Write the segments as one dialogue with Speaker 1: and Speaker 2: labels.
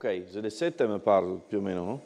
Speaker 1: Ok, c'est le 7 mi pare più o meno, no?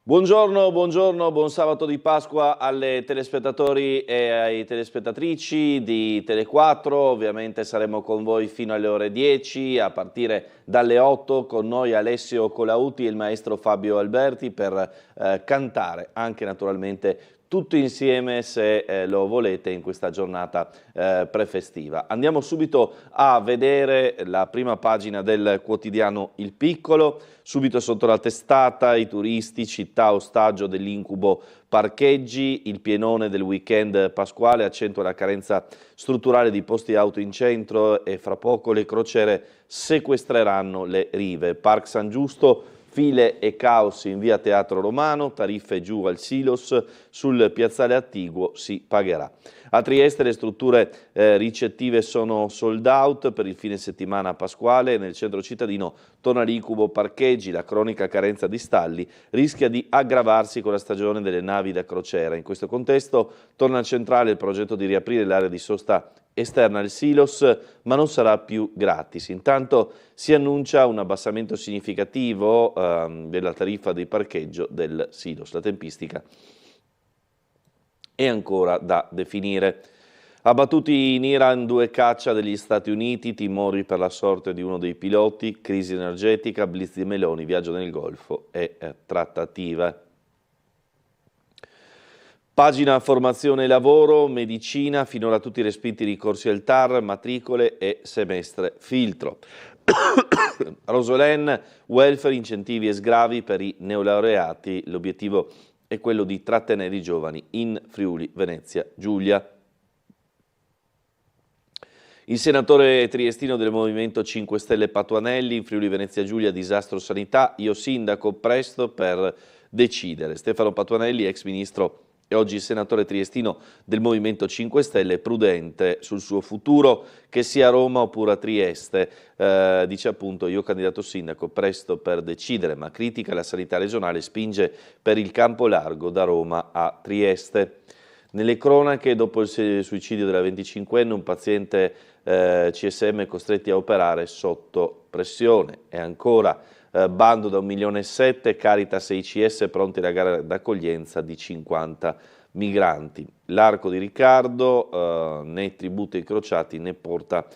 Speaker 1: Buongiorno, buon sabato di Pasqua alle telespettatori e ai telespettatrici di Tele4. Ovviamente saremo con voi fino alle ore 10, a partire dalle 8 con noi Alessio Colautti e il maestro Fabio Alberti per cantare anche naturalmente tutto insieme, se lo volete, in questa giornata prefestiva. Andiamo subito a vedere la prima pagina del quotidiano Il Piccolo. Subito sotto la testata, i turisti, città ostaggio dell'incubo parcheggi, il pienone del weekend pasquale accentua la carenza strutturale di posti auto in centro e fra poco le crociere sequestreranno le rive. Park San Giusto, file e caos in via Teatro Romano, tariffe giù al Silos, sul piazzale attiguo si pagherà. A Trieste le strutture ricettive sono sold out per il fine settimana pasquale. Nel centro cittadino torna l'incubo parcheggi, la cronica carenza di stalli rischia di aggravarsi con la stagione delle navi da crociera. In questo contesto torna al centrale il progetto di riaprire l'area di sosta esterna al Silos, ma non sarà più gratis. Intanto si annuncia un abbassamento significativo della tariffa di parcheggio del Silos. La tempistica è ancora da definire. Abbattuti in Iran 2 caccia degli Stati Uniti, timori per la sorte di uno dei piloti, crisi energetica, blitz di Meloni, viaggio nel Golfo e trattative. Pagina formazione e lavoro, medicina, finora tutti i respinti ricorsi al TAR, matricole e semestre filtro. Rosolén, welfare, incentivi e sgravi per i neolaureati, l'obiettivo è quello di trattenere i giovani in Friuli Venezia Giulia. Il senatore triestino del Movimento 5 Stelle Patuanelli, in Friuli Venezia Giulia, disastro sanità, io sindaco, presto per decidere. Stefano Patuanelli, ex ministro e oggi senatore triestino del Movimento 5 Stelle, prudente sul suo futuro, che sia a Roma oppure a Trieste. Dice appunto: io candidato sindaco, presto per decidere, ma critica la sanità regionale, spinge per il campo largo da Roma a Trieste. Nelle cronache, dopo il suicidio della 25enne, un paziente CSM costretti a operare sotto pressione. E ancora bando da 1,7 milioni, Caritas e ICS pronti alla gara d'accoglienza di 50 migranti. L'arco di Riccardo, né tributi incrociati né porta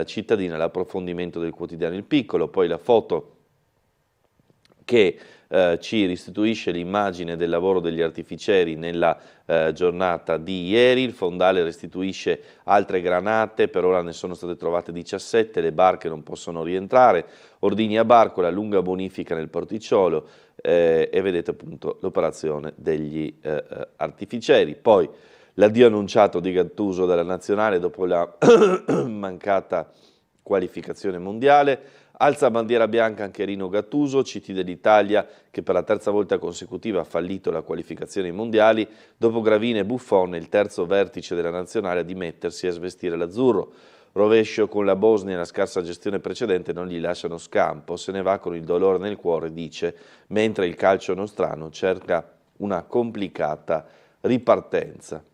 Speaker 1: cittadina, l'approfondimento del quotidiano Il Piccolo. Poi la foto che ci restituisce l'immagine del lavoro degli artificieri nella giornata di ieri. Il fondale restituisce altre granate, per ora ne sono state trovate 17, le barche non possono rientrare. Ordigni a barco, la lunga bonifica nel porticciolo e vedete appunto l'operazione degli artificieri. Poi l'addio annunciato di Gattuso dalla nazionale dopo la mancata qualificazione mondiale. Alza bandiera bianca anche Rino Gattuso, CT dell'Italia che per la terza volta consecutiva ha fallito la qualificazione ai mondiali. Dopo Gravina e Buffon, il terzo vertice della nazionale a dimettersi e a svestire l'azzurro. Rovescio con la Bosnia e la scarsa gestione precedente non gli lasciano scampo, se ne va con il dolore nel cuore, dice, mentre il calcio nostrano cerca una complicata ripartenza.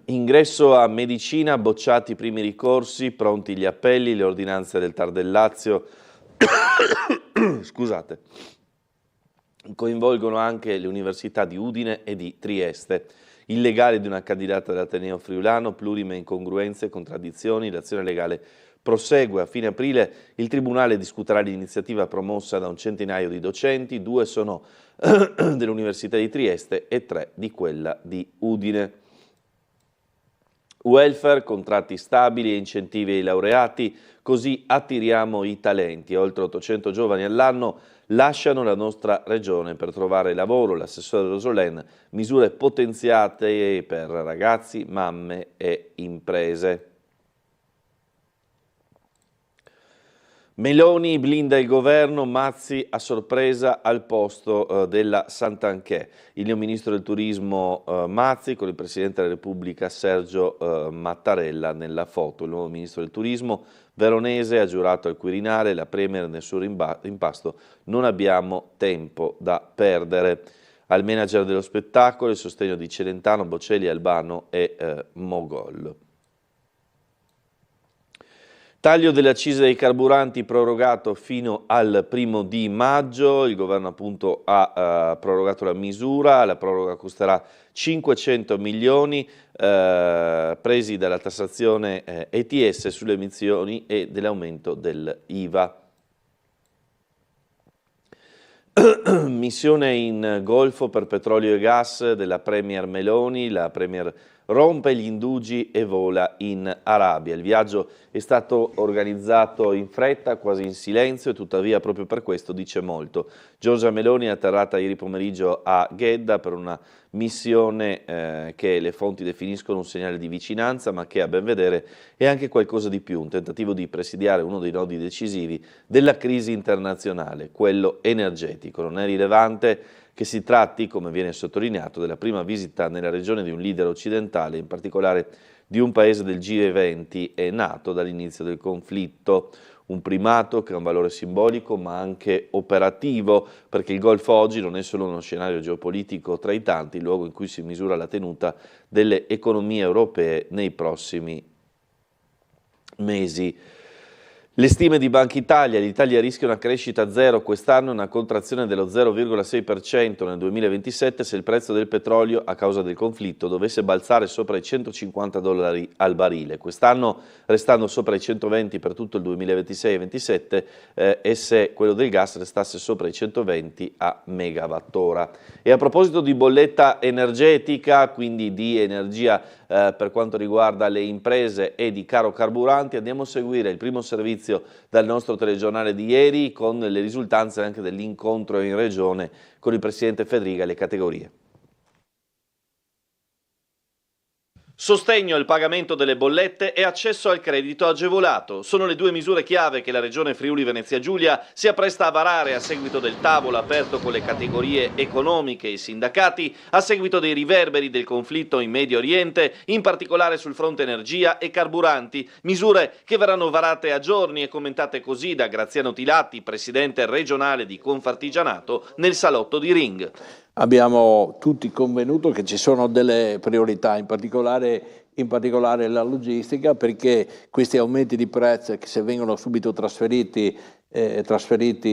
Speaker 1: Ingresso a medicina, bocciati i primi ricorsi, pronti gli appelli, le ordinanze del TAR del Lazio scusate, coinvolgono anche le università di Udine e di Trieste. Il legale di una candidata dell'Ateneo friulano, plurime incongruenze e contraddizioni, l'azione legale prosegue. A fine aprile il Tribunale discuterà l'iniziativa promossa da un centinaio di docenti, 2 sono dell'Università di Trieste e 3 di quella di Udine. Welfare, contratti stabili e incentivi ai laureati, così attiriamo i talenti. Oltre 800 giovani all'anno, lasciano la nostra regione per trovare lavoro. L'assessore Rosolén, misure potenziate per ragazzi, mamme e imprese. Meloni blinda il governo, Mazzi a sorpresa al posto della Santanchè. Il neo ministro del turismo Mazzi con il Presidente della Repubblica Sergio Mattarella nella foto. Il nuovo ministro del turismo veronese ha giurato al Quirinale, la Premier nel suo impasto: non abbiamo tempo da perdere. Al manager dello spettacolo il sostegno di Celentano, Bocelli, Albano e Mogol. Taglio delle accise dei carburanti prorogato fino al 1° maggio, il governo appunto ha prorogato la misura, la proroga costerà 500 milioni presi dalla tassazione ETS sulle emissioni e dell'aumento dell'IVA. Missione in Golfo per petrolio e gas della Premier Meloni, la Premier rompe gli indugi e vola in Arabia. Il viaggio è stato organizzato in fretta, quasi in silenzio, e tuttavia proprio per questo dice molto. Giorgia Meloni è atterrata ieri pomeriggio a Jeddah per una missione che le fonti definiscono un segnale di vicinanza, ma che a ben vedere è anche qualcosa di più, un tentativo di presidiare uno dei nodi decisivi della crisi internazionale, quello energetico. Non è rilevante che si tratti, come viene sottolineato, della prima visita nella regione di un leader occidentale, in particolare di un paese del G20 e nato dall'inizio del conflitto. Un primato che ha un valore simbolico ma anche operativo, perché il Golfo oggi non è solo uno scenario geopolitico tra i tanti, il luogo in cui si misura la tenuta delle economie europee nei prossimi mesi. Le stime di Banca Italia: l'Italia rischia una crescita zero quest'anno e una contrazione dello 0,6% nel 2027 se il prezzo del petrolio, a causa del conflitto, dovesse balzare sopra i $150 al barile. Quest'anno restando sopra i 120 per tutto il 2026 e 2027 e se quello del gas restasse sopra i 120 a megawattora. E a proposito di bolletta energetica, quindi di energia per quanto riguarda le imprese e di caro carburanti, andiamo a seguire il primo servizio dal nostro telegiornale di ieri con le risultanze anche dell'incontro in regione con il Presidente Fedriga e le categorie. Sostegno al pagamento delle bollette e accesso al credito agevolato. Sono le due misure chiave che la Regione Friuli Venezia Giulia si appresta a varare a seguito del tavolo aperto con le categorie economiche e i sindacati, a seguito dei riverberi del conflitto in Medio Oriente, in particolare sul fronte energia e carburanti. Misure che verranno varate a giorni e commentate così da Graziano Tilatti, presidente regionale di Confartigianato, nel salotto di Ring.
Speaker 2: Abbiamo tutti convenuto che ci sono delle priorità, in particolare la logistica, perché questi aumenti di prezzo che se vengono subito trasferiti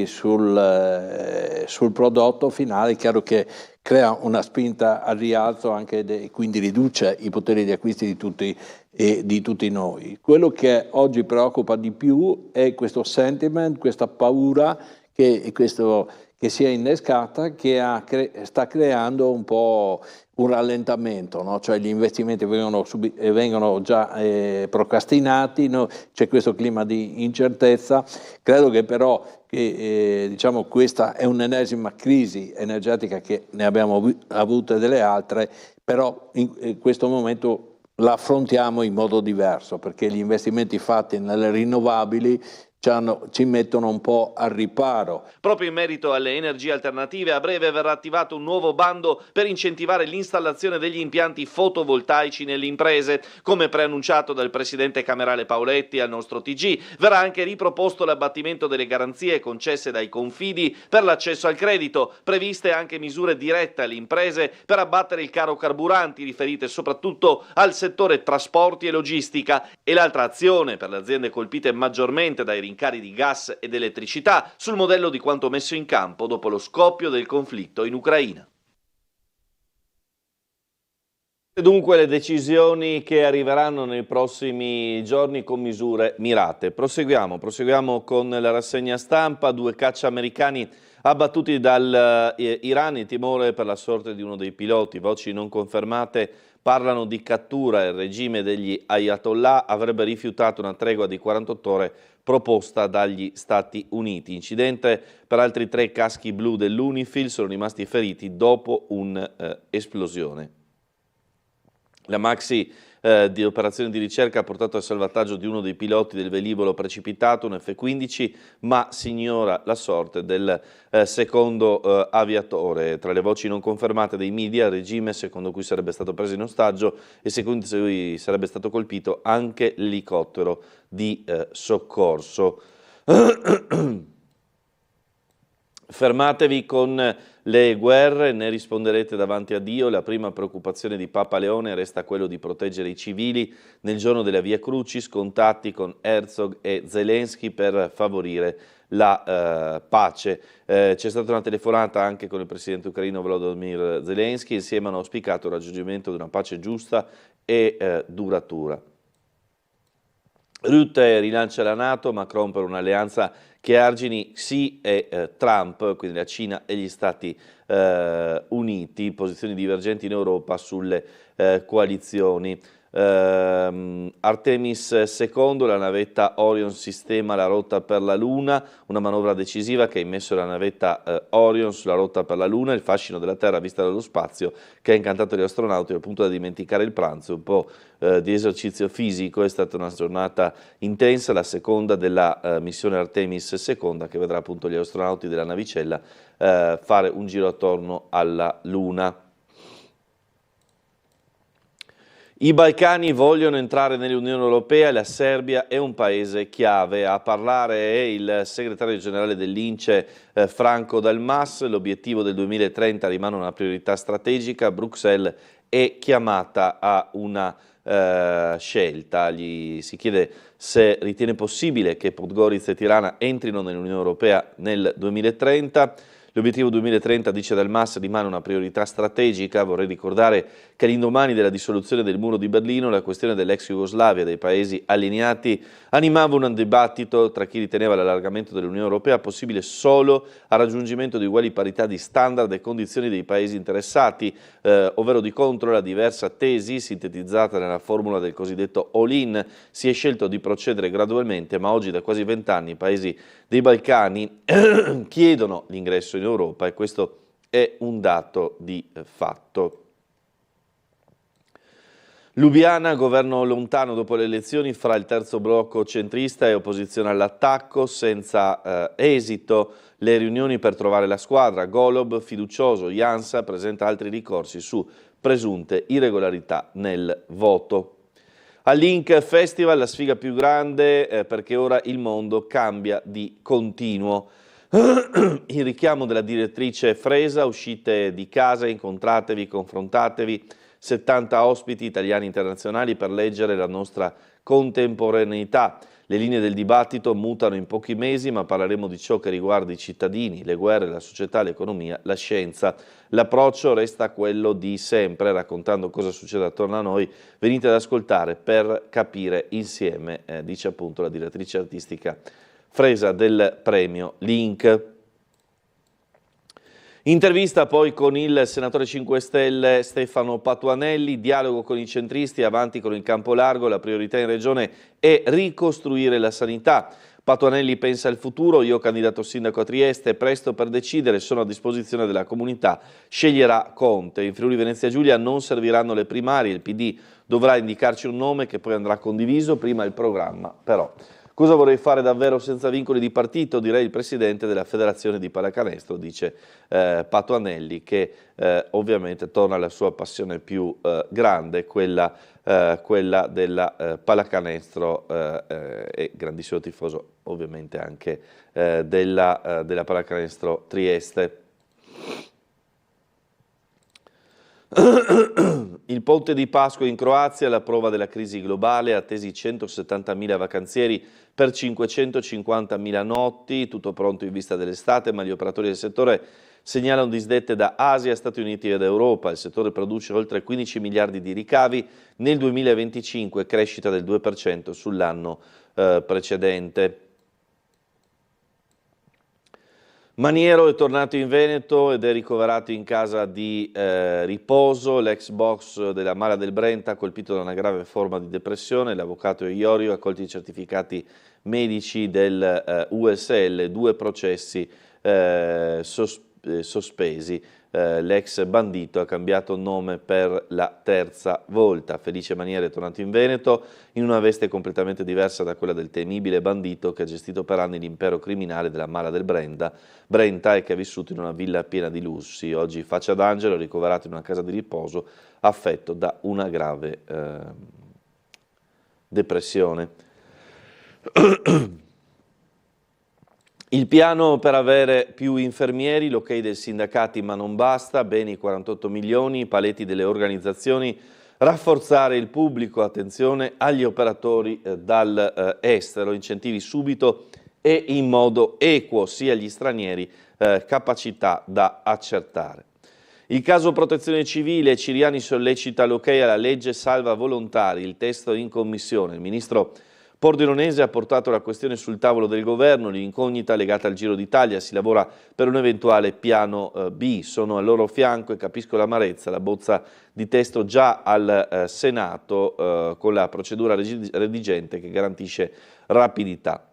Speaker 2: sul prodotto finale, è chiaro che crea una spinta al rialzo anche e quindi riduce i poteri di acquisti di tutti noi. Quello che oggi preoccupa di più è questo sentiment, questa paura che si è innescata, che sta creando un po' un rallentamento, no? Cioè gli investimenti vengono già procrastinati, no? C'è questo clima di incertezza. Credo che però diciamo, questa è un'ennesima crisi energetica, che ne abbiamo avute delle altre, però in questo momento la affrontiamo in modo diverso, perché gli investimenti fatti nelle rinnovabili ci mettono un po' al riparo.
Speaker 1: Proprio in merito alle energie alternative, a breve verrà attivato un nuovo bando per incentivare l'installazione degli impianti fotovoltaici nelle imprese. Come preannunciato dal presidente camerale Paoletti al nostro TG, verrà anche riproposto l'abbattimento delle garanzie concesse dai confidi per l'accesso al credito, previste anche misure dirette alle imprese per abbattere il caro carburanti, riferite soprattutto al settore trasporti e logistica, e l'altra azione per le aziende colpite maggiormente dai rincari di gas ed elettricità, sul modello di quanto messo in campo dopo lo scoppio del conflitto in Ucraina. Dunque le decisioni che arriveranno nei prossimi giorni con misure mirate. Proseguiamo con la rassegna stampa. 2 caccia-americani abbattuti dal Iran, in timore per la sorte di uno dei piloti. Voci non confermate parlano di cattura. Il regime degli Ayatollah avrebbe rifiutato una tregua di 48 ore proposta dagli Stati Uniti. Incidente per altri 3 caschi blu dell'UNIFIL, sono rimasti feriti dopo un'esplosione. La Maxi di operazione di ricerca ha portato al salvataggio di uno dei piloti del velivolo precipitato, un F-15, ma si ignora la sorte del secondo aviatore. Tra le voci non confermate dei media, il regime secondo cui sarebbe stato preso in ostaggio e secondo cui sarebbe stato colpito anche l'elicottero di soccorso. Fermatevi con le guerre, ne risponderete davanti a Dio. La prima preoccupazione di Papa Leone resta quello di proteggere i civili. Nel giorno della Via Crucis, contatti con Herzog e Zelensky per favorire la pace. C'è stata una telefonata anche con il presidente ucraino Volodymyr Zelensky, insieme hanno auspicato il raggiungimento di una pace giusta e duratura. Rutte rilancia la NATO, Macron per un'alleanza che argini Xi e Trump, quindi la Cina e gli Stati Uniti, posizioni divergenti in Europa sulle coalizioni. Artemis II, la navetta Orion sistema la rotta per la Luna, una manovra decisiva che ha immesso la navetta Orion sulla rotta per la Luna, il fascino della Terra vista dallo spazio che ha incantato gli astronauti al punto da dimenticare il pranzo, un po' di esercizio fisico. È stata una giornata intensa, la seconda della missione Artemis II, che vedrà appunto gli astronauti della navicella fare un giro attorno alla Luna. I Balcani vogliono entrare nell'Unione Europea e la Serbia è un paese chiave. A parlare è il segretario generale dell'INCE Franco Dalmas. L'obiettivo del 2030 rimane una priorità strategica. Bruxelles è chiamata a una scelta. Gli si chiede se ritiene possibile che Podgorica e Tirana entrino nell'Unione Europea nel 2030. L'obiettivo 2030, dice Dalmas, rimane una priorità strategica. Vorrei ricordare che all'indomani della dissoluzione del muro di Berlino la questione dell'ex Jugoslavia e dei paesi allineati animava un dibattito tra chi riteneva l'allargamento dell'Unione Europea possibile solo al raggiungimento di uguali parità di standard e condizioni dei paesi interessati, ovvero di contro la diversa tesi sintetizzata nella formula del cosiddetto all-in. Si è scelto di procedere gradualmente, ma oggi da quasi 20 anni i paesi dei Balcani chiedono l'ingresso in Europa e questo è un dato di fatto. Lubiana, governo lontano dopo le elezioni, fra il terzo blocco centrista e opposizione all'attacco, senza esito le riunioni per trovare la squadra. Golob, fiducioso, Jansa presenta altri ricorsi su presunte irregolarità nel voto. All'Ink Festival, la sfiga più grande perché ora il mondo cambia di continuo. Il richiamo della direttrice Fresa, uscite di casa, incontratevi, confrontatevi, 70 ospiti italiani internazionali per leggere la nostra contemporaneità. Le linee del dibattito mutano in pochi mesi, ma parleremo di ciò che riguarda i cittadini, le guerre, la società, l'economia, la scienza. L'approccio resta quello di sempre, raccontando cosa succede attorno a noi. Venite ad ascoltare per capire insieme, dice appunto la direttrice artistica Fresa del premio Link. Intervista poi con il senatore 5 Stelle Stefano Patuanelli, dialogo con i centristi, avanti con il campo largo, la priorità in regione è ricostruire la sanità. Patuanelli pensa al futuro, io candidato sindaco a Trieste, presto per decidere, sono a disposizione della comunità, sceglierà Conte. In Friuli Venezia Giulia non serviranno le primarie, il PD dovrà indicarci un nome che poi andrà condiviso, prima il programma però. Cosa vorrei fare davvero senza vincoli di partito? Direi il presidente della federazione di pallacanestro, dice Patuanelli, che ovviamente torna alla sua passione più grande, quella della pallacanestro e grandissimo tifoso ovviamente anche della pallacanestro Trieste. Il ponte di Pasqua in Croazia, la prova della crisi globale, attesi 170.000 vacanzieri per 550.000 notti, tutto pronto in vista dell'estate, ma gli operatori del settore segnalano disdette da Asia, Stati Uniti ed Europa. Il settore produce oltre 15 miliardi di ricavi nel 2025, crescita del 2% sull'anno precedente. Maniero è tornato in Veneto ed è ricoverato in casa di riposo. L'ex boss della Mala del Brenta, colpito da una grave forma di depressione, l'avvocato Iorio ha accolto i certificati medici del USL, 2 processi sospesi. L'ex bandito ha cambiato nome per la 3ª volta. Felice Maniero è tornato in Veneto in una veste completamente diversa da quella del temibile bandito che ha gestito per anni l'impero criminale della Mala del Brenta e che ha vissuto in una villa piena di lussi. Oggi faccia d'angelo, ricoverato in una casa di riposo, affetto da una grave depressione. Il piano per avere più infermieri, l'ok dei sindacati ma non basta, beni 48 milioni, paletti delle organizzazioni, rafforzare il pubblico, attenzione agli operatori dall'estero, incentivi subito e in modo equo sia agli stranieri, capacità da accertare. Il caso protezione civile, Ciriani sollecita l'ok alla legge salva volontari, il testo in commissione. Il ministro Pordenonese ha portato la questione sul tavolo del governo, l'incognita legata al Giro d'Italia, si lavora per un eventuale piano B, sono al loro fianco e capisco l'amarezza, la bozza di testo già al Senato con la procedura redigente che garantisce rapidità.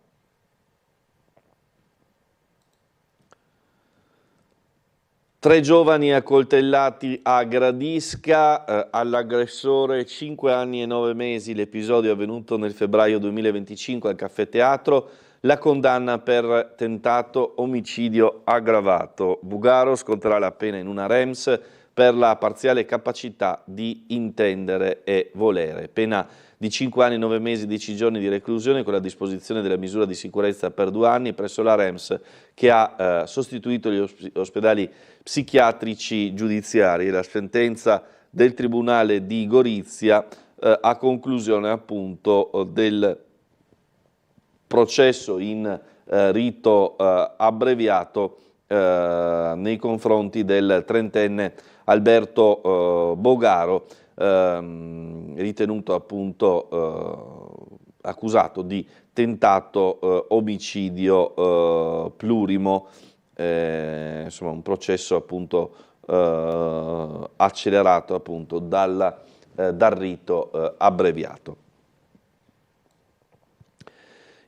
Speaker 1: Tre giovani accoltellati a Gradisca, all'aggressore 5 anni e 9 mesi, l'episodio è avvenuto nel febbraio 2025 al Caffè Teatro, la condanna per tentato omicidio aggravato. Bugaro sconterà la pena in una REMS per la parziale capacità di intendere e volere. Pena di 5 anni e 9 mesi e 10 giorni di reclusione con la disposizione della misura di sicurezza per 2 anni presso la REMS che ha sostituito gli ospedali psichiatrici giudiziari. La sentenza del Tribunale di Gorizia a conclusione appunto del processo in rito abbreviato nei confronti del 30enne Alberto Bogaro, ritenuto appunto accusato di tentato omicidio plurimo, insomma un processo appunto accelerato appunto dal rito abbreviato.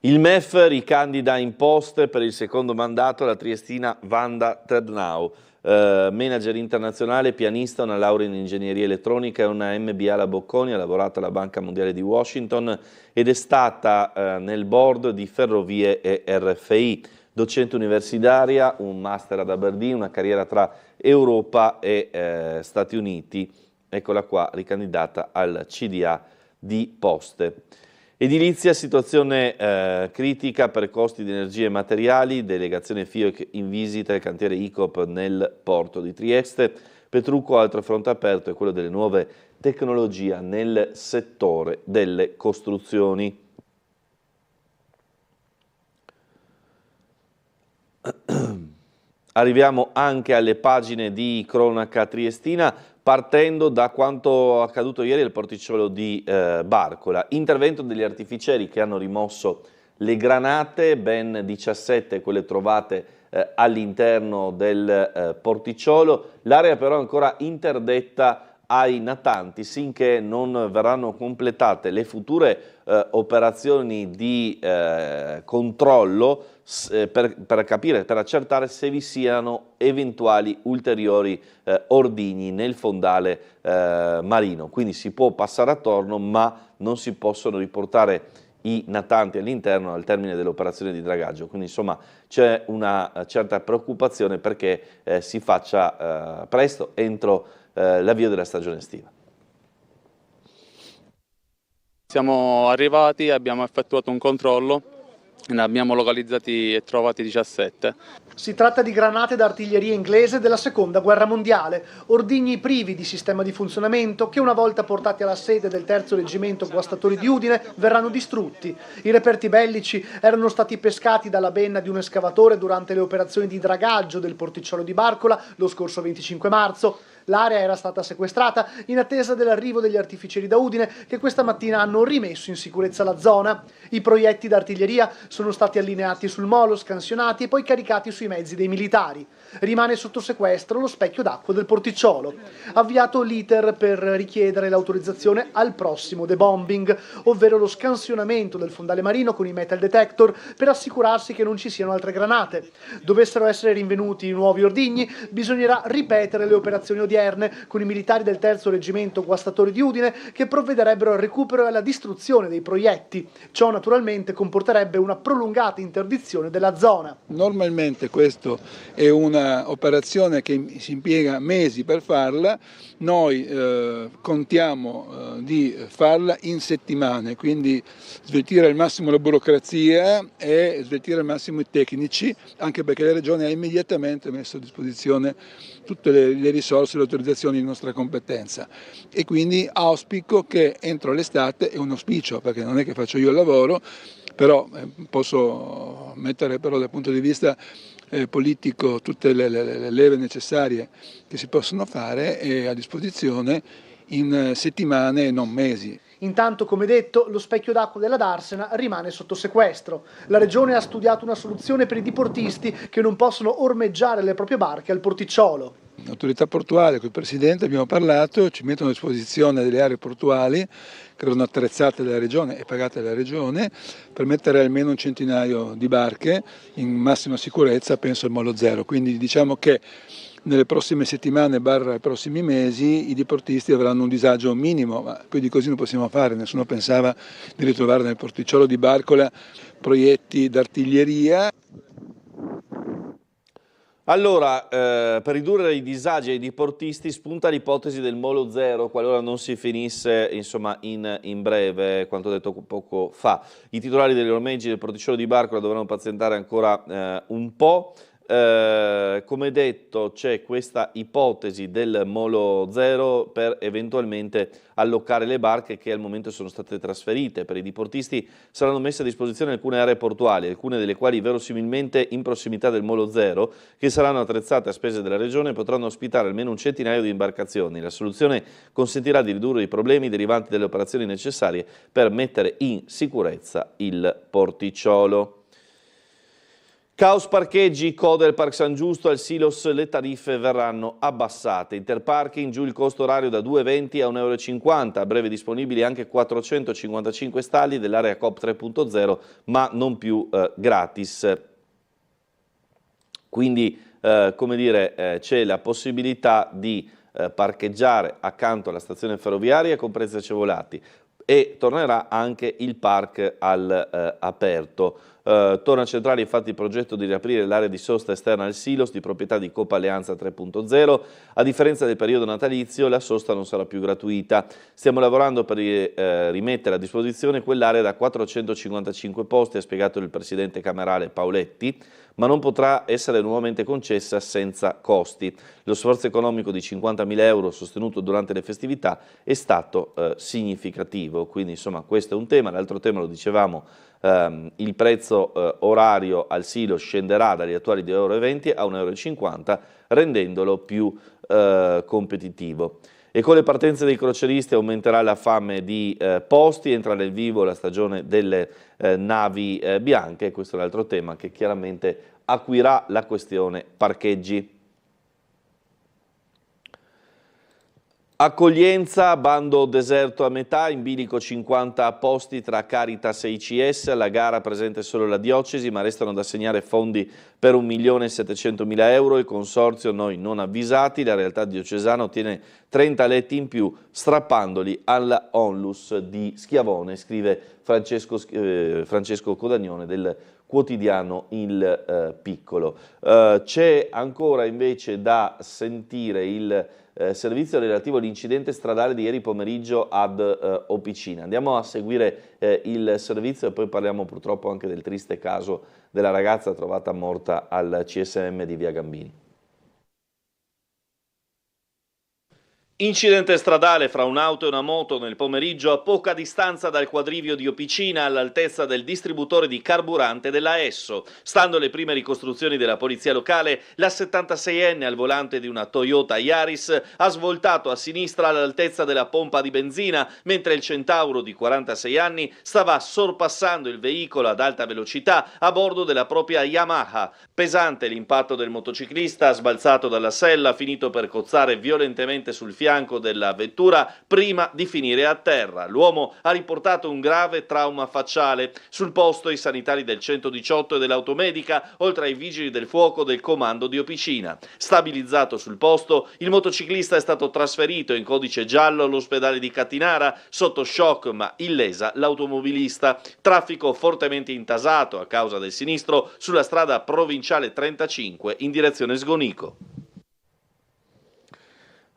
Speaker 1: Il MEF ricandida in poste per il secondo mandato la triestina Wanda Ternau, manager internazionale, pianista, una laurea in ingegneria elettronica e una MBA alla Bocconi, ha lavorato alla Banca Mondiale di Washington ed è stata nel board di Ferrovie e RFI, docente universitaria, un master ad Aberdeen, una carriera tra Europa e Stati Uniti, eccola qua ricandidata al CDA di Poste. Edilizia, situazione critica per costi di energie e materiali, delegazione FIOC in visita al cantiere ICOP nel porto di Trieste. Petrucco, altro fronte aperto è quello delle nuove tecnologie nel settore delle costruzioni. Arriviamo anche alle pagine di cronaca triestina, partendo da quanto accaduto ieri al porticciolo di Barcola. Intervento degli artificieri che hanno rimosso le granate, ben 17 quelle trovate all'interno del porticciolo. L'area però è ancora interdetta ai natanti finché non verranno completate le future operazioni di controllo per capire, per accertare se vi siano eventuali ulteriori ordigni nel fondale marino. Quindi si può passare attorno, ma non si possono riportare i natanti all'interno al termine dell'operazione di dragaggio. Quindi insomma c'è una certa preoccupazione perché si faccia presto entro l'avvio della stagione estiva.
Speaker 3: Siamo arrivati, abbiamo effettuato un controllo Ne abbiamo localizzati e trovati 17.
Speaker 4: Si tratta di granate d'artiglieria inglese della Seconda Guerra Mondiale, ordigni privi di sistema di funzionamento che una volta portati alla sede del Terzo Reggimento Guastatori di Udine verranno distrutti. I reperti bellici erano stati pescati dalla benna di un escavatore durante le operazioni di dragaggio del porticciolo di Barcola lo scorso 25 marzo. L'area era stata sequestrata in attesa dell'arrivo degli artificieri da Udine che questa mattina hanno rimesso in sicurezza la zona. I proiettili d'artiglieria sono stati allineati sul molo, scansionati e poi caricati sui mezzi dei militari. Rimane sotto sequestro lo specchio d'acqua del porticciolo. Avviato l'iter per richiedere l'autorizzazione al prossimo debombing, ovvero lo scansionamento del fondale marino con i metal detector per assicurarsi che non ci siano altre granate. Dovessero essere rinvenuti nuovi ordigni, bisognerà ripetere le operazioni odierne con i militari del Terzo Reggimento Guastatori di Udine che provvederebbero al recupero e alla distruzione dei proiettili. Ciò naturalmente comporterebbe una prolungata interdizione della zona.
Speaker 5: Normalmente questa è una operazione che si impiega mesi per farla, noi contiamo di farla in settimane, quindi sveltire al massimo la burocrazia e sveltire al massimo i tecnici, anche perché la Regione ha immediatamente messo a disposizione tutte le risorse e le autorizzazioni di nostra competenza e quindi auspico che entro l'estate, è un auspicio perché non è che faccio io il lavoro, però posso mettere però dal punto di vista politico tutte le leve necessarie che si possono fare e a disposizione in settimane e non mesi.
Speaker 4: Intanto, come detto, lo specchio d'acqua della Darsena rimane sotto sequestro. La Regione ha studiato una soluzione per i diportisti che non possono ormeggiare le proprie barche al porticciolo.
Speaker 5: L'autorità portuale, con il Presidente abbiamo parlato, ci mettono a disposizione delle aree portuali che erano attrezzate dalla Regione e pagate dalla Regione per mettere almeno un centinaio di barche in massima sicurezza, penso al Molo Zero. Quindi diciamo che nelle prossime settimane / prossimi mesi i diportisti avranno un disagio minimo, ma più di così non possiamo fare. Nessuno pensava di ritrovare nel porticciolo di Barcola proiettili d'artiglieria.
Speaker 1: Allora, per ridurre i disagi ai diportisti spunta l'ipotesi del Molo Zero qualora non si finisse insomma, in breve, quanto detto poco fa. I titolari degli ormeggi del porticciolo di Barcola dovranno pazientare ancora un po'. Come detto c'è questa ipotesi del Molo Zero per eventualmente allocare le barche che al momento sono state trasferite. Per i diportisti saranno messe a disposizione alcune aree portuali, alcune delle quali verosimilmente in prossimità del Molo Zero, che saranno attrezzate a spese della Regione e potranno ospitare almeno un centinaio di imbarcazioni. La soluzione consentirà di ridurre i problemi derivanti dalle operazioni necessarie per mettere in sicurezza il porticciolo. Caos parcheggi, coda del Park San Giusto, al Silos le tariffe verranno abbassate. Interparking giù il costo orario da 2,20 a 1,50 €, a breve disponibili anche 455 stalli dell'area Coop 3.0, ma non più gratis. Quindi, come dire, c'è la possibilità di parcheggiare accanto alla stazione ferroviaria con prezzi agevolati e tornerà anche il park all'aperto. Torna centrale infatti il progetto di riaprire l'area di sosta esterna al Silos di proprietà di Coop Alleanza 3.0. A differenza del periodo natalizio la sosta non sarà più gratuita. Stiamo lavorando per rimettere a disposizione quell'area da 455 posti, ha spiegato il presidente camerale Pauletti, ma non potrà essere nuovamente concessa senza costi. Lo sforzo economico di 50.000 € sostenuto durante le festività è stato significativo, quindi insomma questo è un tema. L'altro tema, lo dicevamo, il prezzo orario al silo scenderà dagli attuali 2,20 € a 1,50 €, rendendolo più competitivo. E con le partenze dei croceristi aumenterà la fame di posti, entra nel vivo la stagione delle navi bianche, questo è l'altro tema che chiaramente acuirà la questione parcheggi. Accoglienza, bando deserto a metà, in bilico 50 posti tra Caritas e ICS, alla gara presente solo la diocesi, ma restano da assegnare fondi per 1.700.000 €, il consorzio noi non avvisati, la realtà diocesana ottiene 30 letti in più, strappandoli alla Onlus di Schiavone, scrive Francesco Codagnone del quotidiano Il Piccolo. C'è ancora invece da sentire il servizio relativo all'incidente stradale di ieri pomeriggio ad Opicina. Andiamo a seguire il servizio e poi parliamo purtroppo anche del triste caso della ragazza trovata morta al CSM di Via Gambini. Incidente stradale fra un'auto e una moto nel pomeriggio a poca distanza dal quadrivio di Opicina all'altezza del distributore di carburante della Esso. Stando alle prime ricostruzioni della polizia locale, la 76enne al volante di una Toyota Yaris ha svoltato a sinistra all'altezza della pompa di benzina, mentre il centauro di 46 anni stava sorpassando il veicolo ad alta velocità a bordo della propria Yamaha. Pesante l'impatto del motociclista, sbalzato dalla sella, finito per cozzare violentemente sul fianco della vettura prima di finire a terra. L'uomo ha riportato un grave trauma facciale. Sul posto i sanitari del 118 e dell'automedica, oltre ai vigili del fuoco del comando di Opicina. Stabilizzato sul posto, il motociclista è stato trasferito in codice giallo all'ospedale di Catinara, sotto shock ma illesa l'automobilista. Traffico fortemente intasato a causa del sinistro sulla strada provinciale 35 in direzione Sgonico.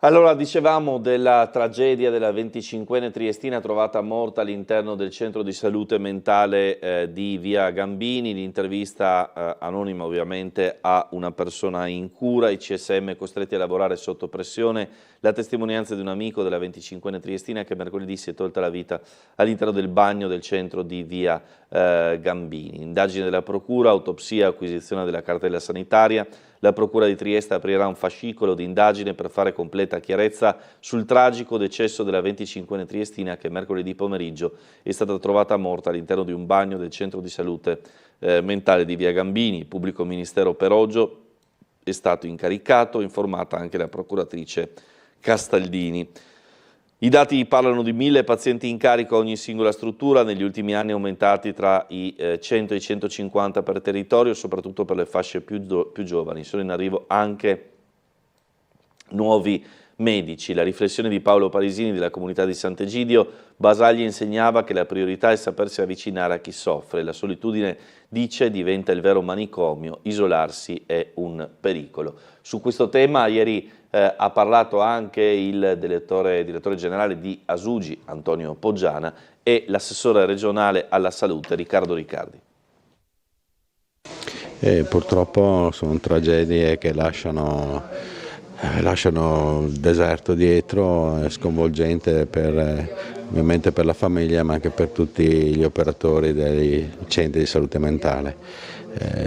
Speaker 1: Allora, dicevamo della tragedia della 25enne triestina trovata morta all'interno del centro di salute mentale di Via Gambini. L'intervista anonima ovviamente a una persona in cura, i CSM costretti a lavorare sotto pressione, la testimonianza di un amico della 25enne triestina che mercoledì si è tolta la vita all'interno del bagno del centro di Via Gambini. Indagine della procura, autopsia, acquisizione della cartella sanitaria. La Procura di Trieste aprirà un fascicolo di indagine per fare completa chiarezza sul tragico decesso della 25enne triestina che mercoledì pomeriggio è stata trovata morta all'interno di un bagno del centro di salute mentale di Via Gambini. Il pubblico ministero Peroggio è stato incaricato, informata anche la procuratrice Castaldini. I dati parlano di 1000 pazienti in carico a ogni singola struttura, negli ultimi anni aumentati tra i 100 e i 150 per territorio, soprattutto per le fasce più giovani. Sono in arrivo anche nuovi medici. La riflessione di Paolo Parisini della comunità di Sant'Egidio: Basaglia insegnava che la priorità è sapersi avvicinare a chi soffre. La solitudine, dice, diventa il vero manicomio, isolarsi è un pericolo. Su questo tema ieri ha parlato anche il direttore generale di Asugi, Antonio Poggiana, e l'assessore regionale alla salute, Riccardo Riccardi.
Speaker 6: Purtroppo sono tragedie che lasciano il deserto dietro, è sconvolgente ovviamente per la famiglia ma anche per tutti gli operatori dei centri di salute mentale.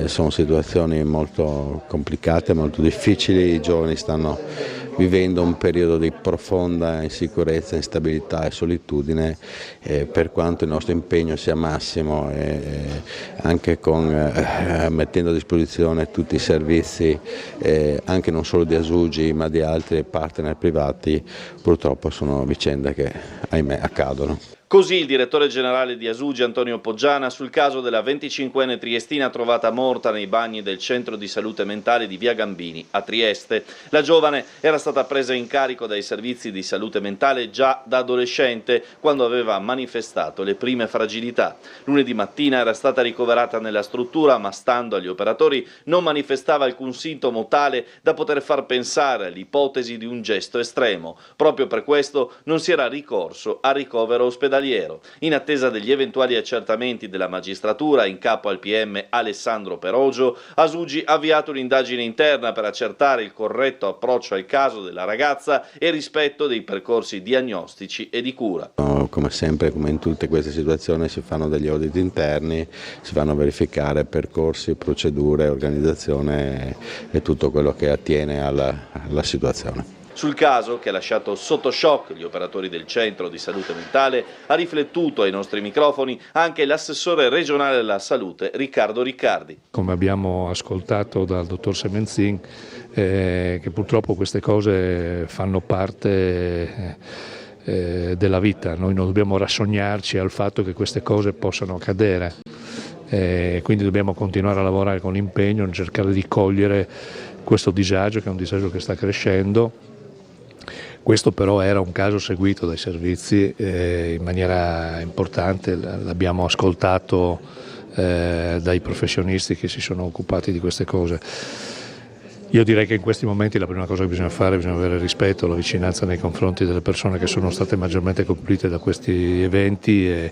Speaker 6: Sono situazioni molto complicate, molto difficili, i giovani stanno vivendo un periodo di profonda insicurezza, instabilità e solitudine, per quanto il nostro impegno sia massimo, anche mettendo a disposizione tutti i servizi, anche non solo di Asugi ma di altri partner privati, purtroppo sono vicende che ahimè accadono.
Speaker 1: Così il direttore generale di Asugi, Antonio Poggiana, sul caso della 25enne triestina trovata morta nei bagni del centro di salute mentale di Via Gambini a Trieste. La giovane era stata presa in carico dai servizi di salute mentale già da adolescente, quando aveva manifestato le prime fragilità. Lunedì mattina era stata ricoverata nella struttura, ma stando agli operatori non manifestava alcun sintomo tale da poter far pensare all'ipotesi di un gesto estremo. Proprio per questo non si era ricorso a ricovero ospedaliero. In attesa degli eventuali accertamenti della magistratura in capo al PM Alessandro Peroggio, Asugi ha avviato un'indagine interna per accertare il corretto approccio al caso della ragazza e rispetto dei percorsi diagnostici e di cura.
Speaker 6: Come sempre, come in tutte queste situazioni, si fanno degli audit interni, si vanno a verificare percorsi, procedure, organizzazione e tutto quello che attiene alla situazione.
Speaker 1: Sul caso, che ha lasciato sotto shock gli operatori del centro di salute mentale, ha riflettuto ai nostri microfoni anche l'assessore regionale alla salute Riccardo Riccardi.
Speaker 7: Come abbiamo ascoltato dal dottor Semenzin, che purtroppo queste cose fanno parte della vita, noi non dobbiamo rassegnarci al fatto che queste cose possano accadere, quindi dobbiamo continuare a lavorare con impegno, cercare di cogliere questo disagio, che è un disagio che sta crescendo. Questo però era un caso seguito dai servizi in maniera importante, l'abbiamo ascoltato dai professionisti che si sono occupati di queste cose. Io direi che in questi momenti la prima cosa che bisogna fare, bisogna avere rispetto, la vicinanza nei confronti delle persone che sono state maggiormente colpite da questi eventi,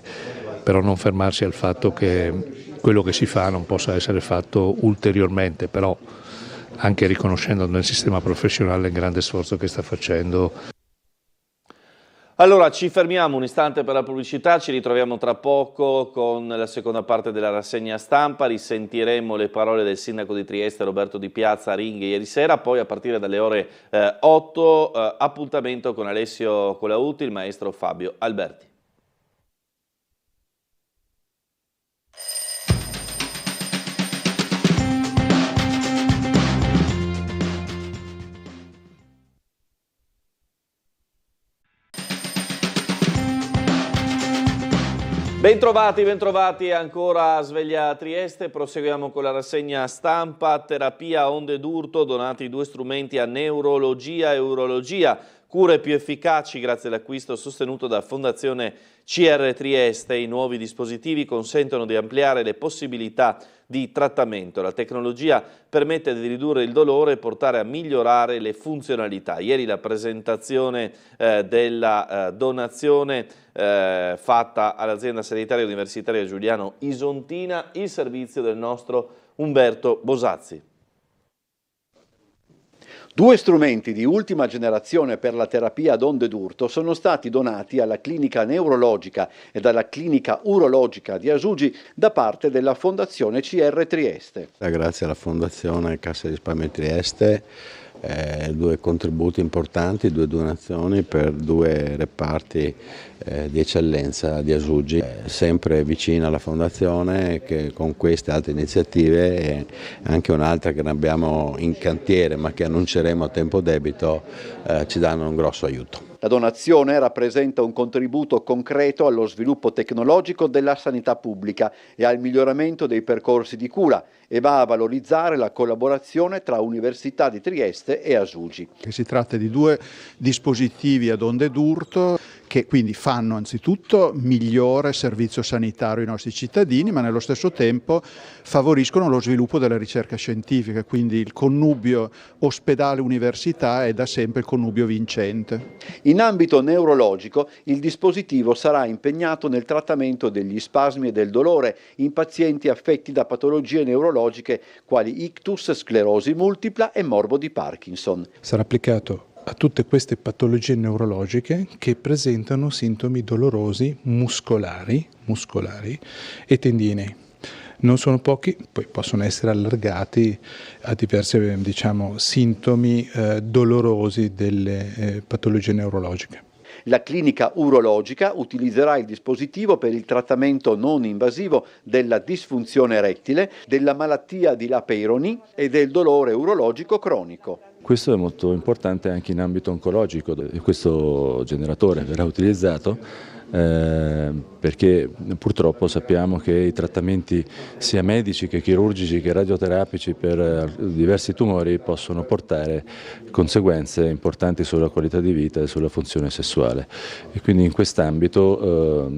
Speaker 7: però non fermarsi al fatto che quello che si fa non possa essere fatto ulteriormente, però anche riconoscendo nel sistema professionale il grande sforzo che sta facendo.
Speaker 1: Allora ci fermiamo un istante per la pubblicità, ci ritroviamo tra poco con la seconda parte della rassegna stampa, risentiremo le parole del sindaco di Trieste Roberto Di Piazza a Ringhe ieri sera, poi a partire dalle ore 8 appuntamento con Alessio Colautti, il maestro Fabio Alberti. Bentrovati ancora a Sveglia a Trieste, proseguiamo con la rassegna stampa, terapia a onde d'urto, donati 2 strumenti a neurologia e urologia, cure più efficaci grazie all'acquisto sostenuto da Fondazione CR Trieste. I nuovi dispositivi consentono di ampliare le possibilità di trattamento. La tecnologia permette di ridurre il dolore e portare a migliorare le funzionalità. Ieri la presentazione della donazione fatta all'azienda sanitaria universitaria Giuliano Isontina, il servizio del nostro Umberto Bosazzi.
Speaker 8: 2 strumenti di ultima generazione per la terapia ad onde d'urto sono stati donati alla clinica neurologica e alla clinica urologica di Asugi da parte della Fondazione CR Trieste.
Speaker 6: Grazie alla Fondazione Cassa di Risparmio Trieste, 2 contributi importanti, 2 donazioni per 2 reparti di eccellenza di Asugi, sempre vicina alla Fondazione che con queste altre iniziative e anche un'altra che ne abbiamo in cantiere ma che annunceremo a tempo debito ci danno un grosso aiuto.
Speaker 8: La donazione rappresenta un contributo concreto allo sviluppo tecnologico della sanità pubblica e al miglioramento dei percorsi di cura e va a valorizzare la collaborazione tra Università di Trieste e Asugi.
Speaker 9: Si tratta di 2 dispositivi ad onde d'urto che quindi fanno anzitutto migliore servizio sanitario ai nostri cittadini, ma nello stesso tempo favoriscono lo sviluppo della ricerca scientifica, quindi il connubio ospedale-università è da sempre il connubio vincente.
Speaker 8: In ambito neurologico il dispositivo sarà impegnato nel trattamento degli spasmi e del dolore in pazienti affetti da patologie neurologiche quali ictus, sclerosi multipla e morbo di Parkinson.
Speaker 10: Sarà applicato a tutte queste patologie neurologiche che presentano sintomi dolorosi muscolari e tendinei. Non sono pochi, poi possono essere allargati a diversi sintomi dolorosi delle patologie neurologiche.
Speaker 8: La clinica urologica utilizzerà il dispositivo per il trattamento non invasivo della disfunzione erettile, della malattia di La Peyronie e del dolore urologico cronico.
Speaker 11: Questo è molto importante anche in ambito oncologico. Questo generatore verrà utilizzato perché purtroppo sappiamo che i trattamenti sia medici che chirurgici che radioterapici per diversi tumori possono portare conseguenze importanti sulla qualità di vita e sulla funzione sessuale e quindi in quest'ambito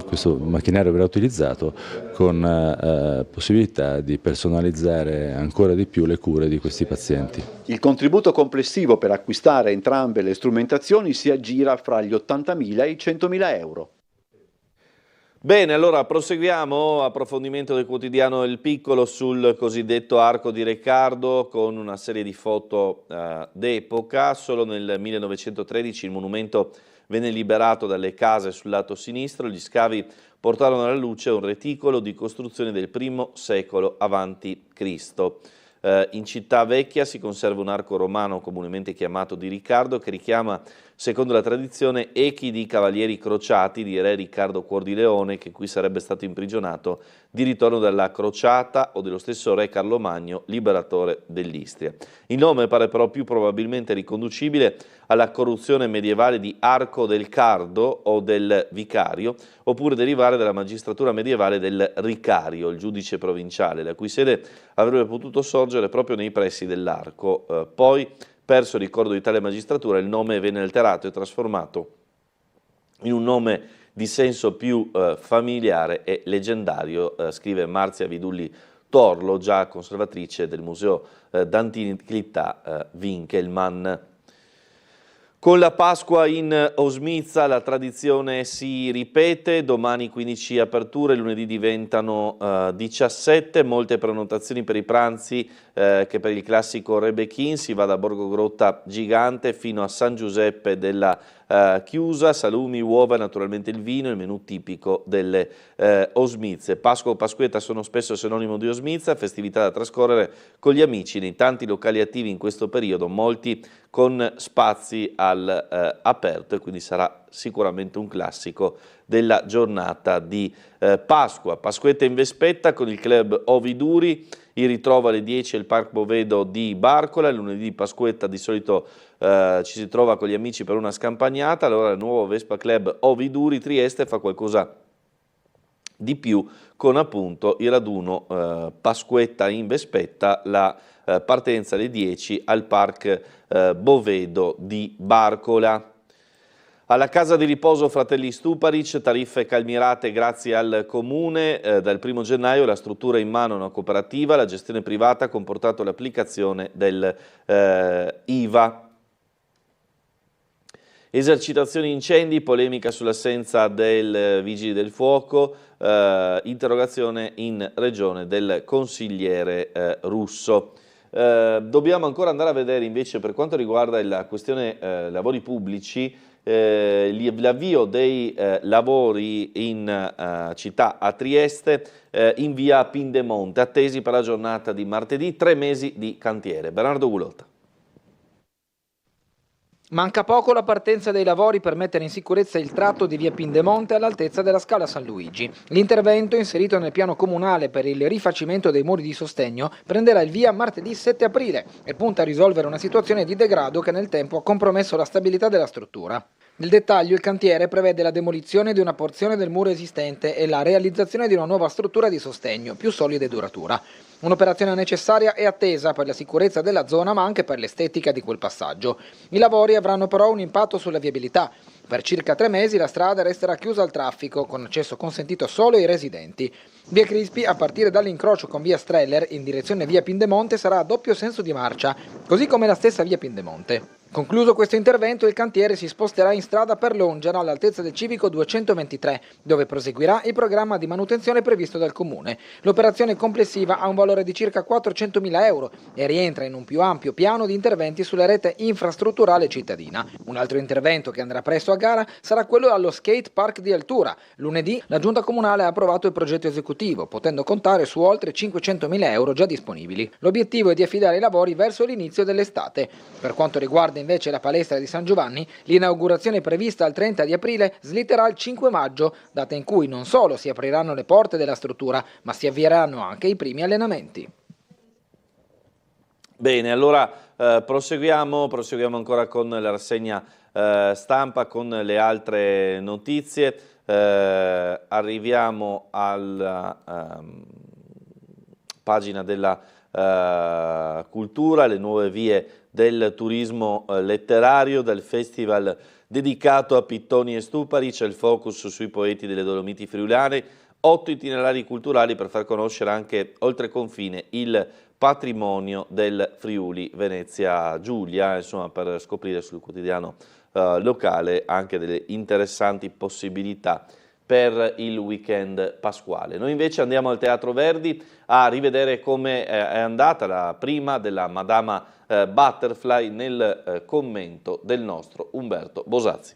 Speaker 11: questo macchinario verrà utilizzato con possibilità di personalizzare ancora di più le cure di questi pazienti.
Speaker 8: Il contributo complessivo per acquistare entrambe le strumentazioni si aggira fra gli 80.000 e i 100.000 euro.
Speaker 1: Bene, allora proseguiamo, approfondimento del quotidiano Il Piccolo sul cosiddetto Arco di Reccardo con una serie di foto d'epoca. Solo nel 1913 il monumento venne liberato dalle case sul lato sinistro, gli scavi portarono alla luce un reticolo di costruzione del I secolo a.C. In Città Vecchia si conserva un arco romano comunemente chiamato di Riccardo che richiama, secondo la tradizione, echi di cavalieri crociati di re Riccardo Cuor di Leone che qui sarebbe stato imprigionato di ritorno dalla crociata o dello stesso re Carlo Magno, liberatore dell'Istria. Il nome pare però più probabilmente riconducibile alla corruzione medievale di Arco del Cardo o del Vicario, oppure derivare dalla magistratura medievale del Ricario, il giudice provinciale, la cui sede avrebbe potuto sorgere proprio nei pressi dell'Arco. Poi, perso il ricordo di tale magistratura, il nome venne alterato e trasformato in un nome di senso più familiare e leggendario, scrive Marzia Vidulli Torlo, già conservatrice del Museo d'Antichità Winkelmann. Con la Pasqua in Osmizza la tradizione si ripete, domani 15 aperture, lunedì diventano 17, molte prenotazioni per i pranzi che per il classico Rebechin, si va da Borgo Grotta Gigante fino a San Giuseppe della Chiusa, salumi, uova, naturalmente il vino, il menù tipico delle Osmizze. Pasqua o Pasquetta sono spesso sinonimo di Osmizza, festività da trascorrere con gli amici nei tanti locali attivi in questo periodo, molti con spazi all'aperto, e quindi sarà sicuramente un classico della giornata di Pasqua. Pasquetta in Vespetta con il club Oviduri, il ritrovo alle 10 al Park Bovedo di Barcola, il lunedì di Pasquetta di solito ci si trova con gli amici per una scampagnata, allora il nuovo Vespa Club Oviduri Trieste fa qualcosa di più con appunto il raduno Pasquetta in Vespetta, la partenza alle 10 al Park Bovedo di Barcola. Alla casa di riposo Fratelli Stuparic, tariffe calmierate grazie al Comune, dal 1 gennaio la struttura in mano a una cooperativa, la gestione privata ha comportato l'applicazione del IVA. Esercitazioni incendi, polemica sull'assenza del Vigili del Fuoco, interrogazione in regione del consigliere Russo. Dobbiamo ancora andare a vedere invece per quanto riguarda la questione lavori pubblici, l'avvio dei lavori in città a Trieste in via Pindemonte, attesi per la giornata di martedì, 3 mesi di cantiere. Bernardo Gulotta.
Speaker 12: Manca poco la partenza dei lavori per mettere in sicurezza il tratto di via Pindemonte all'altezza della Scala San Luigi. L'intervento, inserito nel piano comunale per il rifacimento dei muri di sostegno, prenderà il via martedì 7 aprile e punta a risolvere una situazione di degrado che nel tempo ha compromesso la stabilità della struttura. Nel dettaglio, il cantiere prevede la demolizione di una porzione del muro esistente e la realizzazione di una nuova struttura di sostegno, più solida e duratura. Un'operazione necessaria e attesa per la sicurezza della zona, ma anche per l'estetica di quel passaggio. I lavori avranno però un impatto sulla viabilità. Per circa 3 mesi la strada resterà chiusa al traffico, con accesso consentito solo ai residenti. Via Crispi, a partire dall'incrocio con via Streller in direzione via Pindemonte, sarà a doppio senso di marcia, così come la stessa via Pindemonte. Concluso questo intervento, il cantiere si sposterà in strada per Longera all'altezza del civico 223, dove proseguirà il programma di manutenzione previsto dal Comune. L'operazione complessiva ha un valore di circa 400.000 euro e rientra in un più ampio piano di interventi sulla rete infrastrutturale cittadina. Un altro intervento che andrà presto a gara sarà quello allo skate park di Altura. Lunedì la Giunta Comunale ha approvato il progetto esecutivo, potendo contare su oltre 500.000 euro già disponibili. L'obiettivo è di affidare i lavori verso l'inizio dell'estate. Per quanto riguarda invece la palestra di San Giovanni, l'inaugurazione prevista al 30 di aprile slitterà al 5 maggio, data in cui non solo si apriranno le porte della struttura, ma si avvieranno anche i primi allenamenti.
Speaker 1: Bene, allora proseguiamo ancora con la rassegna stampa, con le altre notizie. Arriviamo alla pagina della cultura, le nuove vie del turismo letterario, dal festival dedicato a Pittoni e Stuparic, il focus sui poeti delle Dolomiti friulane, 8 itinerari culturali per far conoscere anche oltre confine il patrimonio del Friuli Venezia Giulia, insomma per scoprire sul quotidiano locale anche delle interessanti possibilità per il weekend pasquale. Noi invece andiamo al Teatro Verdi a rivedere come è andata la prima della Madama Butterfly nel commento del nostro Umberto Bosazzi.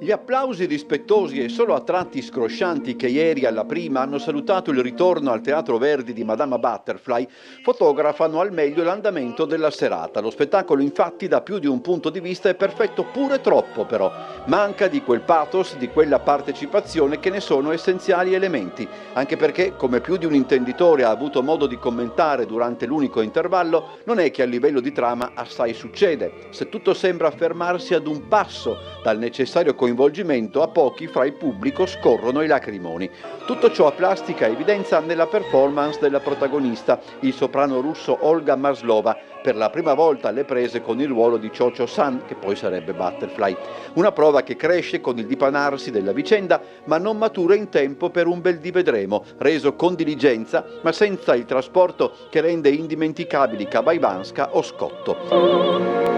Speaker 8: Gli applausi rispettosi e solo a tratti scroscianti che ieri alla prima hanno salutato il ritorno al Teatro Verdi di Madama Butterfly fotografano al meglio l'andamento della serata. Lo spettacolo infatti da più di un punto di vista è perfetto, pure troppo però. Manca di quel pathos, di quella partecipazione che ne sono essenziali elementi, anche perché, come più di un intenditore ha avuto modo di commentare durante l'unico intervallo, non è che a livello di trama assai succede. Se tutto sembra fermarsi ad un passo dal necessario coinvolgimento coinvolgimento, a pochi fra il pubblico scorrono i lacrimoni. Tutto ciò a plastica evidenza nella performance della protagonista, il soprano russo Olga Maslova, per la prima volta alle prese con il ruolo di Cho-Cho-san, che poi sarebbe Butterfly. Una prova che cresce con il dipanarsi della vicenda, ma non matura in tempo per un bel di vedremo, reso con diligenza, ma senza il trasporto che rende indimenticabili Kabaibanska o Scotto.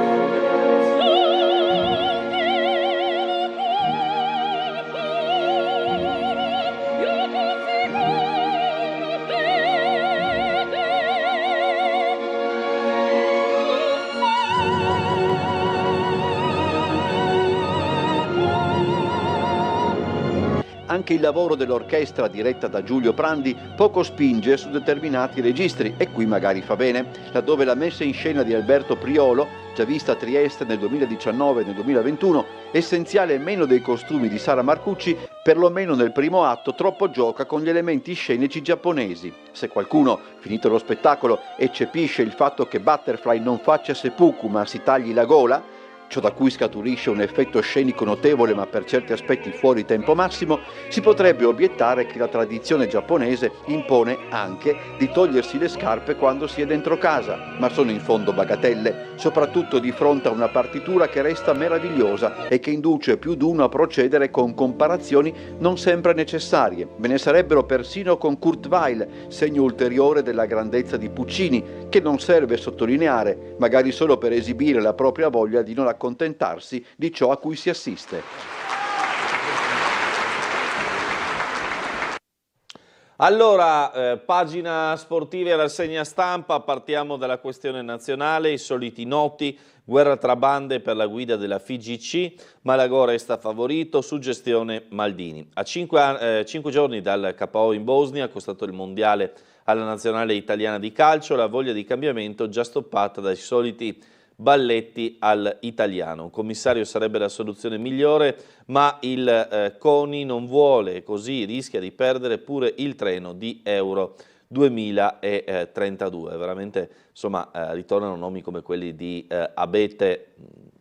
Speaker 8: Anche il lavoro dell'orchestra diretta da Giulio Prandi poco spinge su determinati registri e qui magari fa bene, laddove la messa in scena di Alberto Priolo, già vista a Trieste nel 2019 e nel 2021, essenziale meno dei costumi di Sara Marcucci, perlomeno nel primo atto troppo gioca con gli elementi scenici giapponesi. Se qualcuno, finito lo spettacolo, eccepisce il fatto che Butterfly non faccia seppuku ma si tagli la gola, ciò da cui scaturisce un effetto scenico notevole ma per certi aspetti fuori tempo massimo, si potrebbe obiettare che la tradizione giapponese impone anche di togliersi le scarpe quando si è dentro casa, ma sono in fondo bagatelle, soprattutto di fronte a una partitura che resta meravigliosa e che induce più di uno a procedere con comparazioni non sempre necessarie. Ve ne sarebbero persino con Kurt Weill, segno ulteriore della grandezza di Puccini, che non serve sottolineare, magari solo per esibire la propria voglia di non accontentarsi di ciò a cui si assiste.
Speaker 1: Allora, pagina sportiva e rassegna stampa, partiamo dalla questione nazionale, i soliti noti, guerra tra bande per la guida della FIGC, Malagò resta favorito, suggestione Maldini. A 5 giorni dal KO in Bosnia, accostato il mondiale alla nazionale italiana di calcio, la voglia di cambiamento già stoppata dai soliti balletti all'italiano. Un commissario sarebbe la soluzione migliore, ma il CONI non vuole, così rischia di perdere pure il treno di Euro 2032. Veramente, insomma, ritornano nomi come quelli di Abete,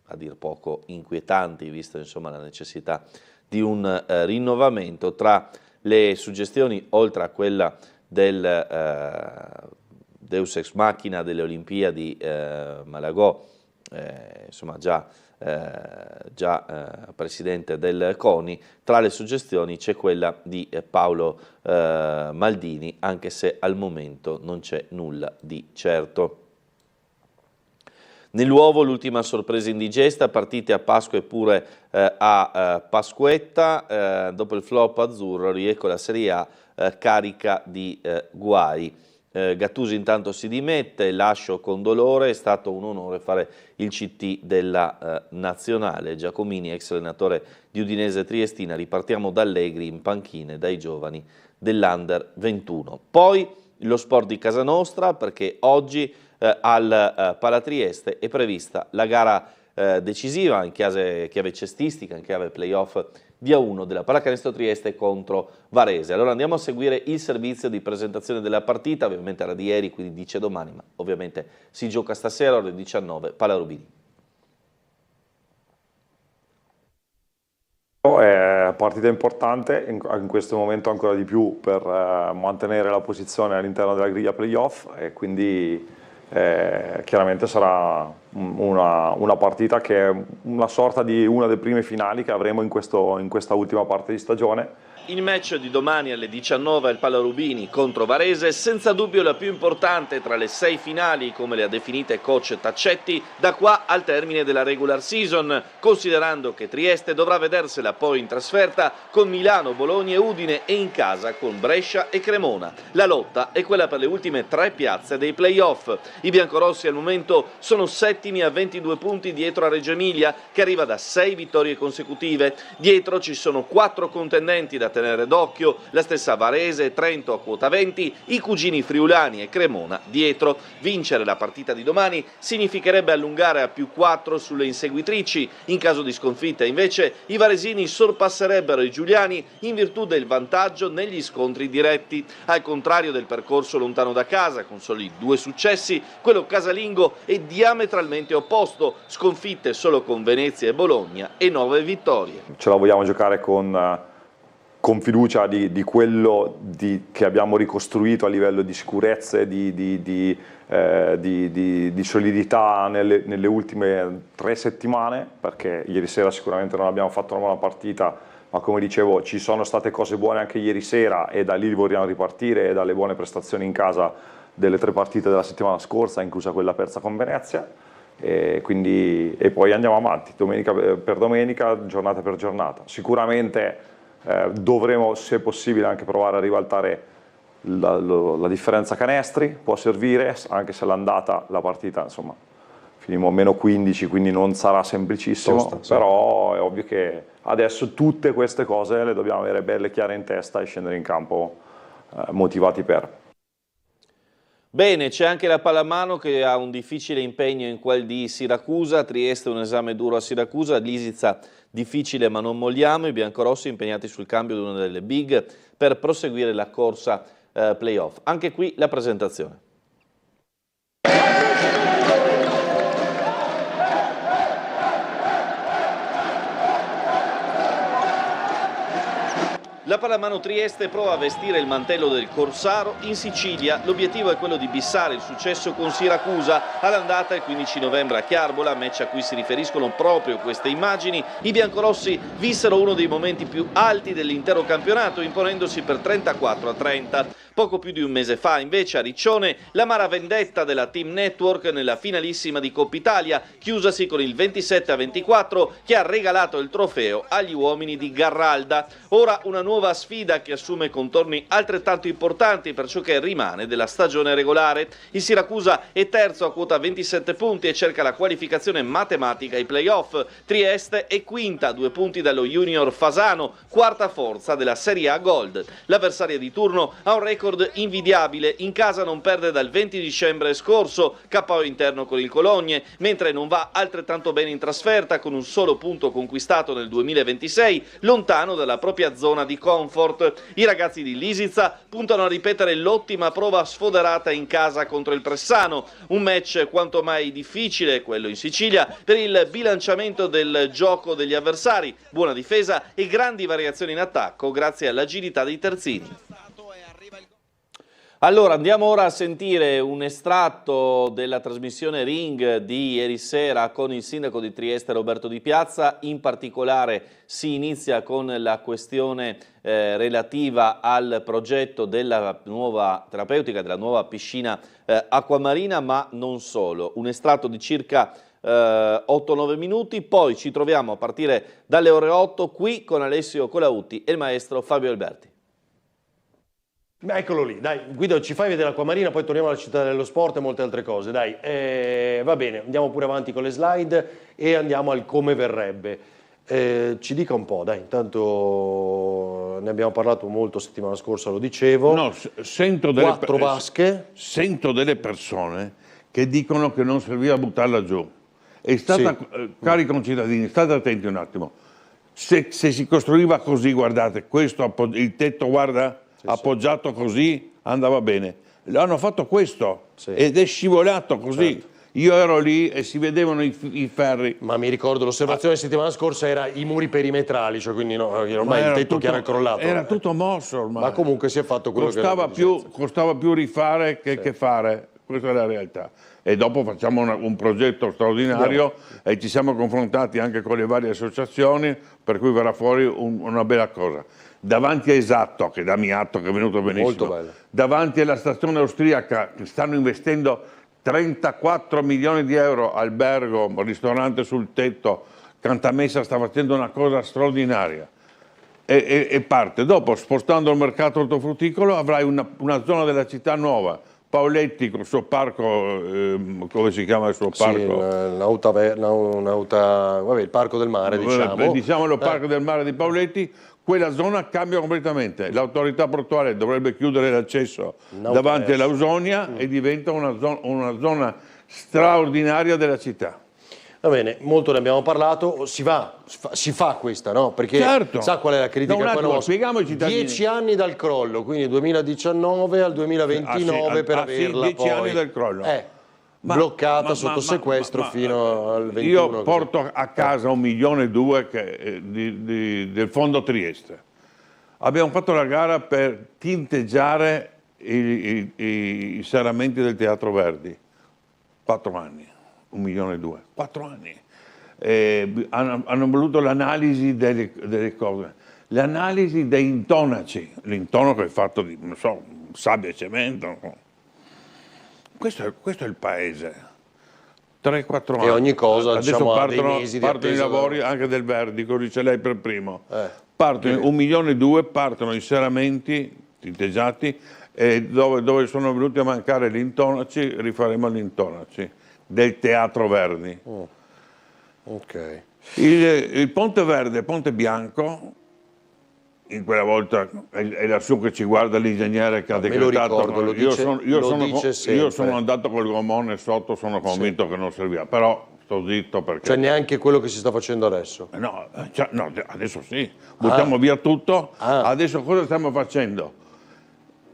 Speaker 1: a dir poco inquietanti, visto insomma la necessità di un rinnovamento. Tra le suggestioni, oltre a quella del Deus ex machina delle Olimpiadi, Malagò, insomma già presidente del CONI, tra le suggestioni c'è quella di Paolo Maldini, anche se al momento non c'è nulla di certo. Nell'uovo l'ultima sorpresa indigesta, partite a Pasqua e pure a Pasquetta, dopo il flop azzurro riecco la Serie A carica di guai. Gattuso intanto si dimette, lascio con dolore, è stato un onore fare il CT della nazionale. Giacomini, ex allenatore di Udinese Triestina, ripartiamo da Allegri in panchine dai giovani dell'Under 21. Poi lo sport di casa nostra, perché oggi al Palatrieste è prevista la gara decisiva in chiave cestistica, in chiave playoff di A1 della Pallacanestro Trieste contro Varese. Allora andiamo a seguire il servizio di presentazione della partita, ovviamente era di ieri, quindi dice domani, ma ovviamente si gioca stasera alle 19, Palla Rubini.
Speaker 13: È partita importante, in questo momento ancora di più per mantenere la posizione all'interno della griglia playoff e quindi chiaramente sarà una partita che è una sorta di una delle prime finali che avremo in questa ultima parte di stagione.
Speaker 1: Il match di domani alle 19 al Palla Rubini contro Varese, senza dubbio la più importante tra le 6 finali, come le ha definite coach Taccetti, da qua al termine della regular season, considerando che Trieste dovrà vedersela poi in trasferta con Milano, Bologna e Udine e in casa con Brescia e Cremona. La lotta è quella per le ultime 3 piazze dei playoff. I biancorossi al momento sono settimi a 22 punti dietro a Reggio Emilia, che arriva da 6 vittorie consecutive. Dietro ci sono 4 contendenti da tenere d'occhio, la stessa Varese e Trento a quota 20, i cugini friulani e Cremona dietro. Vincere la partita di domani significherebbe allungare a +4 sulle inseguitrici. In caso di sconfitta invece i varesini sorpasserebbero i giuliani in virtù del vantaggio negli scontri diretti. Al contrario del percorso lontano da casa, con soli 2 successi, quello casalingo è diametralmente opposto, sconfitte solo con Venezia e Bologna e 9 vittorie.
Speaker 13: Ce la vogliamo giocare con fiducia di quello che abbiamo ricostruito a livello di sicurezze, di solidità nelle ultime 3 settimane, perché ieri sera sicuramente non abbiamo fatto una buona partita, ma come dicevo ci sono state cose buone anche ieri sera e da lì vogliamo ripartire, e dalle buone prestazioni in casa delle 3 partite della settimana scorsa, inclusa quella persa con Venezia. E poi andiamo avanti domenica per domenica, giornata per giornata. Sicuramente dovremo, se possibile, anche provare a ribaltare la differenza canestri, può servire, anche se l'andata, la partita, insomma, finimmo a -15, quindi non sarà semplicissimo, però è ovvio che adesso tutte queste cose le dobbiamo avere belle chiare in testa e scendere in campo motivati per.
Speaker 1: Bene, c'è anche la pallamano che ha un difficile impegno in quel di Siracusa, Trieste un esame duro a Siracusa, Lisica difficile ma non molliamo, i biancorossi impegnati sul cambio di una delle big per proseguire la corsa playoff. Anche qui la presentazione. La pallamano Trieste prova a vestire il mantello del Corsaro in Sicilia. L'obiettivo è quello di bissare il successo con Siracusa. All'andata il 15 novembre a Chiarbola, match a cui si riferiscono proprio queste immagini, i biancorossi vissero uno dei momenti più alti dell'intero campionato, imponendosi per 34-30. Poco più di un mese fa, invece, a Riccione, l'amara vendetta della Team Network nella finalissima di Coppa Italia, chiusasi con il 27-24, che ha regalato il trofeo agli uomini di Garralda. Ora una nuova sfida che assume contorni altrettanto importanti per ciò che rimane della stagione regolare. Il Siracusa è terzo a quota 27 punti e cerca la qualificazione matematica ai playoff. Trieste è quinta a 2 punti dallo Junior Fasano, quarta forza della Serie A Gold. L'avversaria di turno ha un record invidiabile, in casa non perde dal 20 dicembre scorso, KO interno con il Cologne, mentre non va altrettanto bene in trasferta con un solo punto conquistato nel 2026, lontano dalla propria zona di comfort. I ragazzi di Lisica puntano a ripetere l'ottima prova sfoderata in casa contro il Pressano, un match quanto mai difficile, quello in Sicilia, per il bilanciamento del gioco degli avversari, buona difesa e grandi variazioni in attacco grazie all'agilità dei terzini. Allora, andiamo ora a sentire un estratto della trasmissione Ring di ieri sera con il sindaco di Trieste Roberto Di Piazza. In particolare si inizia con la questione relativa al progetto della nuova terapeutica, della nuova piscina acquamarina, ma non solo. Un estratto di circa 8-9 minuti, poi ci troviamo a partire dalle ore 8 qui con Alessio Colautti e il maestro Fabio Alberti.
Speaker 14: Eccolo lì, dai, Guido, ci fai vedere l'acquamarina, poi torniamo alla città dello sport e molte altre cose, dai, va bene, andiamo pure avanti con le slide e andiamo al come verrebbe. Ci dica un po', dai, intanto ne abbiamo parlato molto settimana scorsa, lo dicevo.
Speaker 15: No, sento delle
Speaker 14: 4 vasche.
Speaker 15: Sento delle persone che dicono che non serviva buttarla giù. È stata, sì. Cari concittadini, state attenti un attimo, se si costruiva così, guardate, questo, il tetto, guarda, appoggiato così andava bene. Hanno fatto questo ed è scivolato così. Certo. Io ero lì e si vedevano i ferri.
Speaker 14: Ma mi ricordo, l'osservazione settimana scorsa era i muri perimetrali, cioè quindi no, ormai il tetto che era crollato.
Speaker 15: Era tutto mosso ormai.
Speaker 14: Ma comunque si è fatto quello
Speaker 15: costava più rifare che fare, questa è la realtà. E dopo facciamo un progetto straordinario e ci siamo confrontati anche con le varie associazioni, per cui verrà fuori una bella cosa. Davanti a Esatto, che da Miatto, che è venuto benissimo, davanti alla stazione austriaca, che stanno investendo 34 milioni di euro, albergo, ristorante sul tetto, Cantamessa sta facendo una cosa straordinaria e parte. Dopo, spostando il mercato ortofrutticolo, avrai una zona della città nuova, Pauletti col suo parco, come si chiama il suo parco?
Speaker 14: Vabbè, il parco del mare, diciamo.
Speaker 15: Diciamo il parco del mare di Pauletti, quella zona cambia completamente. L'autorità portuale dovrebbe chiudere l'accesso davanti all'Ausonia e diventa una zona straordinaria della città.
Speaker 14: Va bene, molto ne abbiamo parlato, si fa questa, no? Perché
Speaker 15: certo.
Speaker 14: Sa qual è la critica?
Speaker 15: Spieghiamo ai cittadini.
Speaker 14: 10 anni dal crollo, quindi 2019 al 2029 per averla
Speaker 15: 10
Speaker 14: poi.
Speaker 15: anni dal crollo.
Speaker 14: Bloccata sotto sequestro fino al 21.
Speaker 15: Io porto a casa 1,2 milioni del fondo Trieste. Abbiamo fatto la gara per tinteggiare i serramenti del Teatro Verdi. 4 anni. 1,2 milioni, 4 anni. Hanno voluto l'analisi delle cose, l'analisi dei intonaci, l'intonaco è fatto di, non so, sabbia e cemento. Questo è il paese. 3-4 anni.
Speaker 14: E ogni cosa,
Speaker 15: adesso
Speaker 14: diciamo,
Speaker 15: partono i
Speaker 14: attesa
Speaker 15: lavori anche del Verdi, così ce l'hai per primo. Partono 1,2 milioni, partono i serramenti tinteggiati e dove sono venuti a mancare gli intonaci, rifaremo gli intonaci del Teatro Verdi.
Speaker 14: Ok.
Speaker 15: Il Ponte Verde e Ponte Bianco, in quella volta è lassù che ci guarda l'ingegnere che ha decretato.
Speaker 14: Ricordo,
Speaker 15: io sono andato col gommone sotto, sono convinto che non serviva, però sto zitto perché...
Speaker 14: Cioè neanche quello che si sta facendo adesso?
Speaker 15: No, adesso sì, buttiamo via tutto. Adesso cosa stiamo facendo?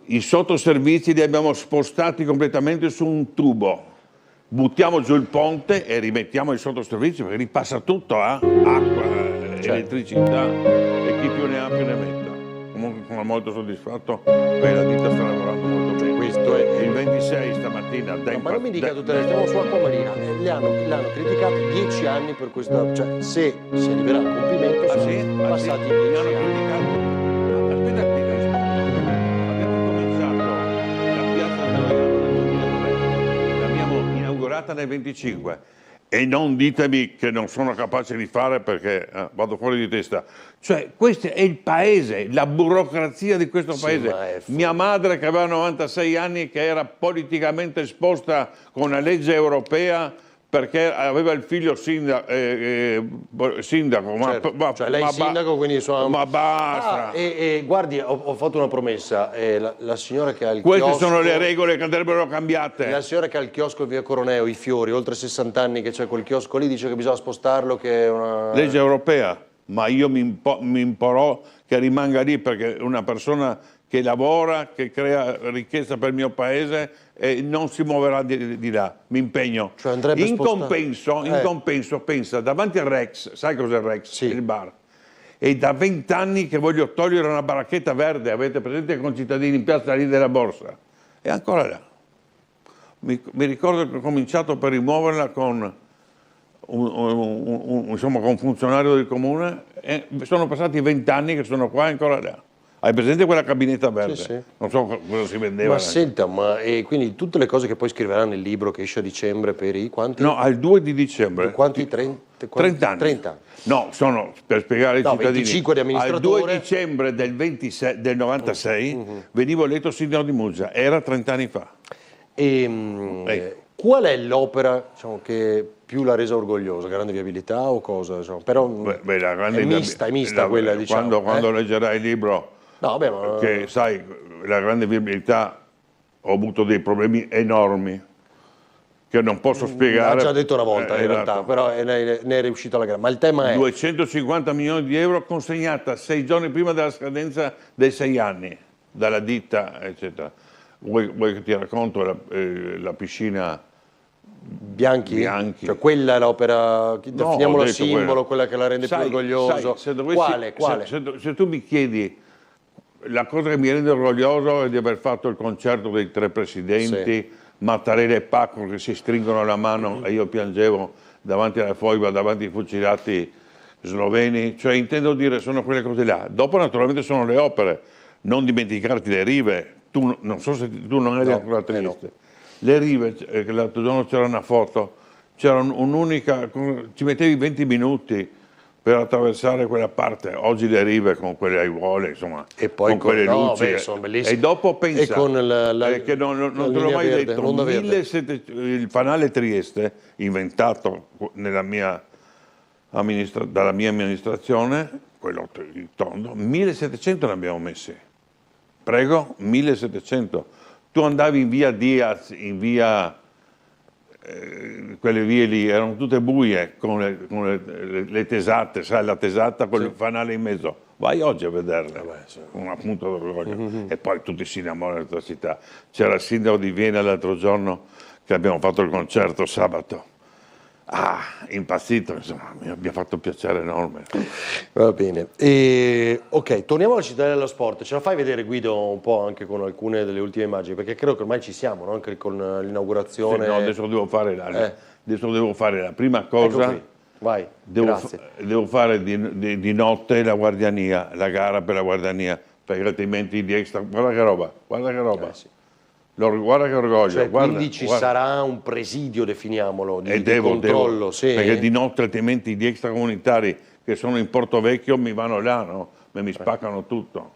Speaker 15: I sottoservizi li abbiamo spostati completamente su un tubo. Buttiamo giù il ponte e rimettiamo i sottoservizi perché ripassa tutto, acqua, elettricità e chi più ne ha più ne metta. Comunque sono molto soddisfatto perché la ditta sta lavorando molto bene.
Speaker 14: Questo è
Speaker 15: il 26 stamattina.
Speaker 14: Ma non mi dica tutte le stiamo su Acquamarina, l'hanno criticato 10 anni per questa, cioè se si arriverà al compimento sono passati 10 anni.
Speaker 15: Nel 25 e non ditemi che non sono capace di fare perché vado fuori di testa. Cioè questo è il paese, la burocrazia di questo paese. Mia madre che aveva 96 anni che era politicamente esposta con una legge europea perché aveva il figlio sindaco,
Speaker 14: cioè lei sindaco, quindi
Speaker 15: ma basta.
Speaker 14: E guardi, ho fatto una promessa, la signora che ha il
Speaker 15: Queste
Speaker 14: chiosco,
Speaker 15: sono le regole che andrebbero cambiate.
Speaker 14: La signora che ha il chiosco via Coroneo, i fiori, oltre 60 anni che c'è quel chiosco lì, dice che bisogna spostarlo, che è una...
Speaker 15: Legge europea, ma io mi imporrò che rimanga lì perché una persona che lavora, che crea ricchezza per il mio paese e non si muoverà di là, mi impegno.
Speaker 14: Cioè in
Speaker 15: compenso, pensa, davanti al Rex, sai cos'è il Rex? Sì. Il bar. E da 20 anni che voglio togliere una baracchetta verde, avete presente i concittadini in piazza lì della Borsa? È ancora là. Mi ricordo che ho cominciato per rimuoverla con un funzionario del comune e sono passati 20 anni che sono qua e ancora là. Hai presente quella cabinetta verde?
Speaker 14: Sì, sì.
Speaker 15: Non so cosa si vendeva.
Speaker 14: Ma senta, e quindi tutte le cose che poi scriverà nel libro che esce a dicembre per i quanti?
Speaker 15: No, al 2 di dicembre.
Speaker 14: Quanti? 30
Speaker 15: anni. 30. No, sono, per spiegare ai cittadini,
Speaker 14: 25 di amministratore.
Speaker 15: Al 2 dicembre del 96 venivo eletto sindaco di Muggia, era 30 anni fa.
Speaker 14: Qual è l'opera, diciamo, che più l'ha resa orgogliosa? Grande viabilità o cosa? Diciamo? Però
Speaker 15: la grande
Speaker 14: è mista quella, diciamo.
Speaker 15: Quando leggerai il libro, che sai, la grande viabilità ho avuto dei problemi enormi che non posso spiegare.
Speaker 14: L'ha già detto una volta in realtà, però ne è riuscito alla grande. Ma il tema è
Speaker 15: 250 milioni di euro consegnata 6 giorni prima della scadenza dei 6 anni dalla ditta, eccetera. Vuoi che ti racconto la piscina
Speaker 14: Bianchi? Cioè quella è l'opera, definiamola simbolo, quella che la rende più orgoglioso. Quale?
Speaker 15: Se tu mi chiedi, la cosa che mi rende orgoglioso è di aver fatto il concerto dei 3 presidenti, Mattarella e Pacco che si stringono la mano e io piangevo davanti alla foiba, davanti ai fucilati sloveni, cioè intendo dire sono quelle cose là. Dopo naturalmente sono le opere, non dimenticarti le rive, tu non so se tu non eri ancora triste. Le rive, l'altro giorno c'era una foto, c'era un'unica, ci mettevi 20 minuti per attraversare quella parte, oggi le rive con quelle aiuole, insomma,
Speaker 14: e poi
Speaker 15: con quelle luci,
Speaker 14: sono bellissime.
Speaker 15: E dopo pensa,
Speaker 14: e con
Speaker 15: che non te l'ho mai detto, il fanale Trieste, inventato dalla mia amministrazione, quello il tondo, 1700 ne abbiamo messi. Prego, 1700. Tu andavi in via Diaz, in via, quelle vie lì, erano tutte buie con le tesate, sai, la tesata con il fanale in mezzo. Vai oggi a vederle, un punto d'orgoglio. E poi tutti si innamorano della tua città. C'era il sindaco di Vienna l'altro giorno che abbiamo fatto il concerto sabato. Impazzito, insomma, mi abbia fatto un piacere enorme.
Speaker 14: Va bene. Ok, torniamo alla città dello sport. Ce la fai vedere, Guido, un po' anche con alcune delle ultime immagini? Perché credo che ormai ci siamo, no? Anche con l'inaugurazione.
Speaker 15: Sì, no, adesso devo fare la prima cosa.
Speaker 14: Ecco qui. Vai,
Speaker 15: devo fare di notte la guardiania, la gara per la guardiania, perché altrimenti di extra. Guarda che roba, guarda che roba.
Speaker 14: Sì.
Speaker 15: Guarda che orgoglio.
Speaker 14: Cioè,
Speaker 15: guarda,
Speaker 14: quindi ci sarà un presidio, definiamolo, di
Speaker 15: controllo.
Speaker 14: Devo, sì.
Speaker 15: Perché di notte altrimenti gli extracomunitari che sono in Porto Vecchio mi vanno là, no? Mi spaccano tutto.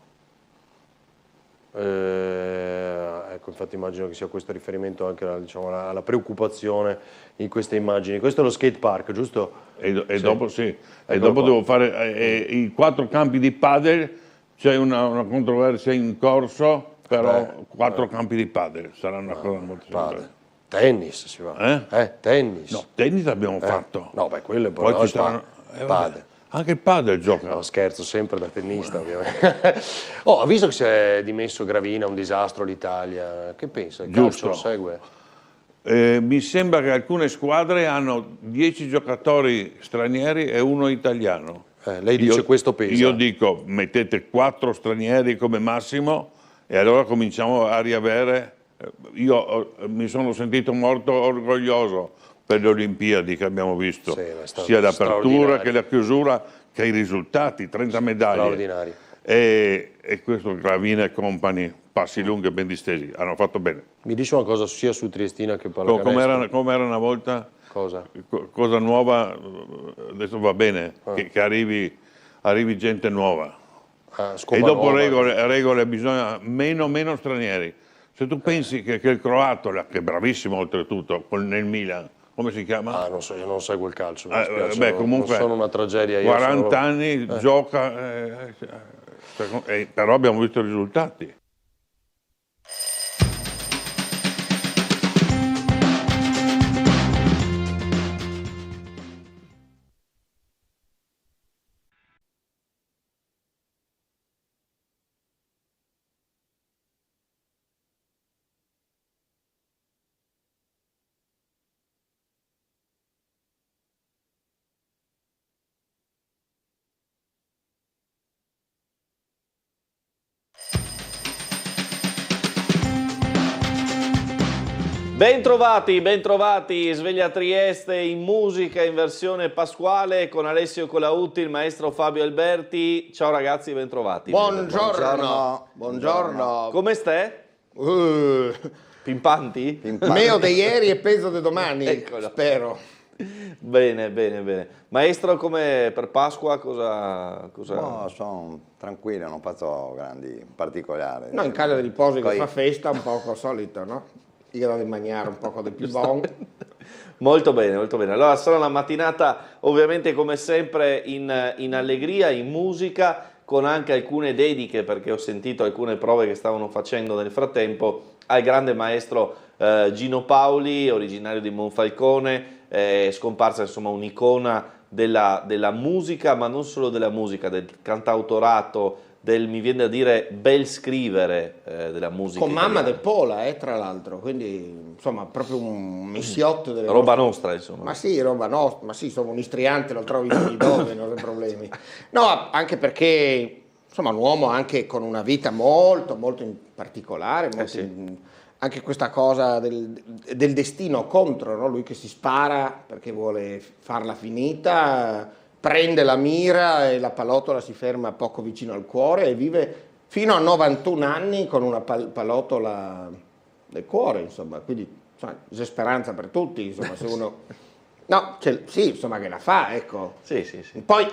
Speaker 14: Ecco, infatti immagino che sia questo riferimento anche alla preoccupazione in queste immagini. Questo è lo skate park, giusto?
Speaker 15: E dopo sì. E dopo devo fare i 4 campi di padel, c'è una controversia in corso. Però 4 campi di padel sarà una cosa molto semplice.
Speaker 14: Tennis si va. Tennis.
Speaker 15: No, tennis abbiamo fatto.
Speaker 14: No, beh, quello è
Speaker 15: poi
Speaker 14: poi
Speaker 15: ci saranno,
Speaker 14: padel.
Speaker 15: Anche il padel gioca.
Speaker 14: No, scherzo, sempre da tennista, ovviamente. Ho visto che si è dimesso Gravina, un disastro l'Italia. Che pensa? Il calcio lo segue?
Speaker 15: Mi sembra che alcune squadre hanno 10 giocatori stranieri e 1 italiano.
Speaker 14: Lei dice questo pesa?
Speaker 15: Io dico mettete 4 stranieri come massimo e allora cominciamo a riavere. Io mi sono sentito molto orgoglioso per le Olimpiadi che abbiamo visto, sia l'apertura che la chiusura che i risultati, 30 medaglie.
Speaker 14: Straordinari.
Speaker 15: E questo Gravina e compagni, passi lunghi e ben distesi, hanno fatto bene.
Speaker 14: Mi dice una cosa sia su Triestina che pallacanestro.
Speaker 15: Come era una volta?
Speaker 14: Cosa?
Speaker 15: Cosa nuova, adesso va bene, che arrivi gente nuova. E dopo regole bisogna meno stranieri. Se tu pensi che il croato, che è bravissimo oltretutto, nel Milan, come si chiama?
Speaker 14: Non so, io non seguo il calcio, mi spiace,
Speaker 15: comunque
Speaker 14: non sono una tragedia.
Speaker 15: 40 anni, gioca, però abbiamo visto i risultati.
Speaker 1: Bentrovati, Sveglia Trieste in musica in versione pasquale con Alessio Colautti, il maestro Fabio Alberti. Ciao ragazzi, bentrovati.
Speaker 16: Buongiorno.
Speaker 1: Come stai? Pimpanti?
Speaker 16: Meo di ieri e peso di domani,
Speaker 1: Eccolo.
Speaker 16: spero.
Speaker 1: Bene. Maestro, come per Pasqua cosa...
Speaker 17: No, sono tranquillo, non faccio grandi particolari.
Speaker 16: No, in casa di riposo che fa festa un poco solito, no? Io devo mangiare un poco di più buon.
Speaker 1: Molto bene. Allora sarà una mattinata ovviamente come sempre in allegria, in musica, con anche alcune dediche, perché ho sentito alcune prove che stavano facendo nel frattempo, al grande maestro Gino Paoli, originario di Monfalcone, scomparsa insomma un'icona della musica, ma non solo della musica, del cantautorato, mi viene da dire bel scrivere della musica
Speaker 16: con
Speaker 1: italiana.
Speaker 16: mamma del Pola, tra l'altro, quindi insomma proprio un missiotto delle
Speaker 1: roba nostra, insomma.
Speaker 16: Ma sì, roba nostra, ma sì, sono un istriante, lo trovi di dove, non hai problemi. No, anche perché insomma un uomo anche con una vita molto in particolare, anche questa cosa del destino contro, no? Lui che si spara perché vuole farla finita, prende la mira e la pallottola si ferma poco vicino al cuore e vive fino a 91 anni con una pallottola del cuore, insomma, quindi insomma, c'è speranza per tutti, insomma, se uno... No, sì, insomma, che la fa, ecco.
Speaker 1: Sì.
Speaker 16: Poi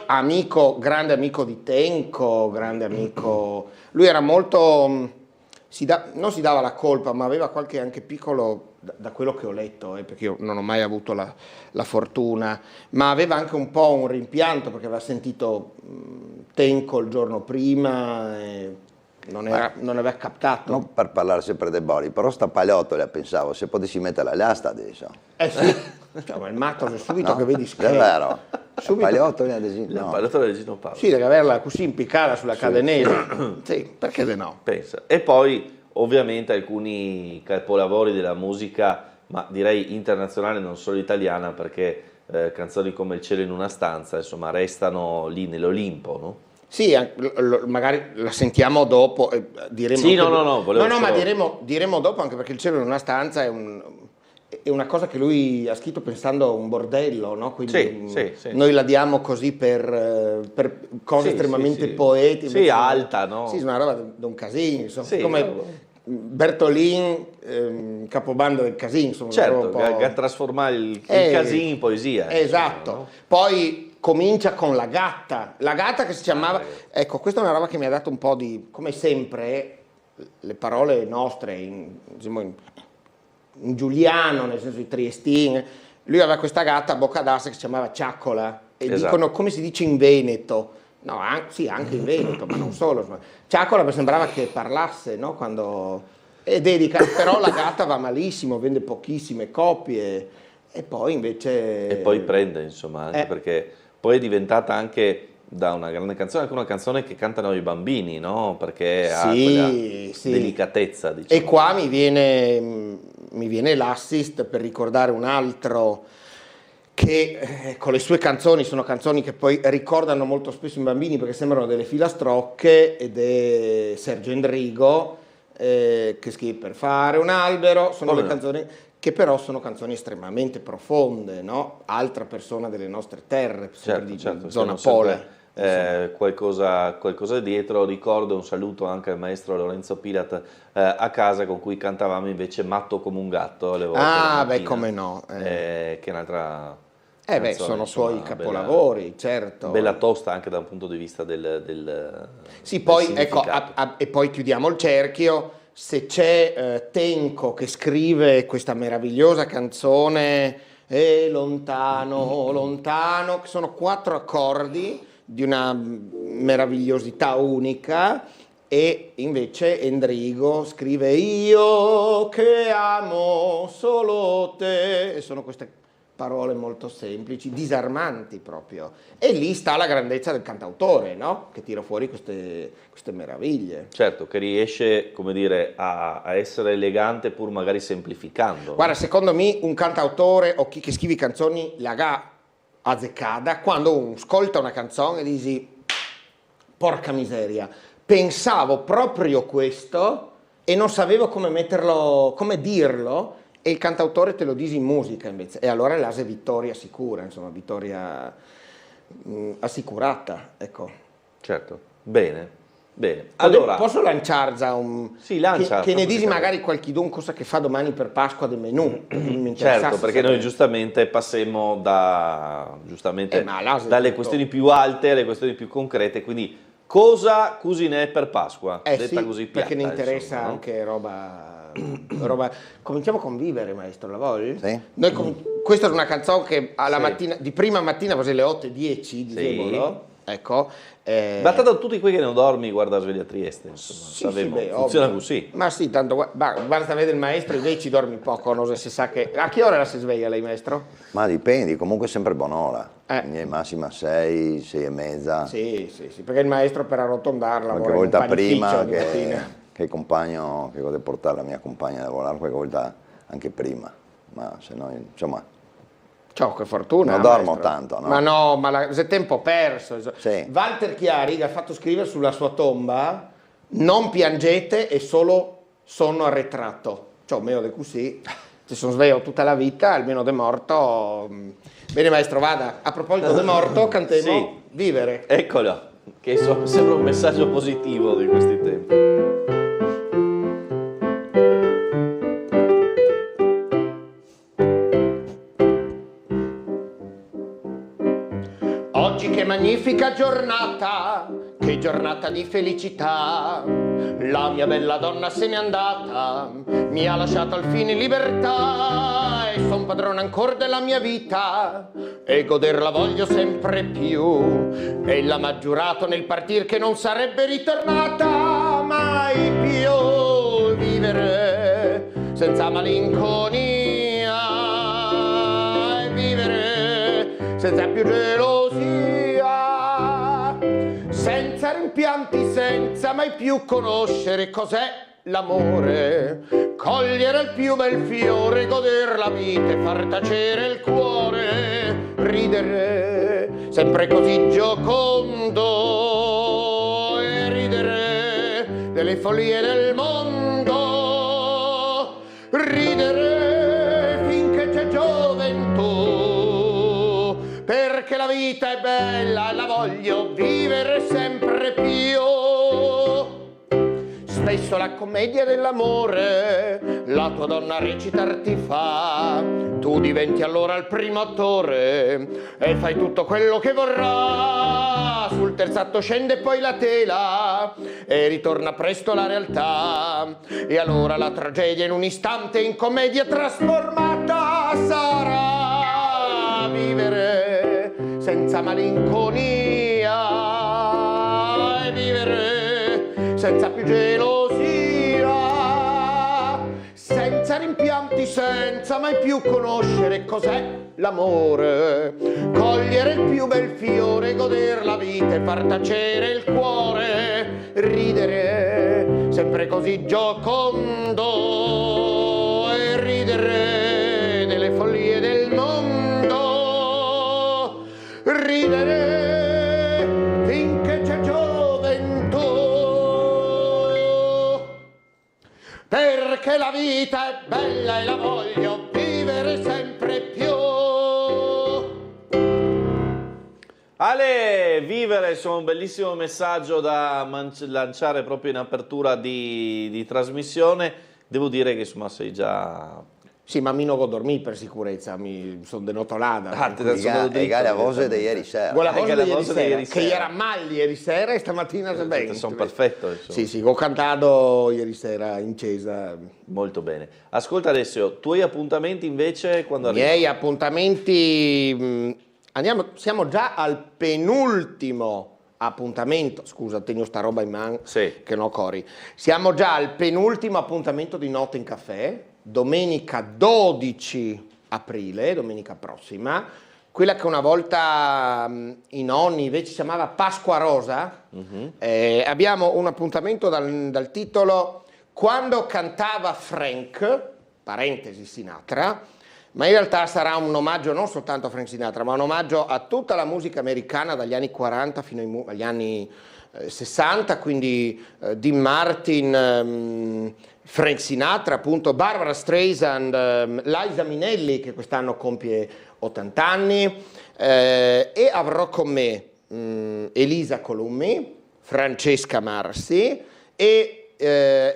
Speaker 16: grande amico di Tenco, grande amico... Lui era molto... non si dava la colpa, ma aveva qualche anche piccolo... Da quello che ho letto, perché io non ho mai avuto la fortuna, ma aveva anche un po' un rimpianto perché aveva sentito Tenco il giorno prima e non aveva captato.
Speaker 17: Non per parlare sempre dei Bori, però sta Paleottoli, pensavo, se potessi mettere l'asta adesso.
Speaker 16: Sì, cioè, ma il matto è subito
Speaker 17: No,
Speaker 16: che vedi
Speaker 17: è
Speaker 16: scherzo.
Speaker 17: vero.
Speaker 16: Subito.
Speaker 17: Paleottoli adesino.
Speaker 1: No. Paleottoli di Gino Paolo.
Speaker 16: Sì, deve averla così impiccata sulla cadenese. Sì, perché de no?
Speaker 1: Pensa. E poi ovviamente alcuni capolavori della musica, ma direi internazionale, non solo italiana, perché canzoni come Il cielo in una stanza, insomma, restano lì nell'Olimpo, no?
Speaker 16: Sì, magari la sentiamo dopo e diremo.
Speaker 1: Sì, volevo
Speaker 16: no,
Speaker 1: solo...
Speaker 16: ma diremo dopo, anche perché Il cielo in una stanza è una cosa che lui ha scritto pensando a un bordello, no? Quindi
Speaker 1: sì.
Speaker 16: noi la diamo così per cose estremamente poetiche.
Speaker 1: Sì, alta, no?
Speaker 16: Sì, una roba da un casino, insomma,
Speaker 1: Sì,
Speaker 16: come Bertolin, capobanda del casino, insomma.
Speaker 1: Certo, trasformare il casino in poesia.
Speaker 16: Esatto.
Speaker 1: Insomma, no?
Speaker 16: Poi comincia con la gatta che si chiamava, ecco, questa è una roba che mi ha dato un po' di, come sempre, le parole nostre in giuliano, nel senso di triestine. Lui aveva questa gatta a bocca d'assa che si chiamava Ciaccola, e dicono come si dice in Veneto. No, sì, anche in Veneto, ma non solo. Ciaccola mi sembrava che parlasse, no? E dedica, però la gatta va malissimo, vende pochissime copie, e poi invece...
Speaker 1: E poi prende, insomma, anche perché poi è diventata anche da una grande canzone, anche una canzone che cantano i bambini, no? Perché ha quella delicatezza, diciamo.
Speaker 16: E qua mi viene l'assist per ricordare un altro che con le sue canzoni sono canzoni che poi ricordano molto spesso i bambini perché sembrano delle filastrocche, ed è Sergio Endrigo che scrive Per fare un albero. Sono le canzoni che però sono canzoni estremamente profonde, no? Altra persona delle nostre terre,
Speaker 1: certo,
Speaker 16: zona Pole.
Speaker 1: Qualcosa dietro. Ricordo un saluto anche al maestro Lorenzo Pilat a casa, con cui cantavamo invece Matto come un gatto alle volte
Speaker 16: beh, come no,
Speaker 1: che è un'altra
Speaker 16: canzone, sono suoi capolavori, certo,
Speaker 1: bella tosta anche da un punto di vista del
Speaker 16: sì, poi
Speaker 1: del
Speaker 16: ecco, e poi chiudiamo il cerchio. Se c'è Tenco che scrive questa meravigliosa canzone lontano, lontano, che sono 4 accordi di una meravigliosità unica, e invece Endrigo scrive Io che amo solo te, e sono queste parole molto semplici, disarmanti proprio, e lì sta la grandezza del cantautore, no? Che tira fuori queste meraviglie.
Speaker 1: Certo, che riesce, come dire, a essere elegante pur magari semplificando.
Speaker 16: Guarda, secondo me un cantautore o chi che scrive canzoni la ga azzeccata quando uno ascolta una canzone e dici porca miseria, pensavo proprio questo e non sapevo come metterlo, come dirlo, e il cantautore te lo dice in musica invece, e allora l'ase vittoria sicura, insomma, vittoria assicurata, ecco.
Speaker 1: Certo, bene. Allora,
Speaker 16: posso lanciare già un...
Speaker 1: Sì, lancia.
Speaker 16: Che ne dici magari qualchidun cosa che fa domani per Pasqua del menù.
Speaker 1: Certo, perché noi giustamente passemmo dalle questioni più alte alle questioni più concrete, quindi cosa cucinè per Pasqua? Detta
Speaker 16: sì,
Speaker 1: così piatta,
Speaker 16: perché ne interessa,
Speaker 1: insomma, no?
Speaker 16: anche roba... Cominciamo a convivere, maestro, la voglio?
Speaker 17: Sì.
Speaker 16: Questa è una canzone che alla mattina, di prima mattina, quasi alle 8:10, dicevolo. Ecco.
Speaker 1: Ma tanto tutti quelli che non dormi, guarda sveglia Trieste, insomma, funziona
Speaker 16: ovvio.
Speaker 1: così.
Speaker 16: Ma sì, tanto basta vedere il maestro, invece dormi poco, non so se sa che... A che ora si sveglia lei, maestro?
Speaker 17: Ma dipende, comunque sempre buon'ora, quindi massima 6, 6 e mezza.
Speaker 16: Sì, perché il maestro per arrotondarla
Speaker 17: qualche volta prima che il compagno, che vuole portare la mia compagna a lavorare, qualche volta anche prima, ma se no, insomma...
Speaker 16: Ciao, che fortuna.
Speaker 17: Non dormo tanto, no?
Speaker 16: Ma no, ma c'è tempo perso.
Speaker 17: Sì.
Speaker 16: Walter Chiari che ha fatto scrivere sulla sua tomba: non piangete, è solo sonno arretrato. Cioè, meno di così, se sono sveglio tutta la vita, almeno de morto. Bene, maestro, vada. A proposito de morto, cantemo Vivere.
Speaker 1: Eccolo, che sembra un messaggio positivo di questi tempi.
Speaker 16: Oggi che magnifica giornata, che giornata di felicità. La mia bella donna se n'è andata, mi ha lasciato al fine in libertà, e son padrone ancora della mia vita e goderla voglio sempre più. Ella m'ha giurato nel partir che non sarebbe ritornata mai più. Vivere senza malinconia e vivere senza più gelosia, senza rimpianti, senza mai più conoscere cos'è l'amore, cogliere il più bel fiore, goder la vita e far tacere il cuore, ridere sempre così giocondo e ridere delle follie del mondo, ridere finché c'è gioventù, perché la vita è bella e la voglio vivere sempre più. Spesso la commedia dell'amore la tua donna recitar ti fa, tu diventi allora il primo attore e fai tutto quello che vorrà. Sul terzo atto scende poi la tela e ritorna presto la realtà, e allora la tragedia in un istante in commedia trasformata sarà. Vivere senza malinconia e vivere senza più gelosia, senza rimpianti, senza mai più conoscere cos'è l'amore, cogliere il più bel fiore, goder la vita e far tacere il cuore, ridere sempre così giocondo e ridere delle follie del mondo, ridere finché c'è gioventù, perché la vita è bella e la voglio vivere sempre più.
Speaker 1: Ale, vivere, insomma, un bellissimo messaggio da lanciare proprio in apertura di trasmissione. Devo dire che insomma sei già...
Speaker 16: Sì, ma mi non dormì per sicurezza, mi sono denotolata.
Speaker 17: La voce di ieri sera.
Speaker 16: Quella voce di ieri sera, che era mal ieri sera e stamattina se bene.
Speaker 1: Sono perfetto.
Speaker 16: Sì, sì, ho cantato ieri sera in chiesa.
Speaker 1: Molto bene. Ascolta Alessio, tuoi appuntamenti invece quando arrivano?
Speaker 16: I miei appuntamenti, siamo già al penultimo appuntamento, scusa, tengo sta roba in mano che non ho cori. Siamo già al penultimo appuntamento di Notte in Caffè, domenica 12 aprile, domenica prossima, quella che una volta i nonni invece si chiamava Pasqua Rosa. Abbiamo un appuntamento dal titolo Quando cantava Frank, parentesi Sinatra, ma in realtà sarà un omaggio non soltanto a Frank Sinatra, ma un omaggio a tutta la musica americana dagli anni 40 fino agli anni 60, quindi Dean Martin, Frank Sinatra, appunto, Barbara Streisand, Liza Minnelli che quest'anno compie 80 anni, e avrò con me Elisa Colummi, Francesca Marsi e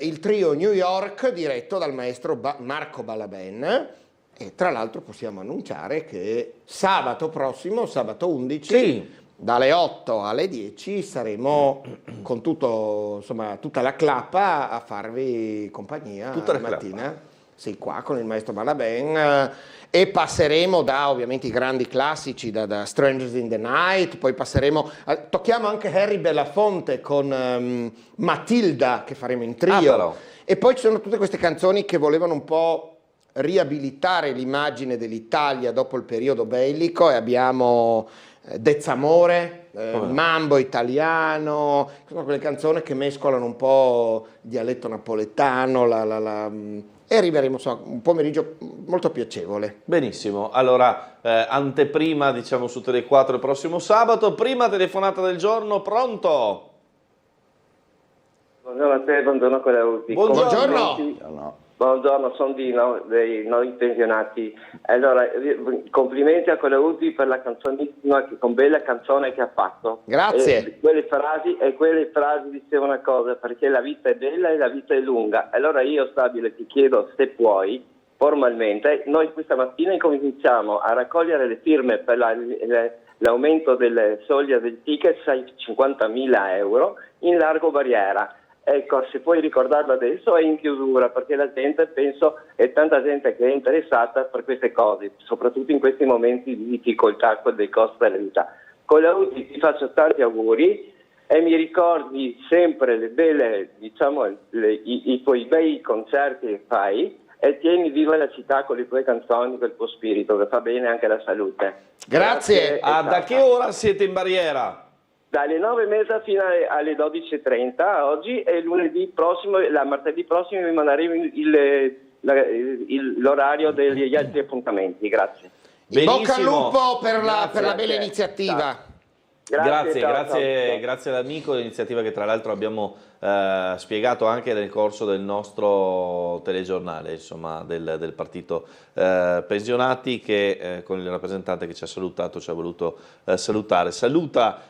Speaker 16: il trio New York diretto dal maestro Marco Balaben. E tra l'altro possiamo annunciare che sabato prossimo, sabato 11, dalle 8 alle 10 saremo con tutta la clappa a farvi compagnia la mattina. Sì, qua con il maestro Balaben, e passeremo da ovviamente i grandi classici, da Strangers in the Night, poi tocchiamo anche Harry Belafonte con Matilda che faremo in trio, e poi ci sono tutte queste canzoni che volevano un po' riabilitare l'immagine dell'Italia dopo il periodo bellico, e abbiamo Dezzamore, Mambo italiano, sono quelle canzoni che mescolano un po' il dialetto napoletano, e arriveremo un pomeriggio molto piacevole.
Speaker 1: Benissimo, allora anteprima diciamo su Tele 4 il prossimo sabato, prima telefonata del giorno, pronto?
Speaker 18: Buongiorno a te, buongiorno a quelli.
Speaker 1: Buongiorno.
Speaker 18: Buongiorno, sono dei noi pensionati. Allora, complimenti a Colautti per la canzonissima, con bella canzone che ha fatto.
Speaker 16: Grazie.
Speaker 18: Quelle frasi dicevano una cosa, perché la vita è bella e la vita è lunga. Allora io, Stabile, ti chiedo se puoi, formalmente, noi questa mattina incominciamo a raccogliere le firme per l'aumento delle soglie del ticket a 50.000 euro in largo barriera. ecco, se puoi ricordarlo adesso è in chiusura, perché la gente, penso, è tanta gente che è interessata per queste cose, soprattutto in questi momenti di difficoltà dei costi della vita. Con l'Audi ti faccio tanti auguri e mi ricordi sempre le belle, diciamo, i tuoi bei concerti che fai, e tieni viva la città con le tue canzoni, col tuo spirito, che fa bene anche alla salute.
Speaker 16: Grazie.
Speaker 1: Da che ora siete in barriera?
Speaker 18: Dalle 9:30 fino alle 12:30 oggi, e lunedì prossimo, martedì prossimo vi manderemo l'orario degli altri appuntamenti. Grazie.
Speaker 16: In bocca al lupo per
Speaker 18: Grazie,
Speaker 16: la bella iniziativa.
Speaker 1: Grazie all'amico, l'iniziativa che tra l'altro abbiamo spiegato anche nel corso del nostro telegiornale, insomma, del partito pensionati, che con il rappresentante che ci ha salutato ci ha voluto salutare. Saluta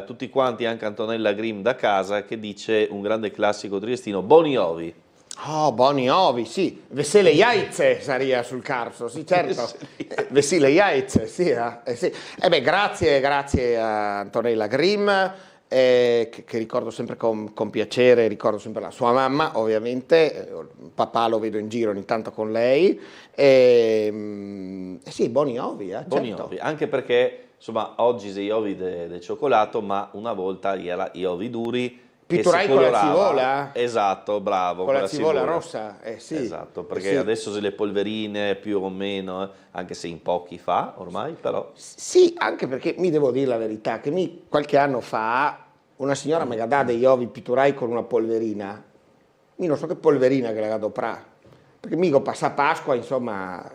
Speaker 1: tutti quanti anche Antonella Grimm da casa, che dice un grande classico triestino, Boni Ovi.
Speaker 16: Oh, Boni Ovi, sì. Vesele Jajce saria sul Carso, sì, certo. Vesele Jajce, sì. Sì. Grazie a Antonella Grimm, che ricordo sempre con piacere, ricordo sempre la sua mamma, ovviamente, papà lo vedo in giro ogni tanto con lei. Sì, Boni Ovi,
Speaker 1: Boni
Speaker 16: certo.
Speaker 1: Ovi, anche perché, insomma, oggi sei Ovi del cioccolato, ma una volta era gli Ovi duri.
Speaker 16: Pitturai con la civola?
Speaker 1: Esatto, bravo.
Speaker 16: Con la civola rossa, sì.
Speaker 1: Esatto, perché adesso se le polverine più o meno, anche se in pochi fa ormai, però.
Speaker 16: Sì, anche perché mi devo dire la verità, che qualche anno fa una signora mi ha dato degli ovi pitturai con una polverina. Io non so che polverina che le ha dato pra. Perché mica passa Pasqua, insomma...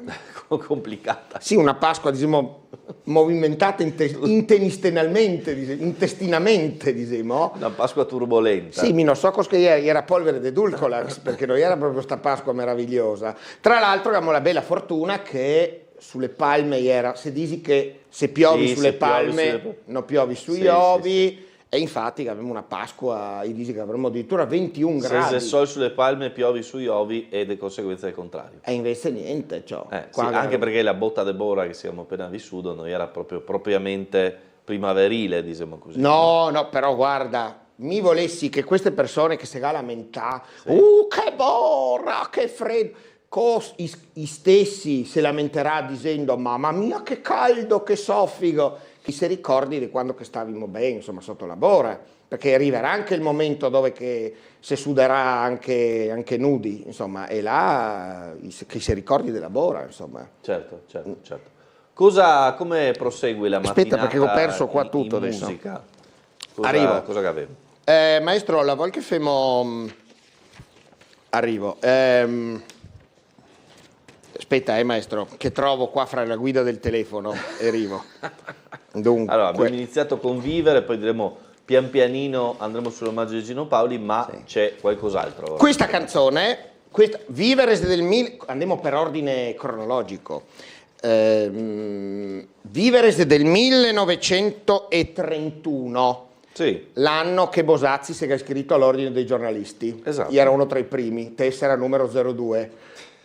Speaker 1: complicata.
Speaker 16: Sì, una Pasqua, diciamo, movimentata intestinamente, diciamo.
Speaker 1: Una Pasqua turbolenta.
Speaker 16: Sì, non so cosa era polvere d'edulcola, perché non era proprio questa Pasqua meravigliosa. Tra l'altro abbiamo la bella fortuna che sulle palme era, se dici che se piovi sulle palme, non piovi sugli ovi. E infatti avevamo una Pasqua, i dici che avremmo addirittura 21 gradi.
Speaker 1: Se sol sulle palme, piovi sugli ovi, e di conseguenza è il contrario.
Speaker 16: E invece niente, ciò.
Speaker 1: Sì, anche perché la botta de Bora che siamo appena vissuto non era proprio propriamente primaverile, diciamo così.
Speaker 16: No, però guarda, mi volessi che queste persone che si lamentano, che Bora, che freddo, i stessi si lamenterà dicendo, mamma mia che caldo, che soffico. Chi si ricordi di quando che stavamo bene, insomma, sotto la Bora, perché arriverà anche il momento dove che si suderà anche nudi, insomma, e là chi si ricordi della Bora, insomma.
Speaker 1: Certo. Come prosegue la mattinata?
Speaker 16: Aspetta, perché ho perso qua tutto adesso.
Speaker 1: Musica?
Speaker 16: Arrivo.
Speaker 1: Cosa che avevo?
Speaker 16: Maestro, la volta che femo... Arrivo. Aspetta, maestro, che trovo qua fra la guida del telefono e arrivo. Dunque.
Speaker 1: Allora, abbiamo iniziato con Vivere, poi diremo pian pianino andremo sull'omaggio di Gino Paoli, ma c'è qualcos'altro.
Speaker 16: Questa canzone, Vivere andiamo per ordine cronologico. Vivere del 1931.
Speaker 1: Sì.
Speaker 16: L'anno che Bosazzi si è iscritto all'ordine dei giornalisti.
Speaker 1: Esatto.
Speaker 16: Io era uno tra i primi, tessera numero 02.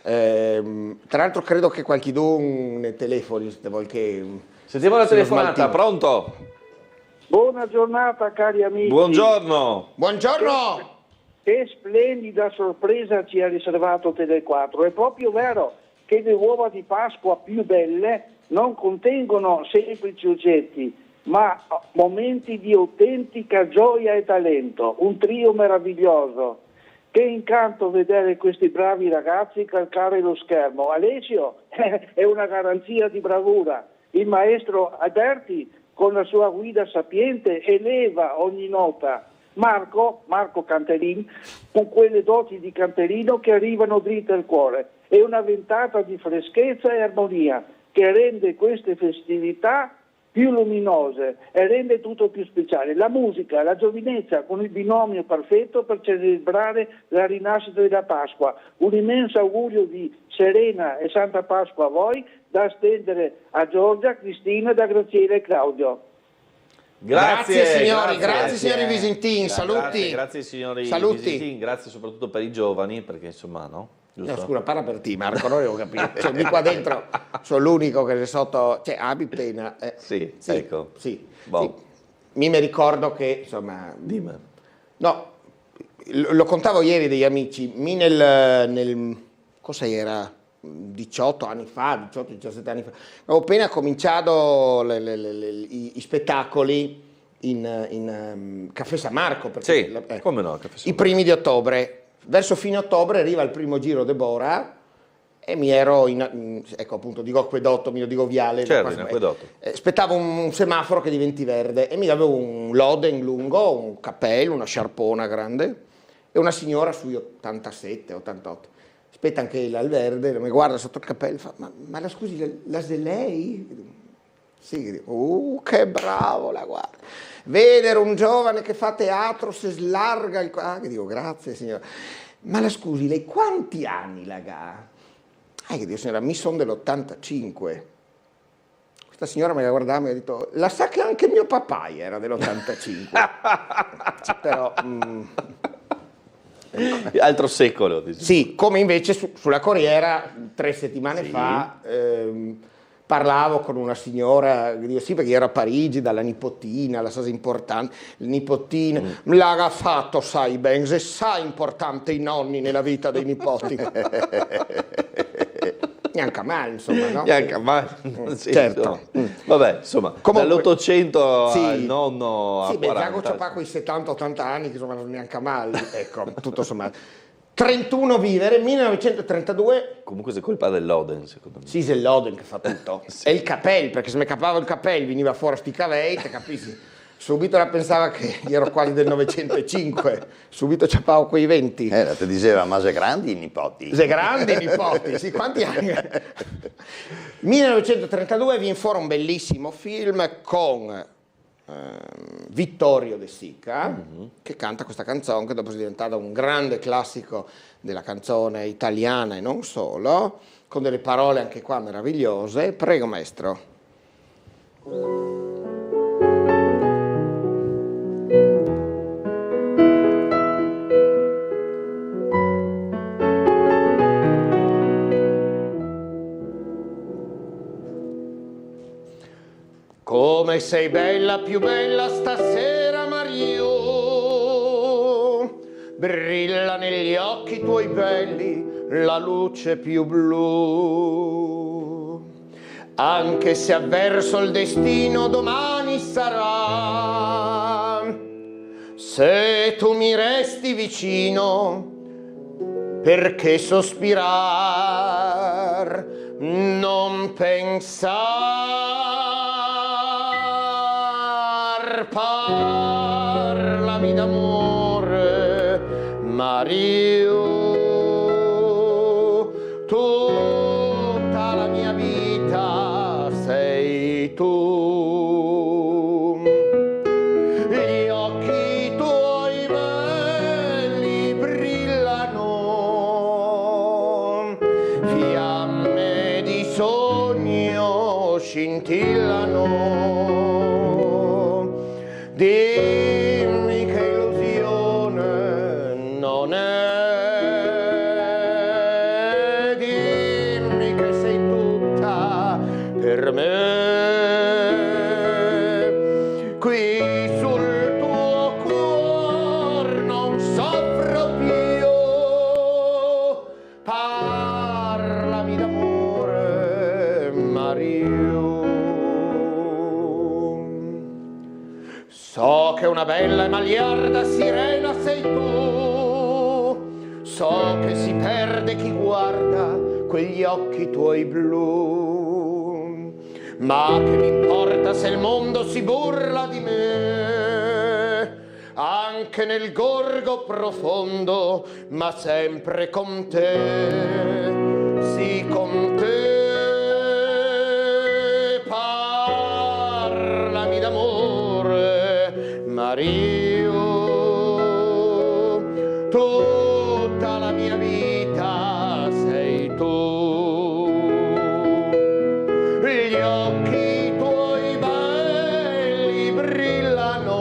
Speaker 16: Tra l'altro credo che qualcuno ne telefoni,
Speaker 1: sentiamo la telefonata, pronto?
Speaker 19: Buona giornata cari amici.
Speaker 1: Buongiorno.
Speaker 19: Che splendida sorpresa ci ha riservato Tele4. È proprio vero che le uova di Pasqua più belle non contengono semplici oggetti, ma momenti di autentica gioia e talento, un trio meraviglioso. Che incanto vedere questi bravi ragazzi calcare lo schermo. Alessio è una garanzia di bravura. Il maestro Alberti con la sua guida sapiente eleva ogni nota. Marco Canterin con quelle doti di canterino che arrivano dritte al cuore. È una ventata di freschezza e armonia che rende queste festività più luminose e rende tutto più speciale. La musica, la giovinezza con il binomio perfetto per celebrare la rinascita della Pasqua. Un immenso augurio di serena e santa Pasqua a voi, da stendere a Giorgia, Cristina, da Graziella e Claudio.
Speaker 16: Grazie signori Visintin, saluti.
Speaker 1: Grazie signori Visintin, grazie soprattutto per i giovani, perché insomma
Speaker 16: No, scusa, parla per te Marco, non avevo capito. Cioè, di qua dentro sono l'unico che è sotto, cioè abbi pena.
Speaker 1: Sì, ecco.
Speaker 16: Sì. Mi ricordo che, insomma...
Speaker 1: Dimmi.
Speaker 16: No, lo contavo ieri degli amici, nel cosa era? 18 anni fa, 18-17 anni fa, avevo appena cominciato i spettacoli in Caffè San Marco.
Speaker 1: Sì, come no, Caffè San Marco.
Speaker 16: I primi di ottobre, verso fine ottobre arriva il primo giro Deborah e mi ero, ecco appunto dico acquedotto, mi dico viale.
Speaker 1: Certo, in acquedotto.
Speaker 16: Aspettavo un semaforo che diventi verde e mi avevo un loden lungo, un cappello, una sciarpona grande e una signora sui 87, 88. Aspetta anche al verde, mi guarda sotto il cappello e fa, ma la scusi, la lei? Sì, dico, che bravo, la guarda. Vedere un giovane che fa teatro, si slarga il... che dico, grazie signora. Ma la scusi, lei quanti anni la ha? Che dico, signora, mi sono dell'85. Questa signora me la guardava e mi ha detto, la sa che anche mio papà era dell'85. Però...
Speaker 1: altro secolo.
Speaker 16: Sì, come invece sulla Corriera 3 settimane fa parlavo con una signora, dico sì perché ero a Parigi dalla nipotina, la cosa importante, la nipotina, l'ha fatto, sai ben, se sai importante i nonni nella vita dei nipoti. Neanche male, insomma, no?
Speaker 1: Neanche male, sì,
Speaker 16: certo.
Speaker 1: Vabbè, insomma, dall'800 al nonno a
Speaker 16: sì,
Speaker 1: 40.
Speaker 16: Giacomo c'ha quei 70-80 anni, che insomma non neanche male, ecco, tutto sommato. 31 vivere, 1932.
Speaker 1: Comunque è colpa dell'Oden, secondo me.
Speaker 16: Sì, è l'Oden che fa tutto. Sì. E il capello, perché se mi capavo il capello veniva fuori sti cavetti, capisci? Subito la pensava che ero quasi del 905, subito c'avevo quei 20.
Speaker 17: Ti diceva, ma sei grandi i nipoti?
Speaker 16: Sei grandi i nipoti, sì, quanti anni? 1932 viene fuori un bellissimo film con Vittorio De Sica, che canta questa canzone che dopo è diventata un grande classico della canzone italiana e non solo, con delle parole anche qua meravigliose. Prego maestro. Come sei bella, più bella stasera, Mario, brilla negli occhi tuoi belli la luce più blu. Anche se avverso il destino domani sarà, se tu mi resti vicino, perché sospirar, non pensar. Parlami d'amore, Mario, tutta la mia vita sei tu. Gli occhi tuoi belli brillano, fiamme di sogno scintillano. Dimmi che illusione non è, dimmi che sei tutta per me. Qui sul tuo cuore non soffro più, parlami d'amore, Mario. So che una bella e magliarda sirena sei tu, so che si perde chi guarda quegli occhi tuoi blu, ma che mi importa se il mondo si burla di me, anche nel gorgo profondo, ma sempre con te, sì con te. Parlami d'amore, Mario, tutta la mia vita sei tu. Gli occhi tuoi belli brillano,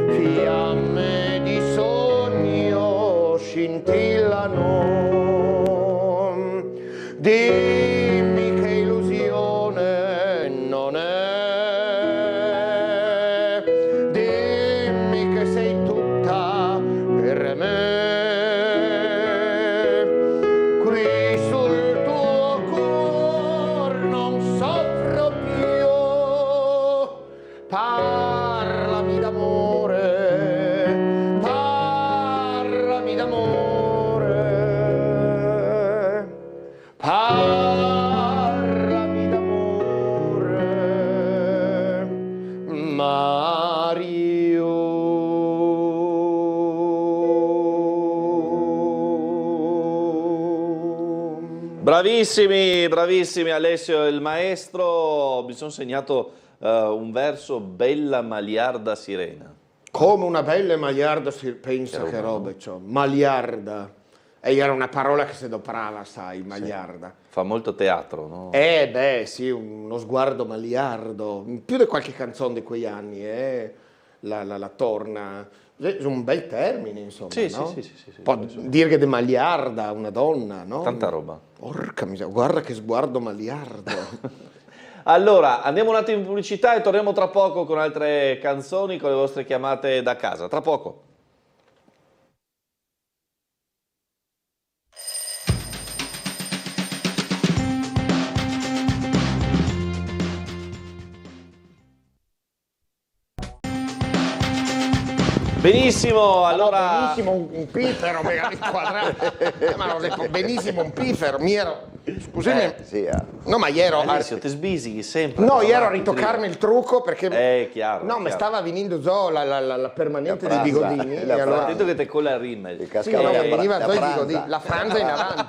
Speaker 16: fiamme di sogno scintillano. Dimmi che illusione non è, dimmi che sei tutta Parlami d'amore, Mario.
Speaker 1: Bravissimi, bravissimi Alessio e il maestro. Mi sono segnato un verso: bella maliarda sirena.
Speaker 16: Come una bella maliarda, pensa che roba c'ho. Maliarda. E era una parola che si adoperava, sai, maliarda.
Speaker 1: Sì. Fa molto teatro, no?
Speaker 16: Beh, sì, uno sguardo maliardo. Più di qualche canzone di quei anni, la torna. È un bel termine, insomma,
Speaker 1: Sì,
Speaker 16: no?
Speaker 1: sì.
Speaker 16: Può dire che di maliarda una donna, no?
Speaker 1: Tanta roba.
Speaker 16: Porca miseria, guarda che sguardo maliardo.
Speaker 1: Allora, andiamo un attimo in pubblicità e torniamo tra poco con altre canzoni, con le vostre chiamate da casa. Tra poco.
Speaker 16: Benissimo,
Speaker 1: allora...
Speaker 16: Benissimo un pifero, ma l'ho detto benissimo un pifero, mi ero... Scusami, no ma ieri ero...
Speaker 1: Alessio, ti sbisichi sempre.
Speaker 16: No, ieri ero a ritoccarmi il trucco perché...
Speaker 1: chiaro.
Speaker 16: No, mi stava venendo già la permanente dei bigodini.
Speaker 1: Attento che te colla il rimmel.
Speaker 16: Sì, no, mi veniva già i bigodini, la franza in avanti.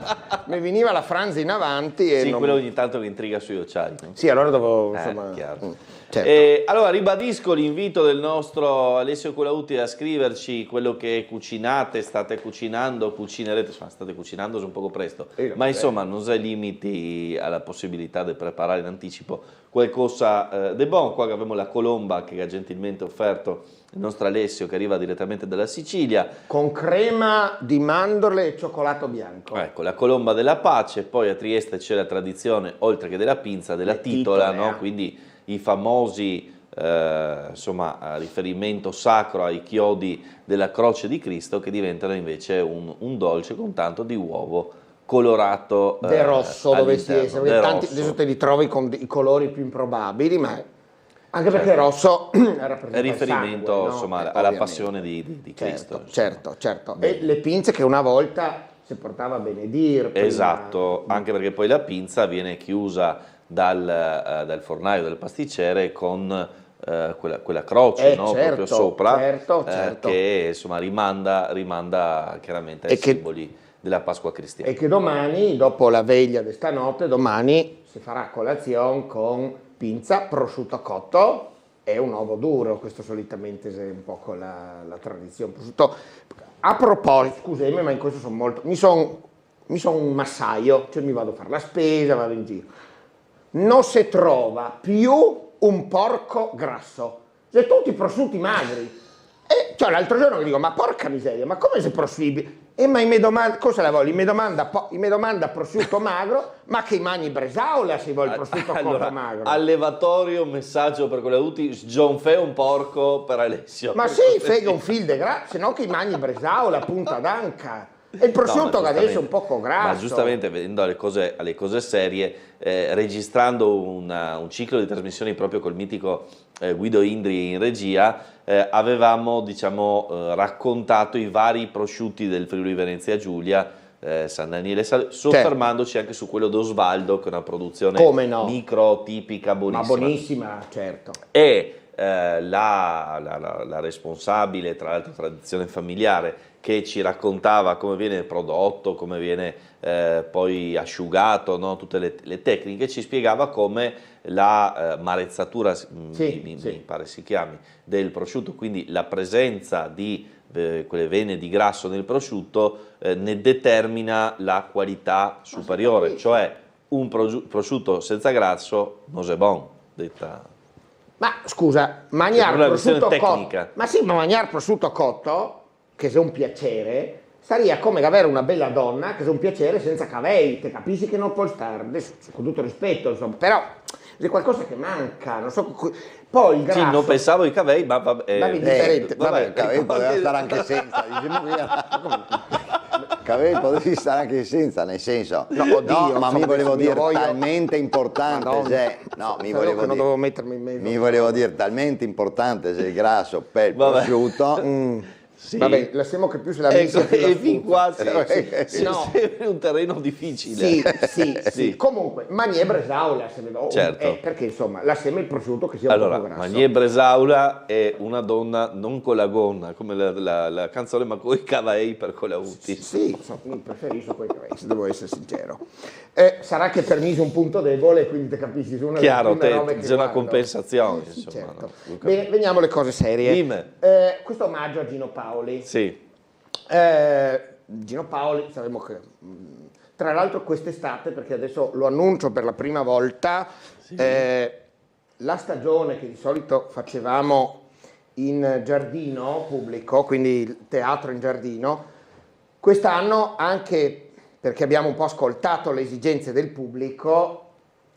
Speaker 16: Mi veniva la franza in avanti e...
Speaker 1: Sì, quello ogni tanto che intriga sui occhiali. No?
Speaker 16: Sì, allora dovevo, insomma...
Speaker 1: Chiaro.
Speaker 16: Certo.
Speaker 1: Allora ribadisco l'invito del nostro Alessio Colautti a scriverci quello che cucinate, state cucinando, cucinerete, insomma state cucinando un poco presto, ma insomma non si limiti alla possibilità di preparare in anticipo qualcosa di buono. Qua abbiamo la colomba che ha gentilmente offerto il nostro Alessio, che arriva direttamente dalla Sicilia.
Speaker 16: Con crema di mandorle e cioccolato bianco.
Speaker 1: Ecco, la colomba della pace. Poi a Trieste c'è la tradizione, oltre che della pinza, della titola, no? Quindi i famosi insomma, a riferimento sacro ai chiodi della croce di Cristo, che diventano invece un dolce con tanto di uovo colorato
Speaker 16: del rosso dovessi essere, perché tanti
Speaker 1: rosso.
Speaker 16: adesso te li trovi con i colori più improbabili, ma anche perché rosso rappresenta
Speaker 1: è riferimento
Speaker 16: il sangue, no?
Speaker 1: insomma, alla passione di Cristo.
Speaker 16: Certo. E le pinze che una volta si portava a benedire.
Speaker 1: Esatto, anche perché poi la pinza viene chiusa dal fornaio, del pasticcere, con quella croce, no? Proprio sopra,
Speaker 16: certo.
Speaker 1: che insomma rimanda chiaramente ai simboli della Pasqua cristiana.
Speaker 16: E che domani, dopo la veglia di stanotte, domani si farà colazione con pinza, prosciutto cotto e un uovo duro. Questo solitamente è un po' la tradizione. Prosciutto. A proposito, scusami, ma in questo sono molto... Mi sono un massaio, cioè mi vado a fare la spesa, vado in giro. Non si trova più un porco grasso, cioè tutti i prosciutti magri. E cioè l'altro giorno mi dico, ma porca miseria, ma come è possibile? Ma mi domanda, cosa la voglio? Mi domanda prosciutto magro, ma che mangi bresaola se vuoi il prosciutto magro?
Speaker 1: Allevatorio, messaggio per quelli adulti, sgionfè un porco per Alessio.
Speaker 16: Ma sì, frega un fil de grasso, se no che mangi bresaola, punta d'anca. E il prosciutto che adesso è un poco grasso.
Speaker 1: Ma giustamente, vedendo alle cose serie, registrando un ciclo di trasmissioni proprio col mitico Guido Indri in regia, avevamo diciamo, raccontato i vari prosciutti del Friuli Venezia Giulia, San Daniele, soffermandoci anche su quello d'Osvaldo, che è una produzione micro, tipica, buonissima.
Speaker 16: Ma buonissima, certo.
Speaker 1: E la responsabile, tra l'altro tradizione familiare, che ci raccontava come viene prodotto, come viene poi asciugato, no? Tutte le tecniche, ci spiegava come la marezzatura, mi pare si chiami, del prosciutto, quindi la presenza di quelle vene di grasso nel prosciutto ne determina la qualità superiore, cioè un prosciutto senza grasso non è buon, detta.
Speaker 16: Ma scusa, mangiare prosciutto cotto, ma sì, ma mangiare prosciutto cotto, che è un piacere, sarebbe come avere una bella donna, che è un piacere senza cavei, te capisci che non può stare, adesso, con tutto rispetto, insomma, però è qualcosa che manca, non so, poi il grasso...
Speaker 1: Sì, non pensavo ai cavei, ma
Speaker 16: differente,
Speaker 17: vabbè, il cavei poteva stare anche senza, cavei potevi stare anche senza, nel senso, ma mi volevo dire talmente importante, mi volevo dire talmente importante se il grasso per il prosciutto,
Speaker 1: Sì.
Speaker 16: Vabbè, lasciamo che più se la messa più la
Speaker 1: e fin qua
Speaker 16: no.
Speaker 1: è un terreno difficile.
Speaker 16: Sì. Comunque, Magnier Bresaola,
Speaker 1: Certo.
Speaker 16: perché insomma, la seme il prosciutto che sia un
Speaker 1: Allora,
Speaker 16: po' grasso.
Speaker 1: Magnier Bresaola è una donna non con la gonna, come la canzone, ma con i cavai per colauti.
Speaker 16: Sì, mi preferisco quei cavai, se devo essere sincero. Sarà che per me è un punto debole, quindi te capisci, su una
Speaker 1: Chiaro,
Speaker 16: delle prime robe che
Speaker 1: c'è una
Speaker 16: guardo.
Speaker 1: compensazione.
Speaker 16: Sì,
Speaker 1: insomma,
Speaker 16: certo.
Speaker 1: no?
Speaker 16: Bene, veniamo alle cose serie.
Speaker 1: Dimmi.
Speaker 16: Questo omaggio a Gino Paoli.
Speaker 1: Sì.
Speaker 16: Gino Paoli, sappiamo che tra l'altro quest'estate, perché adesso lo annuncio per la prima volta, la stagione che di solito facevamo in giardino pubblico, quindi il teatro in giardino, quest'anno, anche perché abbiamo un po' ascoltato le esigenze del pubblico,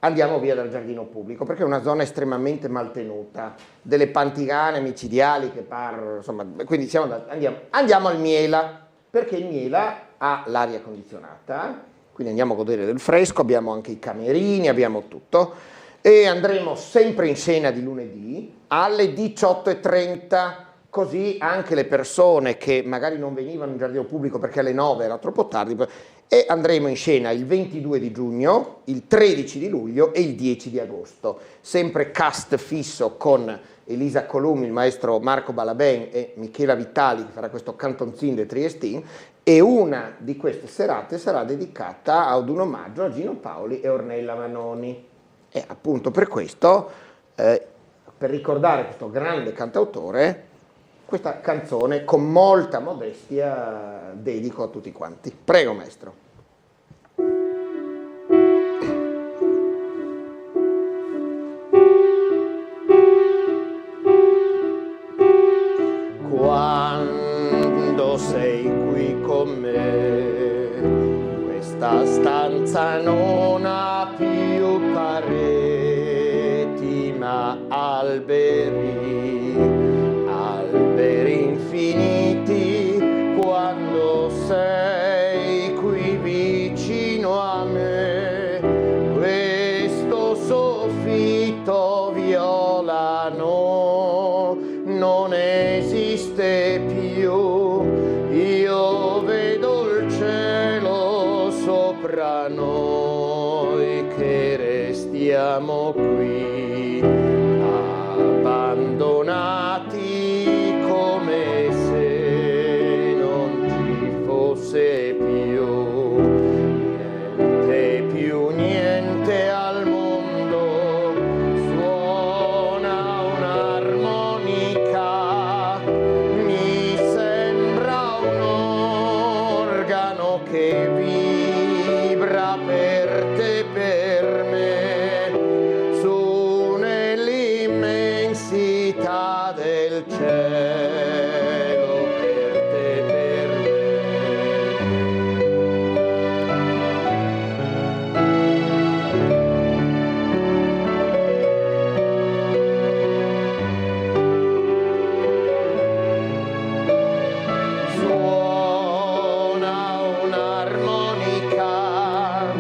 Speaker 16: andiamo via dal giardino pubblico, perché è una zona estremamente maltenuta, delle pantigane micidiali che insomma, quindi andiamo al Miela, perché il Miela ha l'aria condizionata, quindi andiamo a godere del fresco, abbiamo anche i camerini, abbiamo tutto, e andremo sempre in scena di lunedì alle 18:30, così anche le persone che magari non venivano in giardino pubblico perché alle 9 era troppo tardi, e andremo in scena il 22 di giugno, il 13 di luglio e il 10 di agosto. Sempre cast fisso con Elisa Columi, il maestro Marco Balaben e Michela Vitali che farà questo cantonzin de Triestin, e una di queste serate sarà dedicata ad un omaggio a Gino Paoli e Ornella Vanoni. E appunto per questo, per ricordare questo grande cantautore, questa canzone con molta modestia dedico a tutti quanti. Prego maestro. Quando sei qui con me, questa stanza non ha più pareti ma alberi, alberi infiniti. Quando sei qui vicino a me, questo soffitto violano non esiste più. Io vedo il cielo sopra noi che restiamo qui abbandonati come se non ci fosse più niente al mondo. Suona un'armonica, mi sembra un organo che vibra per te, per me, su nell'immensità del cielo, per te, per me. Suona un'armonica,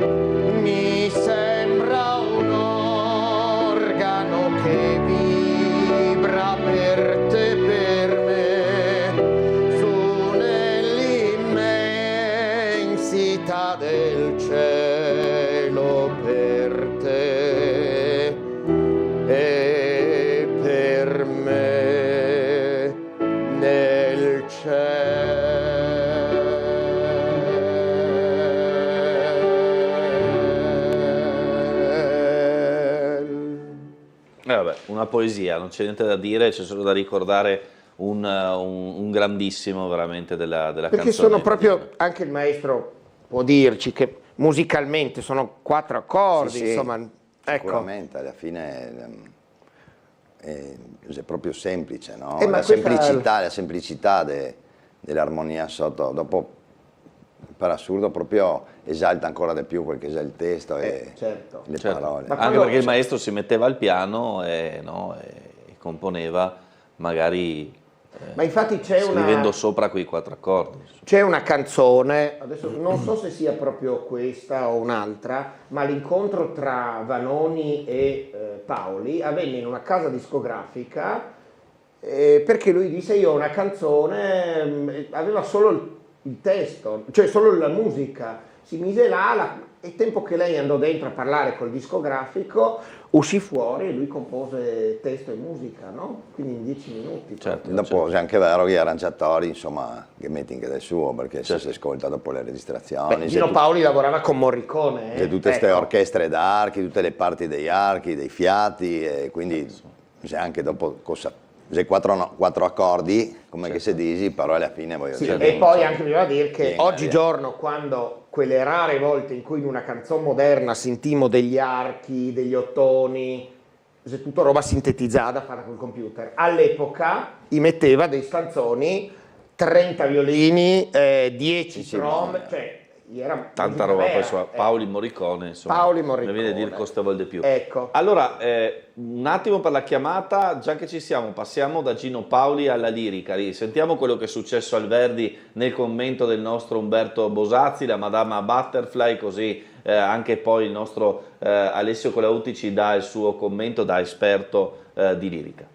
Speaker 16: mi sembra un organo che vibra per te, per me, su nell'immensità del cielo, per te e per me nel
Speaker 1: Vabbè, una poesia, non c'è niente da dire, c'è solo da ricordare un grandissimo veramente della
Speaker 16: Perché
Speaker 1: canzone.
Speaker 16: sono proprio, anche il maestro può dirci che musicalmente sono 4 accordi,
Speaker 17: Sì,
Speaker 16: insomma, ecco.
Speaker 17: sicuramente alla fine è proprio semplice, no?
Speaker 16: Ma
Speaker 17: La semplicità dell'armonia sotto, dopo per assurdo proprio esalta ancora di più quel che è il testo e
Speaker 16: certo.
Speaker 17: le
Speaker 1: Certo.
Speaker 17: parole.
Speaker 1: Anche perché il maestro si metteva al piano e componeva magari
Speaker 16: Ma infatti c'è
Speaker 1: scrivendo sopra quei 4 accordi.
Speaker 16: C'è una canzone, adesso non so se sia proprio questa o un'altra, ma l'incontro tra Vanoni e Paoli avvenne in una casa discografica perché lui disse io ho una canzone, aveva solo il testo, cioè solo la musica, si mise là, e tempo che lei andò dentro a parlare col discografico, uscì fuori e lui compose testo e musica, no? Quindi in 10 minuti.
Speaker 17: Certo, dopo è anche vero che gli arrangiatori, insomma, che metti anche del suo, perché se si ascolta dopo le registrazioni...
Speaker 16: Dino Paoli lavorava con Morricone.
Speaker 17: C'è tutte queste orchestre d'archi, tutte le parti degli archi, dei fiati, e quindi c'è anche dopo... C'è quattro accordi, come che si dici, però alla fine voglio dire...
Speaker 16: E poi anche bisogna dire che oggigiorno, quando quelle rare volte in cui in una canzone moderna sentimo degli archi, degli ottoni, è tutta roba sintetizzata fatta col computer, all'epoca metteva dei stanzoni, 30 violini, 10 trom, cioè... Era
Speaker 1: tanta roba poi su Paoli Morricone, insomma.
Speaker 16: Paoli Morricone.
Speaker 1: Mi viene a dire costa volte più.
Speaker 16: Ecco.
Speaker 1: Allora, un attimo per la chiamata, già che ci siamo, passiamo da Gino Paoli alla lirica. Sentiamo quello che è successo al Verdi nel commento del nostro Umberto Bosazzi, la Madama Butterfly, così anche poi il nostro Alessio Colautti ci dà il suo commento da esperto di lirica.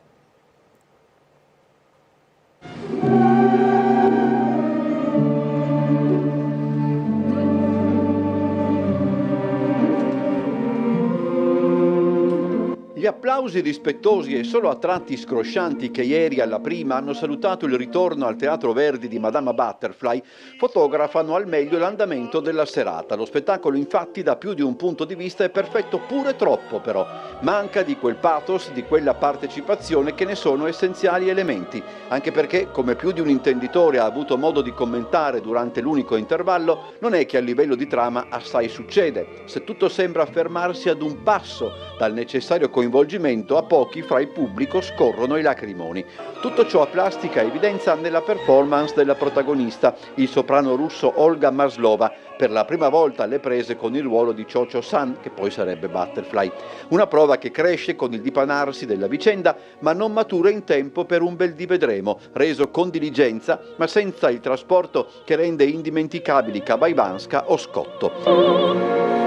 Speaker 8: Gli applausi rispettosi e solo a tratti scroscianti che ieri alla prima hanno salutato il ritorno al Teatro Verdi di Madama Butterfly fotografano al meglio l'andamento della serata. Lo spettacolo infatti da più di un punto di vista è perfetto, pure troppo però. Manca di quel pathos, di quella partecipazione che ne sono essenziali elementi, anche perché, come più di un intenditore ha avuto modo di commentare durante l'unico intervallo, non è che a livello di trama assai succede. Se tutto sembra fermarsi ad un passo dal necessario coinvolgimento, a pochi fra il pubblico scorrono i lacrimoni. Tutto ciò a plastica evidenza nella performance della protagonista, il soprano russo Olga Maslova, per la prima volta alle prese con il ruolo di Cho-Cho San, che poi sarebbe Butterfly. Una prova che cresce con il dipanarsi della vicenda, ma non matura in tempo per un bel di vedremo, reso con diligenza, ma senza il trasporto che rende indimenticabili Kabaivanska o Scotto.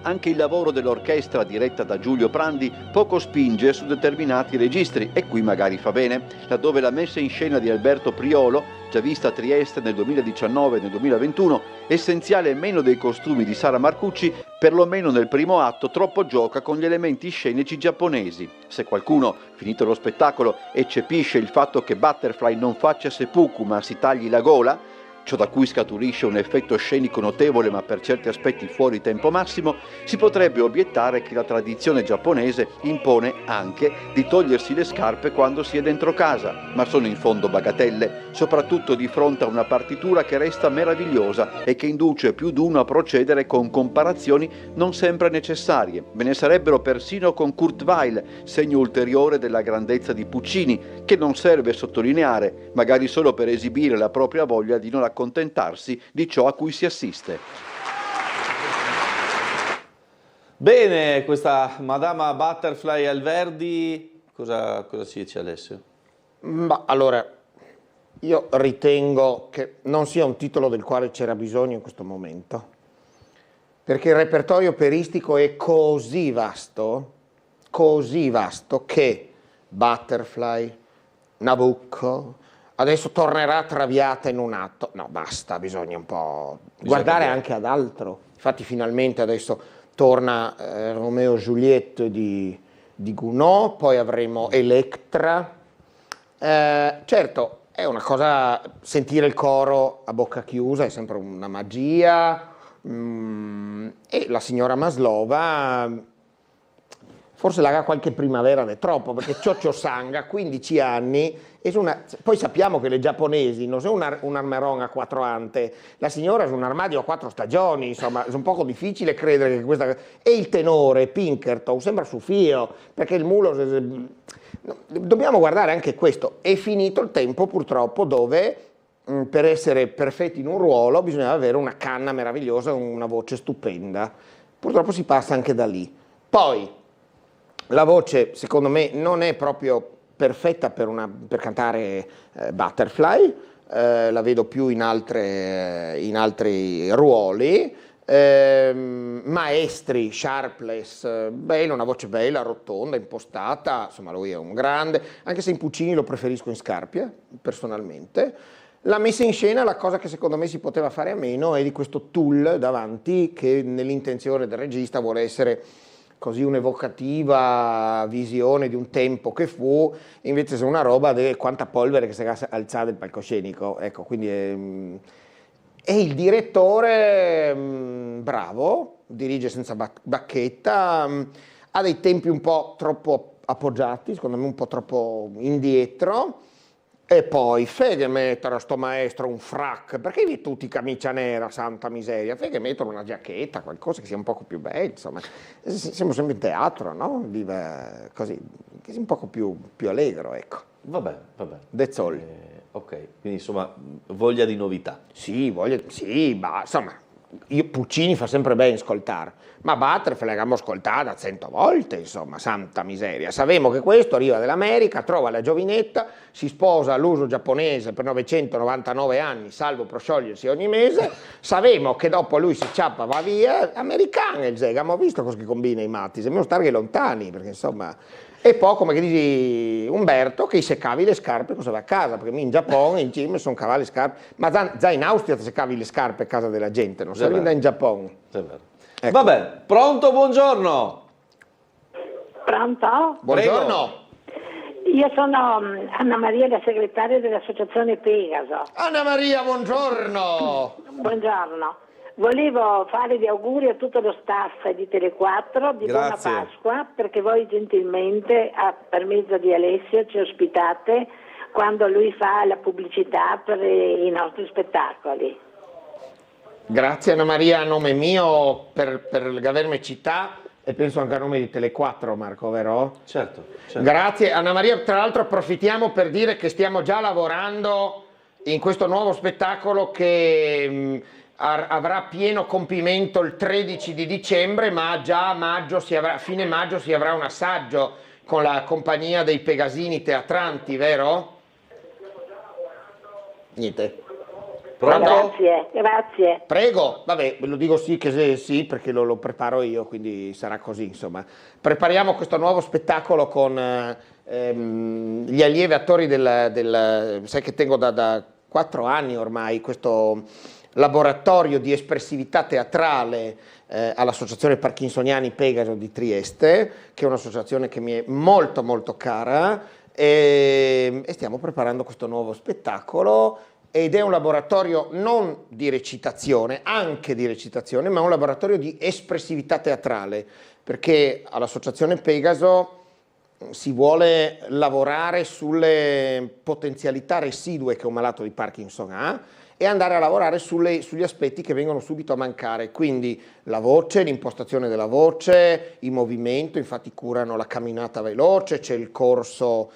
Speaker 8: Anche il lavoro dell'orchestra diretta da Giulio Prandi poco spinge su determinati registri, e qui magari fa bene, laddove la messa in scena di Alberto Priolo, già vista a Trieste nel 2019 e nel 2021, essenziale meno dei costumi di Sara Marcucci, perlomeno nel primo atto troppo gioca con gli elementi scenici giapponesi. Se qualcuno, finito lo spettacolo, eccepisce il fatto che Butterfly non faccia seppuku ma si tagli la gola, ciò da cui scaturisce un effetto scenico notevole ma per certi aspetti fuori tempo massimo, si potrebbe obiettare che la tradizione giapponese impone anche di togliersi le scarpe quando si è dentro casa, ma sono in fondo bagatelle, soprattutto di fronte a una partitura che resta meravigliosa e che induce più di uno a procedere con comparazioni non sempre necessarie. Ve ne sarebbero persino con Kurt Weill, segno ulteriore della grandezza di Puccini, che non serve sottolineare, magari solo per esibire la propria voglia di non accontentarsi di ciò a cui si assiste.
Speaker 1: Bene, questa Madama Butterfly al Verdi, cosa ci dice Alessio?
Speaker 16: Ma allora, io ritengo che non sia un titolo del quale c'era bisogno in questo momento, perché il repertorio operistico è così vasto che Butterfly, Nabucco, adesso tornerà Traviata in un atto. No, basta, bisogna un po' guardare anche ad altro. Infatti finalmente adesso torna Romeo e Juliette di Gounod, poi avremo Electra. Certo, è una cosa, sentire il coro a bocca chiusa è sempre una magia, e la signora Maslova forse l'ha qualche primavera è troppo, perché Cho-Cho San a 15 anni, poi sappiamo che le giapponesi non sono un armeron a 4 ante, la signora è un armadio a 4 stagioni, insomma è un poco difficile credere che questa... E il tenore, Pinkerton, sembra su fio, perché il mulo... Dobbiamo guardare anche questo, è finito il tempo purtroppo dove per essere perfetti in un ruolo bisognava avere una canna meravigliosa, una voce stupenda, purtroppo si passa anche da lì. Poi la voce secondo me non è proprio perfetta per cantare Butterfly, la vedo più in altri ruoli. Maestri, Sharpless, bella, una voce bella, rotonda, impostata, insomma lui è un grande, anche se in Puccini lo preferisco in Scarpia, personalmente. La messa in scena, la cosa che secondo me si poteva fare a meno è di questo Tool davanti, che nell'intenzione del regista vuole essere così un'evocativa visione di un tempo che fu, invece è una roba di quanta polvere che si è alzata il palcoscenico, ecco, quindi e il direttore, bravo, dirige senza bacchetta, ha dei tempi un po' troppo appoggiati, secondo me un po' troppo indietro, e poi feghe mettere a sto maestro un frac, perché vi tutti camicia nera, santa miseria, feghe mettere una giacchetta, qualcosa che sia un poco più bello, insomma, siamo sempre in teatro, no? Vive così, che sia un poco più allegro, ecco.
Speaker 1: Vabbè.
Speaker 16: That's all.
Speaker 1: Ok, quindi insomma voglia di novità.
Speaker 16: Sì, insomma, Puccini fa sempre bene ascoltare, ma Butterfly l'abbiamo ascoltata 100 volte, insomma, santa miseria. Sappiamo che questo arriva dall'America, trova la giovinetta, si sposa all'uso giapponese per 999 anni, salvo prosciogliersi ogni mese. Sappiamo che dopo lui si ciappa, va via, americano il Zeg, abbiamo visto cosa combina i matti, sembriamo stare lontani, perché insomma... E poi, come che dici Umberto, che se cavi le scarpe cosa va a casa, perché in Giappone, in Cina, sono cavali le scarpe, ma già in Austria se cavi le scarpe a casa della gente, non serve andare in Giappone.
Speaker 1: È vero.
Speaker 16: Ecco.
Speaker 1: Vabbè, pronto, buongiorno.
Speaker 20: Pronto?
Speaker 16: Buongiorno.
Speaker 20: Io sono Anna Maria, la segretaria dell'associazione Pegaso.
Speaker 16: Anna Maria, buongiorno.
Speaker 20: Buongiorno. Volevo fare gli auguri a tutto lo staff di Tele4 di buona Pasqua, perché voi gentilmente, per mezzo di Alessio, ci ospitate quando lui fa la pubblicità per i nostri spettacoli.
Speaker 16: Grazie Anna Maria, a nome mio, per avermi città e penso anche a nome di Tele4, Marco, vero?
Speaker 1: Certo.
Speaker 16: Grazie Anna Maria, tra l'altro approfittiamo per dire che stiamo già lavorando in questo nuovo spettacolo che... avrà pieno compimento il 13 di dicembre, ma già a fine maggio si avrà un assaggio con la compagnia dei Pegasini Teatranti, vero? Niente.
Speaker 20: Pronto? Grazie.
Speaker 16: Prego, vabbè, ve lo dico sì che sì, perché lo preparo io, quindi sarà così, insomma. Prepariamo questo nuovo spettacolo con gli allievi attori sai che tengo da 4 anni ormai questo laboratorio di espressività teatrale all'Associazione Parkinsoniani Pegaso di Trieste, che è un'associazione che mi è molto molto cara, e stiamo preparando questo nuovo spettacolo ed è un laboratorio non di recitazione, anche di recitazione, ma un laboratorio di espressività teatrale, perché all'Associazione Pegaso si vuole lavorare sulle potenzialità residue che un malato di Parkinson ha e andare a lavorare sugli aspetti che vengono subito a mancare, quindi la voce, l'impostazione della voce, il movimento, infatti curano la camminata veloce, c'è il corso,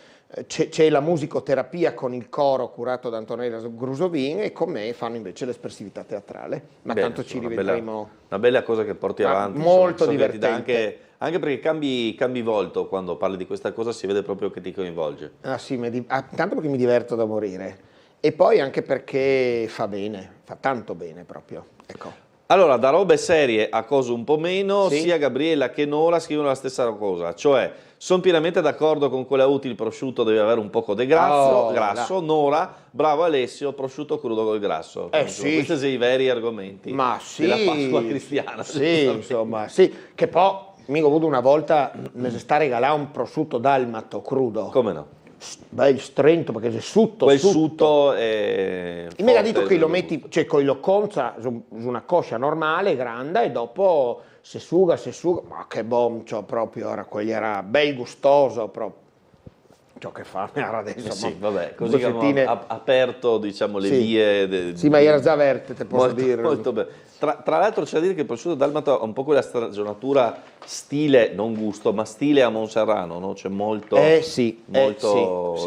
Speaker 16: c'è la musicoterapia con il coro curato da Antonella Grusovin e con me fanno invece l'espressività teatrale, ma
Speaker 1: bene,
Speaker 16: tanto ci rivedremo.
Speaker 1: Una bella cosa che porti avanti.
Speaker 16: Molto
Speaker 1: insomma,
Speaker 16: divertente.
Speaker 1: Anche perché cambi volto quando parli di questa cosa, si vede proprio che ti coinvolge.
Speaker 16: Ah sì, tanto perché mi diverto da morire. E poi anche perché fa bene, fa tanto bene proprio, ecco.
Speaker 1: Allora, da robe serie a cose un po' meno,
Speaker 16: Sì.
Speaker 1: sia Gabriella che Nora scrivono la stessa cosa, cioè sono pienamente d'accordo con quella utile, il prosciutto deve avere un poco di grasso, Nora, bravo Alessio, prosciutto crudo col grasso.
Speaker 16: Sì.
Speaker 1: Questi sono i veri argomenti della Pasqua cristiana.
Speaker 16: Sì, insomma, sì, che poi mi ho avuto una volta, mi si sta regalando un prosciutto dalmato crudo.
Speaker 1: Come no?
Speaker 16: Bel strento, perché c'è sutto.
Speaker 1: Quel sutto è
Speaker 16: Mi ha detto che lo metti, cioè con lo conza su una coscia normale, grande, e dopo se suga, ma che boncio proprio, era bel gustoso proprio. Ciò che fa, era adesso.
Speaker 1: Sì, vabbè, così abbiamo aperto, diciamo, le
Speaker 16: Sì.
Speaker 1: vie.
Speaker 16: Sì, ma era già verde, te posso
Speaker 1: molto,
Speaker 16: dire.
Speaker 1: molto bene. Tra l'altro c'è da dire che il prosciutto dalmato ha un po' quella stagionatura stile, non gusto, ma stile a Monserrano, no? Cioè molto,
Speaker 16: sì,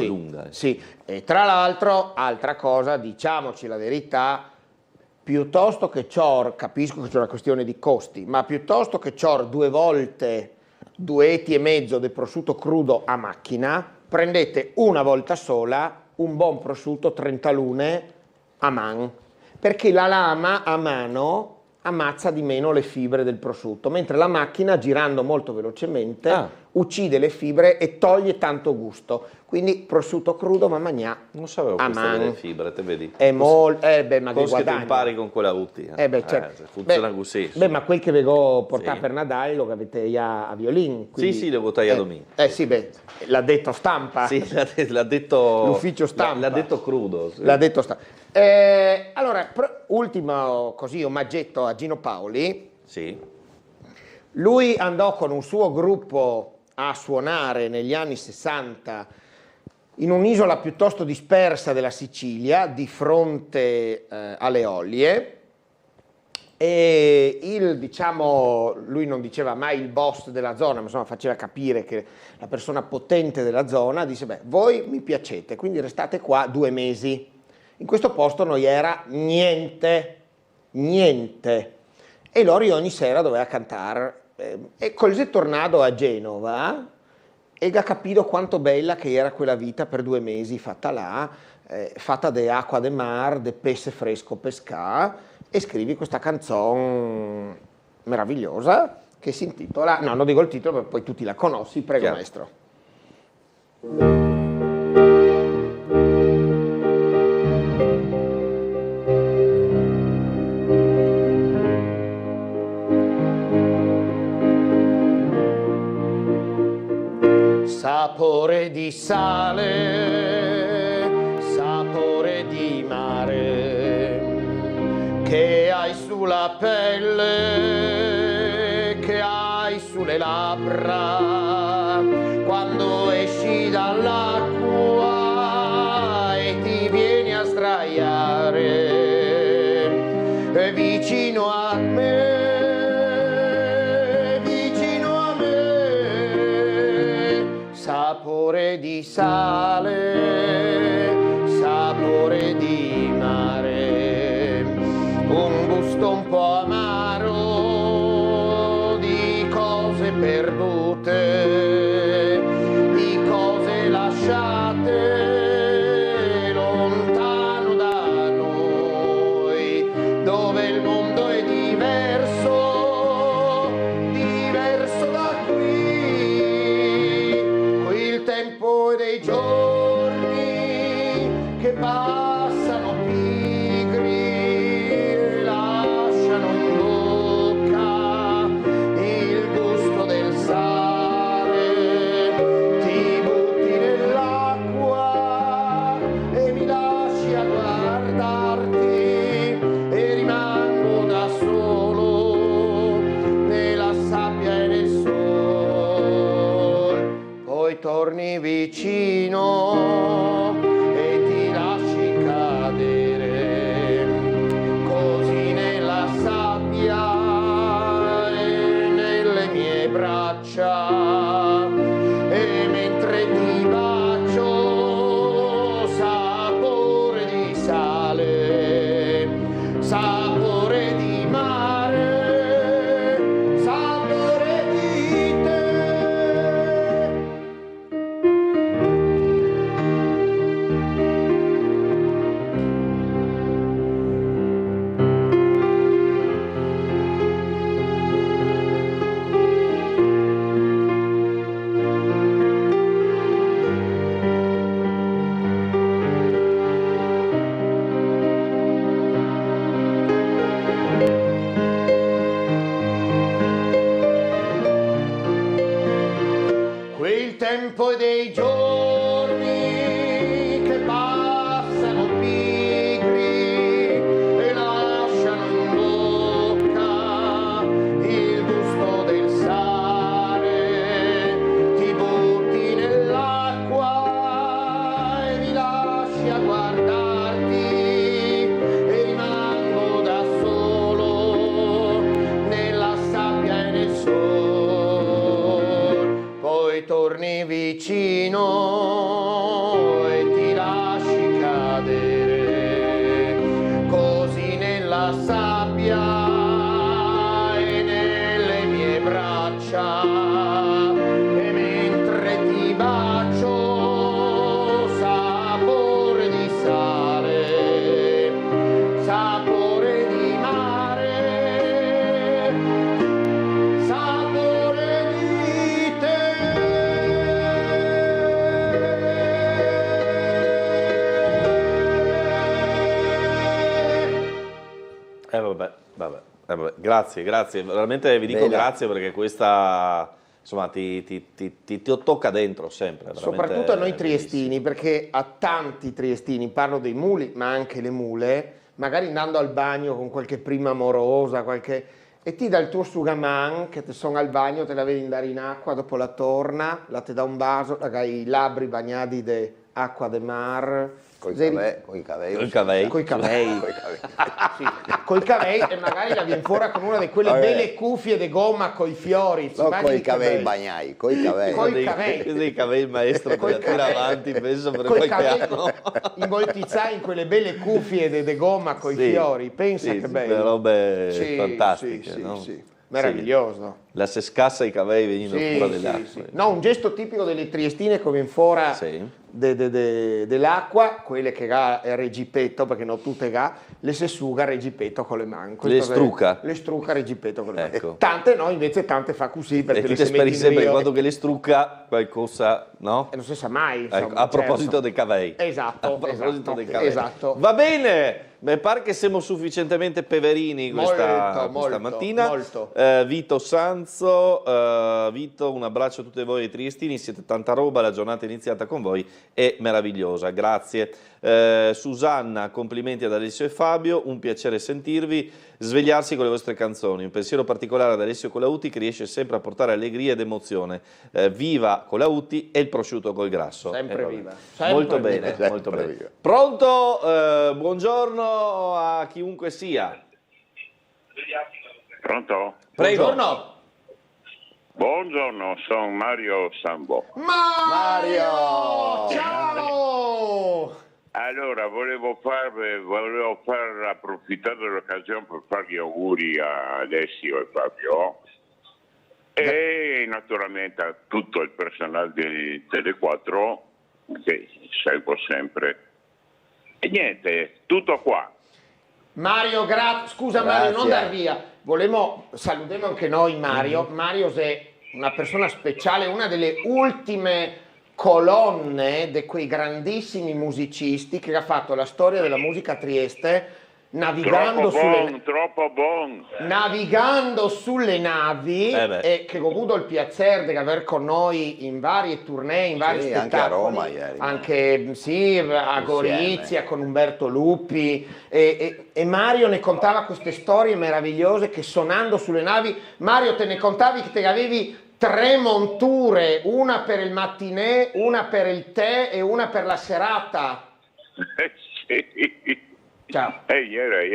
Speaker 1: lunga.
Speaker 16: Sì, e tra l'altro, altra cosa, diciamoci la verità, piuttosto che capisco che c'è una questione di costi, ma piuttosto che 2 volte 2 etti e mezzo del prosciutto crudo a macchina, prendete una volta sola un buon prosciutto 30 lune a man, perché la lama a mano ammazza di meno le fibre del prosciutto, mentre la macchina, girando molto velocemente, uccide le fibre e toglie tanto gusto. Quindi prosciutto crudo ma magnà
Speaker 1: non sapevo
Speaker 16: a
Speaker 1: queste
Speaker 16: man.
Speaker 1: delle fibre, te vedi?
Speaker 16: È molto, ma che
Speaker 1: Cose che ti
Speaker 16: guadagno.
Speaker 1: impari con quella UTI.
Speaker 16: Certo.
Speaker 1: Funziona così.
Speaker 16: Beh, ma quel che vengo portato
Speaker 1: Sì.
Speaker 16: per Nadal lo avete a violin. Quindi,
Speaker 1: Sì, lo votai a domenica.
Speaker 16: Sì, beh, l'ha detto stampa.
Speaker 1: Sì, l'ha detto
Speaker 16: L'ufficio stampa.
Speaker 1: L'ha detto crudo. Sì.
Speaker 16: L'ha detto stampa. Allora, ultimo così omaggetto a Gino Paoli.
Speaker 1: Sì.
Speaker 16: Lui andò con un suo gruppo a suonare negli anni 60 in un'isola piuttosto dispersa della Sicilia, di fronte alle Ollie, e lui non diceva mai il boss della zona, ma insomma faceva capire che la persona potente della zona disse: beh, voi mi piacete, quindi restate qua 2 mesi. In questo posto non era niente, e Lori ogni sera doveva cantare, e così tornato a Genova e ha capito quanto bella che era quella vita per 2 mesi fatta là, fatta de acqua de mar, de pesce fresco pescà, e scrivi questa canzone meravigliosa che si intitola, no, non dico il titolo perché poi tutti la conosci, prego. Chiaro. Maestro. Sapore di sale, sapore di mare, che hai sulla pelle, che hai sulle labbra, quando esci dall'acqua e ti vieni a sdraiare vicino a me. Sapore di sale, sapore di mare, un gusto un po' amaro di cose perdute, di cose lasciate lontano da noi, dove il mondo è diverso, diverso da qui. Il tempo dei giorni che passano pigri, lasciano in bocca il gusto del sale, ti butti nell'acqua e mi lasci a guardarti e rimango da solo nella sabbia e nel sole. Poi torni vicino e ti lasci cadere così nella sabbia e nelle mie braccia, e mentre ti bacio sapore di sale, sapore di mare, sapore di te. Quel tempo dei giorni che passano pigri e lasciano in bocca il gusto del sale, ti butti nell'acqua e mi lasci a guardarti e rimango da solo nella sabbia e nel sole. Poi torni vicino e ti lasci cadere così nella sabbia e nelle mie braccia,
Speaker 1: Vabbè. Grazie, veramente vi dico grazie perché questa insomma ti tocca dentro sempre.
Speaker 16: Soprattutto a noi triestini, perché a tanti triestini, parlo dei muli ma anche le mule, magari andando al bagno con qualche prima amorosa, e ti dà il tuo sugaman che te sono al bagno, te la vedi andare in acqua, dopo la torna, la te dà un vaso, i labbri bagnati di acqua de mar.
Speaker 17: Coi cavei.
Speaker 16: Coi cavei e magari la viene fuori con una di quelle belle cuffie di gomma coi fiori.
Speaker 17: No, coi cavei bagnai, coi cavei.
Speaker 1: Dei cavei il maestro che la tira avanti, penso per qualche anno.
Speaker 16: Imboltizzai in quelle belle cuffie di gomma coi fiori, pensa che bello.
Speaker 1: Robe fantastiche, no?
Speaker 16: Sì. Meraviglioso.
Speaker 1: La se scassa i cavei venendo fuori dell'acqua.
Speaker 16: No, un gesto tipico delle triestine come in fora dell'acqua, quelle che ha il regipetto, perché non tutte ha, le se suga regipetto con le mani.
Speaker 1: Le strucca?
Speaker 16: Le strucca regipetto con le mani.
Speaker 1: Ecco.
Speaker 16: Tante no, invece tante fa così perché
Speaker 1: tu ti speri sempre in quanto che le strucca qualcosa, no?
Speaker 16: E non si sa mai. Insomma,
Speaker 1: ecco, a proposito dei cavei.
Speaker 16: Esatto.
Speaker 1: Dei cavei. Va bene! Mi pare che siamo sufficientemente peverini questa mattina.
Speaker 16: Molto.
Speaker 1: Vito Sanzo, Vito, un abbraccio a tutti voi triestini, siete tanta roba, la giornata è iniziata con voi, è meravigliosa, grazie. Susanna, complimenti ad Alessio e Fabio, un piacere sentirvi, svegliarsi con le vostre canzoni, un pensiero particolare ad Alessio Colautti che riesce sempre a portare allegria ed emozione. Viva Colautti e il prosciutto col grasso.
Speaker 16: Sempre viva.
Speaker 1: Molto bene, molto bene. Pronto? Buongiorno a chiunque sia.
Speaker 21: Pronto?
Speaker 1: Prego.
Speaker 21: Buongiorno, sono Mario Sambo.
Speaker 16: Mario! Ciao!
Speaker 21: Allora, volevo far approfittare dell'occasione per fare gli auguri a Alessio e Fabio e naturalmente a tutto il personale di Tele4 che seguo sempre. E niente, tutto qua.
Speaker 16: Mario, scusa Mario, non dar via. Salutiamo anche noi Mario. Mario è una persona speciale, una delle ultime colonne di quei grandissimi musicisti che ha fatto la storia della musica a Trieste navigando sulle navi e che ho avuto il piacere di aver con noi in varie tournée, in vari spettacoli,
Speaker 17: anche a Roma ieri,
Speaker 16: anche a Gorizia con Umberto Lupi e Mario ne contava queste storie meravigliose che suonando sulle navi, Mario te ne contavi che te avevi 3 monture, una per il mattinè, una per il tè e una per la serata.
Speaker 21: Sì.
Speaker 16: Ciao.
Speaker 21: Ieri.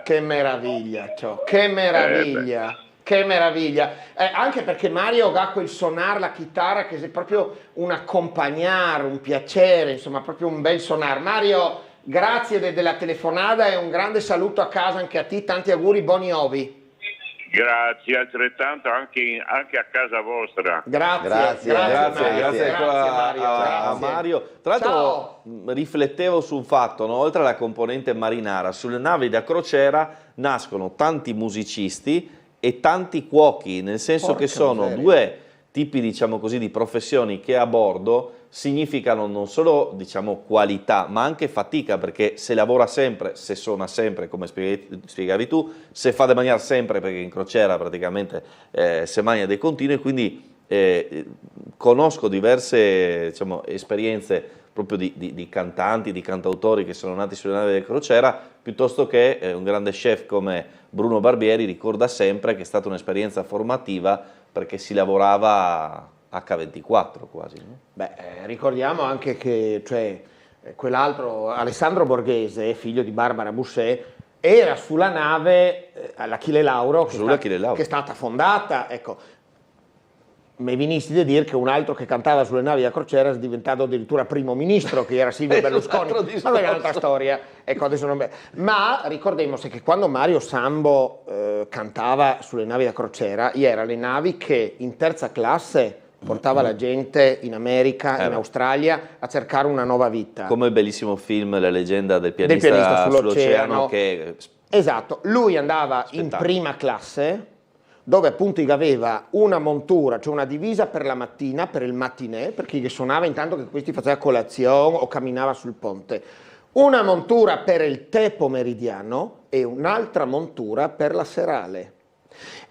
Speaker 16: Che meraviglia, ciò. Che meraviglia. Che meraviglia. Anche perché Mario ha quel suonare la chitarra che è proprio un accompagnare, un piacere, insomma, proprio un bel suonare. Mario, grazie della telefonata e un grande saluto a casa anche a te, tanti auguri, buoni ovi.
Speaker 21: Grazie, altrettanto anche a casa vostra.
Speaker 16: Grazie
Speaker 1: a Mario. Tra l'altro riflettevo su un fatto, no? Oltre alla componente marinara, sulle navi da crociera nascono tanti musicisti e tanti cuochi, nel senso che sono due tipi, diciamo così, di professioni che a bordo significano non solo, diciamo, qualità, ma anche fatica, perché se lavora sempre, se suona sempre, come spiegavi tu, se fa da mangiare sempre, perché in crociera praticamente se mangia dei continui, quindi conosco diverse, diciamo, esperienze proprio di cantanti, di cantautori che sono nati sulle navi di crociera, piuttosto che un grande chef come Bruno Barbieri ricorda sempre che è stata un'esperienza formativa perché si lavorava H24 quasi. No?
Speaker 16: Ricordiamo anche che quell'altro Alessandro Borghese, figlio di Barbara Busset, era sulla nave l'Achille Lauro che è stata fondata. Ecco, mi venisti a dire che un altro che cantava sulle navi da crociera è diventato addirittura primo ministro, che era Silvio Berlusconi. Ma è un'altra storia. Ecco, adesso Ma ricordiamoci che quando Mario Sambo cantava sulle navi da crociera, era le navi che in terza classe portava la gente in America, in Australia a cercare una nuova vita.
Speaker 1: Come il bellissimo film La leggenda del pianista sull'oceano.
Speaker 16: Esatto, lui andava in prima classe, dove appunto aveva una montura, cioè una divisa per la mattina, per il mattinè, per chi suonava intanto che questi faceva colazione o camminava sul ponte, Una montura per il tè pomeridiano e un'altra montura per la serale.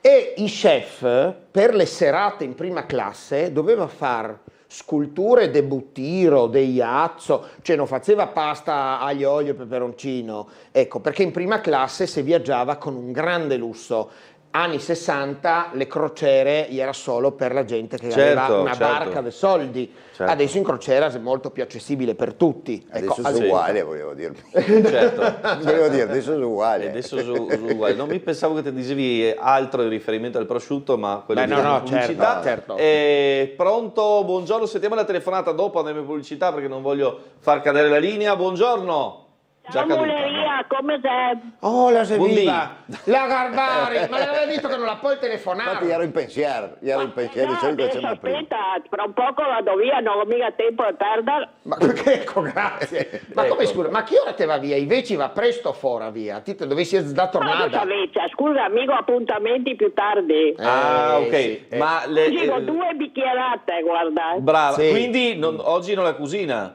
Speaker 16: E i chef per le serate in prima classe doveva far sculture de buttiro, de iazzo, cioè non faceva pasta aglio, olio e peperoncino, ecco, perché in prima classe si viaggiava con un grande lusso. Anni 60 le crociere era solo per la gente che aveva una barca dei soldi.
Speaker 17: Certo.
Speaker 16: Adesso in crociera è molto più accessibile per tutti. Ecco,
Speaker 17: Adesso sono uguali, volevo dire.
Speaker 1: Certo.
Speaker 17: Volevo dire, adesso sono uguali.
Speaker 1: Adesso sono uguali. Non mi pensavo che ti dicevi altro in riferimento al prosciutto, ma quello di pubblicità.
Speaker 16: Certo.
Speaker 1: Pronto? Buongiorno, sentiamo la telefonata dopo, andiamo in pubblicità perché non voglio far cadere la linea. Buongiorno.
Speaker 20: Ciao Muleria, come sei?
Speaker 16: Oh, la Seviva, la Garbari, ma le avevo detto che non la puoi telefonare.
Speaker 17: Infatti ero in pensiero, di solito
Speaker 20: adesso aspetta, tra un poco vado via, non ho mica tempo da perdere.
Speaker 16: Ma ecco, grazie. Ma come scusa, ma che ora te va via? Invece va presto fuori via, ti dovessi da tornare.
Speaker 20: Scusa amico, appuntamenti più tardi.
Speaker 1: Ok,
Speaker 16: sì,
Speaker 1: ma
Speaker 20: Dico 2 bicchierate, guarda.
Speaker 1: Brava,
Speaker 16: Sì.
Speaker 1: quindi oggi non la cucina?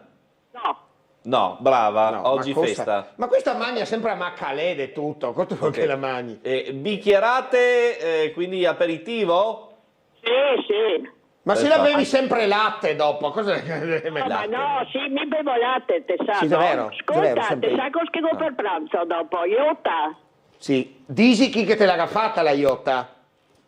Speaker 20: No.
Speaker 1: No, brava,
Speaker 16: No,
Speaker 1: oggi
Speaker 16: ma cosa-
Speaker 1: festa.
Speaker 16: Ma questa magna sempre a Maccalede tutto, cosa vuoi che la mangi?
Speaker 1: Bicchierate, quindi aperitivo?
Speaker 20: Sì.
Speaker 16: Ma se la bevi sempre latte dopo, cosa
Speaker 20: Ma no, sì, mi bevo latte, te sa,
Speaker 16: Sì,
Speaker 20: no?
Speaker 16: davvero,
Speaker 20: Ascolta,
Speaker 16: davvero, sempre.
Speaker 20: te sa cosa che ho per pranzo dopo? Iota,
Speaker 16: Sì, disi chi che te l'ha fatta la Iota?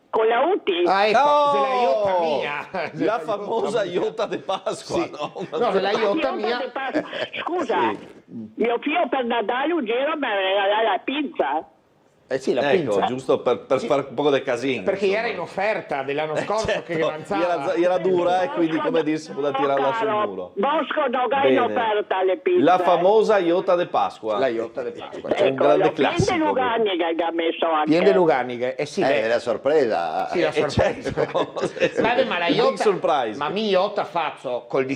Speaker 20: con la Uti.
Speaker 16: Ah, ecco,
Speaker 1: No!
Speaker 16: se la Iota mia.
Speaker 1: La famosa Iota de Pasqua,
Speaker 16: Sì.
Speaker 1: no?
Speaker 16: No, se la Iota
Speaker 20: Iota
Speaker 16: mia.
Speaker 20: de Pasqua. Scusa, mio figlio per Natale un giro mi regalava la pizza.
Speaker 16: Eh sì, la
Speaker 1: Ecco,
Speaker 16: pinza.
Speaker 1: giusto per fare un po' di casino.
Speaker 16: Perché
Speaker 1: insomma.
Speaker 16: era in offerta dell'anno scorso che
Speaker 1: Certo,
Speaker 16: avanzava.
Speaker 1: era dura e quindi come dire si poteva tirarla sul muro.
Speaker 20: Bosco non ha in
Speaker 1: Bene.
Speaker 20: offerta le pizze.
Speaker 1: La famosa Iota de Pasqua.
Speaker 16: La Iota de Pasqua.
Speaker 1: C'è un grande
Speaker 20: Piende
Speaker 1: classico.
Speaker 20: Luganiga che ha messo anche.
Speaker 16: Piende Luganighe. Eh sì,
Speaker 17: È la sorpresa.
Speaker 16: Sì, la sorpresa.
Speaker 1: certo.
Speaker 16: Vabbè, ma la
Speaker 1: Big
Speaker 16: Iota,
Speaker 1: surprise.
Speaker 16: ma mi Iota faccio col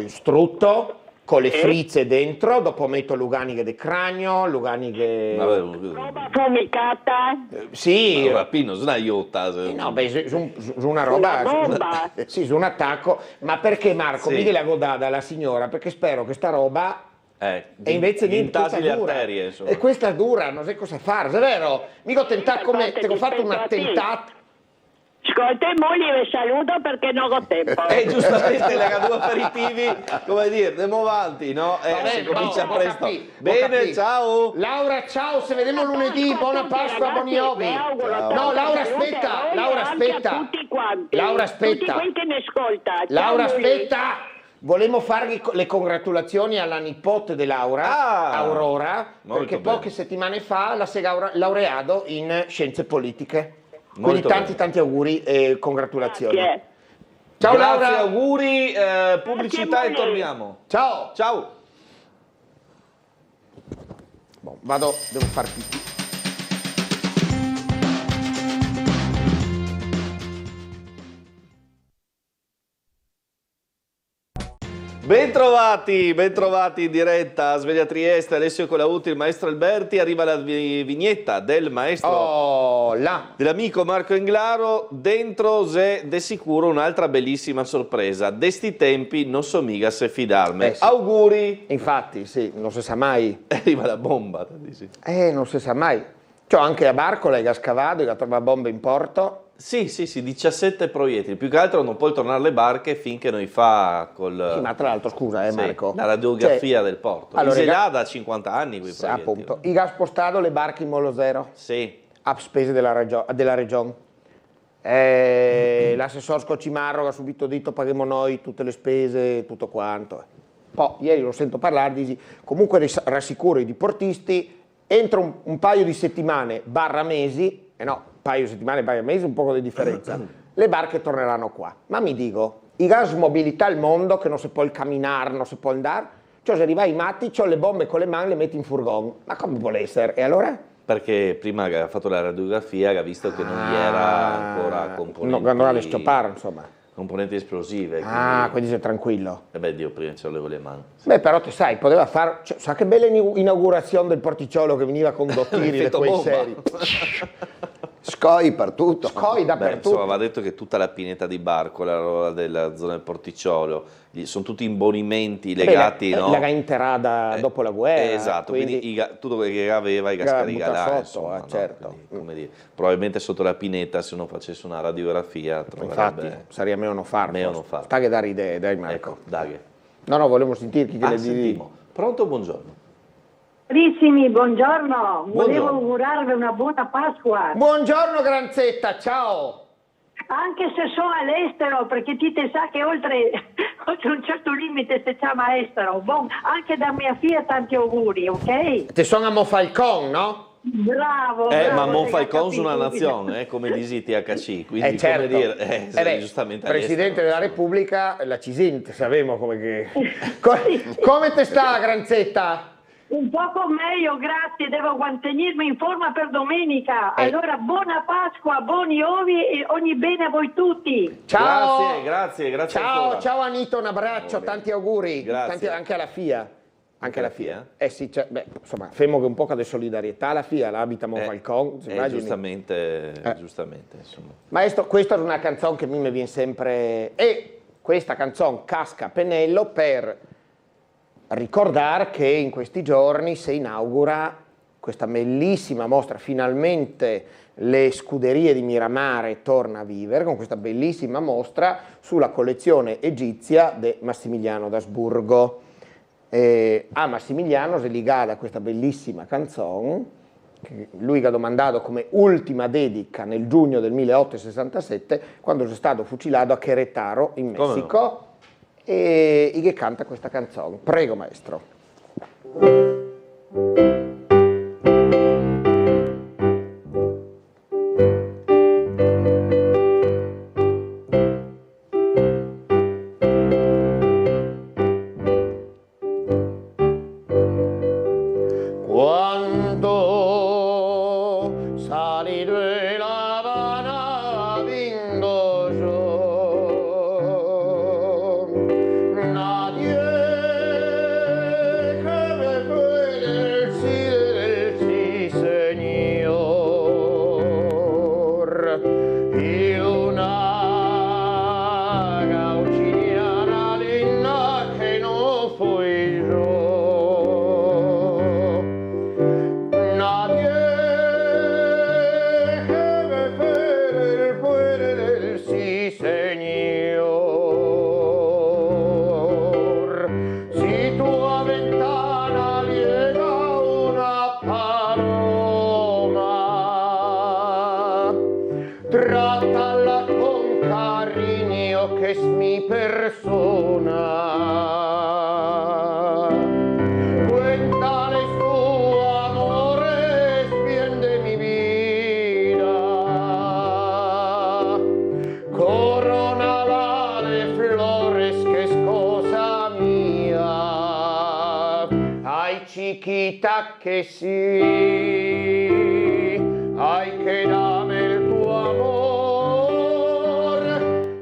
Speaker 16: strutto, con le frizze dentro, dopo metto Luganighe di cranio, Luganighe...
Speaker 20: Roba fumicata.
Speaker 16: Sì.
Speaker 1: Ma Pino, su una Iota.
Speaker 16: No, beh, su una roba...
Speaker 20: Una bomba.
Speaker 16: Sì, su un attacco. Ma perché Marco?
Speaker 1: Sì.
Speaker 16: Mi dà la godada la signora, perché spero che sta roba... E invece niente,
Speaker 1: intasi
Speaker 16: questa
Speaker 1: le
Speaker 16: dura.
Speaker 1: arterie, insomma.
Speaker 16: E questa dura, non sai cosa fare, è vero? Mica ho tentato come... Ti ho fatto un attentato...
Speaker 20: Ascolta, moglie, vi saluto perché non ho tempo.
Speaker 1: Giustamente le due aperitivi, come dire, andiamo avanti, no? Si comincia presto. Bene, ciao.
Speaker 16: Laura, ciao, se vediamo lunedì, buona Pasqua, buoni ovi. No, Laura, aspetta, Laura, aspetta.
Speaker 20: Tutti quanti.
Speaker 16: Laura,
Speaker 20: Tutti
Speaker 16: aspetta.
Speaker 20: quelli che ne ascolta. Ciao,
Speaker 16: Laura,
Speaker 20: Muli.
Speaker 16: aspetta. Volevamo fargli le congratulazioni alla nipote di Laura, Aurora,
Speaker 1: molto
Speaker 16: perché
Speaker 1: bene.
Speaker 16: poche settimane fa la si è laureato in scienze politiche.
Speaker 1: Molto
Speaker 16: Quindi tanti auguri e congratulazioni. Ciao
Speaker 1: Grazie,
Speaker 16: Laura.
Speaker 1: auguri, pubblicità e torniamo.
Speaker 16: Ciao.
Speaker 1: Ciao.
Speaker 16: Vado, devo far pipì.
Speaker 1: Bentrovati in diretta a Sveglia Trieste, Alessio Colautti, il maestro Alberti, arriva la vignetta del maestro, dell'amico Marco Englaro, dentro c'è de sicuro un'altra bellissima sorpresa, d'esti tempi non so mica se fidarme.
Speaker 16: Sì.
Speaker 1: Auguri!
Speaker 16: Infatti, sì, non si sa mai.
Speaker 1: Arriva la bomba, dici.
Speaker 16: Non si sa mai. Cioè anche a Barcola che ha scavato, che ha trovato bombe in porto.
Speaker 1: Sì, 17 proiettili, più che altro non puoi tornare alle barche finché non fa
Speaker 16: Sì, ma tra l'altro, scusa,
Speaker 1: sì,
Speaker 16: Marco.
Speaker 1: la radiografia
Speaker 16: Cioè,
Speaker 1: del porto.
Speaker 16: allora,
Speaker 1: Là da 50 anni quei proiettili.
Speaker 16: appunto, i gas spostato le barche in mollo zero.
Speaker 1: Sì.
Speaker 16: A spese della regione. L'assessor Scocimarro ha subito detto paghiamo noi tutte le spese, tutto quanto. Poi ieri lo sento parlare, dici, comunque rassicuro i diportisti, entro un paio di settimane barra mesi, paio di settimane, barra mesi, un poco di differenza, le barche torneranno qua. Ma mi dico, i gas mobilità al mondo che non si può camminare, non si può andare, cioè se arriva i matti, c'ho le bombe con le mani, le metti in furgon. Ma come vuole essere? E allora?
Speaker 1: Perché prima che aveva fatto la radiografia aveva visto che non gli era ancora componenti,
Speaker 16: non alle stoppare, insomma.
Speaker 1: componenti esplosive.
Speaker 16: Quindi sei tranquillo.
Speaker 1: E beh, Dio, prima ce l'avevo le mani.
Speaker 16: Beh, però te sai, poteva fare, cioè, sa che bella inaugurazione del porticciolo che veniva con Dottiri, le
Speaker 1: L'effetto
Speaker 16: quei
Speaker 1: bomba.
Speaker 16: seri. Scoi per tutto. Scoi dappertutto.
Speaker 1: Insomma, va detto che tutta la pineta di Barco, della zona del Porticciolo, sono tutti imbonimenti legati, no?
Speaker 16: La interrada dopo la guerra.
Speaker 1: Esatto, quindi tutto quello che aveva i cascariga là, insomma, no?
Speaker 16: certo.
Speaker 1: Quindi, come dire, probabilmente sotto la pineta, se uno facesse una radiografia, troverebbe...
Speaker 16: Infatti, sarebbe meglio non farlo.
Speaker 1: Meglio non farlo.
Speaker 16: Sta che dare idee, dai Marco.
Speaker 1: Ecco, dai.
Speaker 16: No, volevo sentire chi che ne dici.
Speaker 1: Sentiamo. Pronto, buongiorno.
Speaker 20: Carissimi, buongiorno. Volevo
Speaker 1: Buongiorno.
Speaker 16: augurarvi
Speaker 20: una buona Pasqua.
Speaker 16: Buongiorno Granzetta, ciao.
Speaker 20: Anche se sono all'estero, perché ti sa che oltre un certo limite se siamo all'estero. Anche da mia figlia tanti auguri, ok?
Speaker 16: Te sono a Monfalcon, no?
Speaker 20: Bravo.
Speaker 1: Ma Monfalcon è una nazione, come dici THC, quindi
Speaker 16: certo.
Speaker 1: come dire, giustamente
Speaker 16: Presidente della Repubblica, la Cisint, sappiamo come che... Come te sta Granzetta?
Speaker 20: Un poco meglio, grazie, devo mantenermi in forma per domenica. Allora, buona Pasqua, buoni ovi e ogni bene a voi tutti.
Speaker 16: Ciao.
Speaker 1: Grazie
Speaker 16: Ciao,
Speaker 1: ancora.
Speaker 16: ciao Anita, un abbraccio, tanti auguri.
Speaker 1: Grazie.
Speaker 16: Anche alla FIA. Anche la FIA? Sì, insomma, fermo che un po' di solidarietà la FIA, l'abita Monfalcon.
Speaker 1: Giustamente, insomma.
Speaker 16: Maestro, questa è una canzone che mi viene sempre... E questa canzone casca a pennello per ricordare che in questi giorni si inaugura questa bellissima mostra, finalmente le scuderie di Miramare torna a vivere con questa bellissima mostra sulla collezione egizia di Massimiliano d'Asburgo. A Massimiliano si legata questa bellissima canzone, che lui ha domandato come ultima dedica nel giugno del 1867, quando è stato fucilato a Querétaro in Messico. E che canta questa canzone. Prego maestro. Quando sali de La Habana vingo yo, nadie que me puede decir sí señor, y una gauchina linda que no fui yo. Trátala con cariño que es mi persona. Cuéntale su amor, es bien de mi vida. Corónala de flores que es cosa mía. Ay chiquita que sí, ay que dame el tu amor,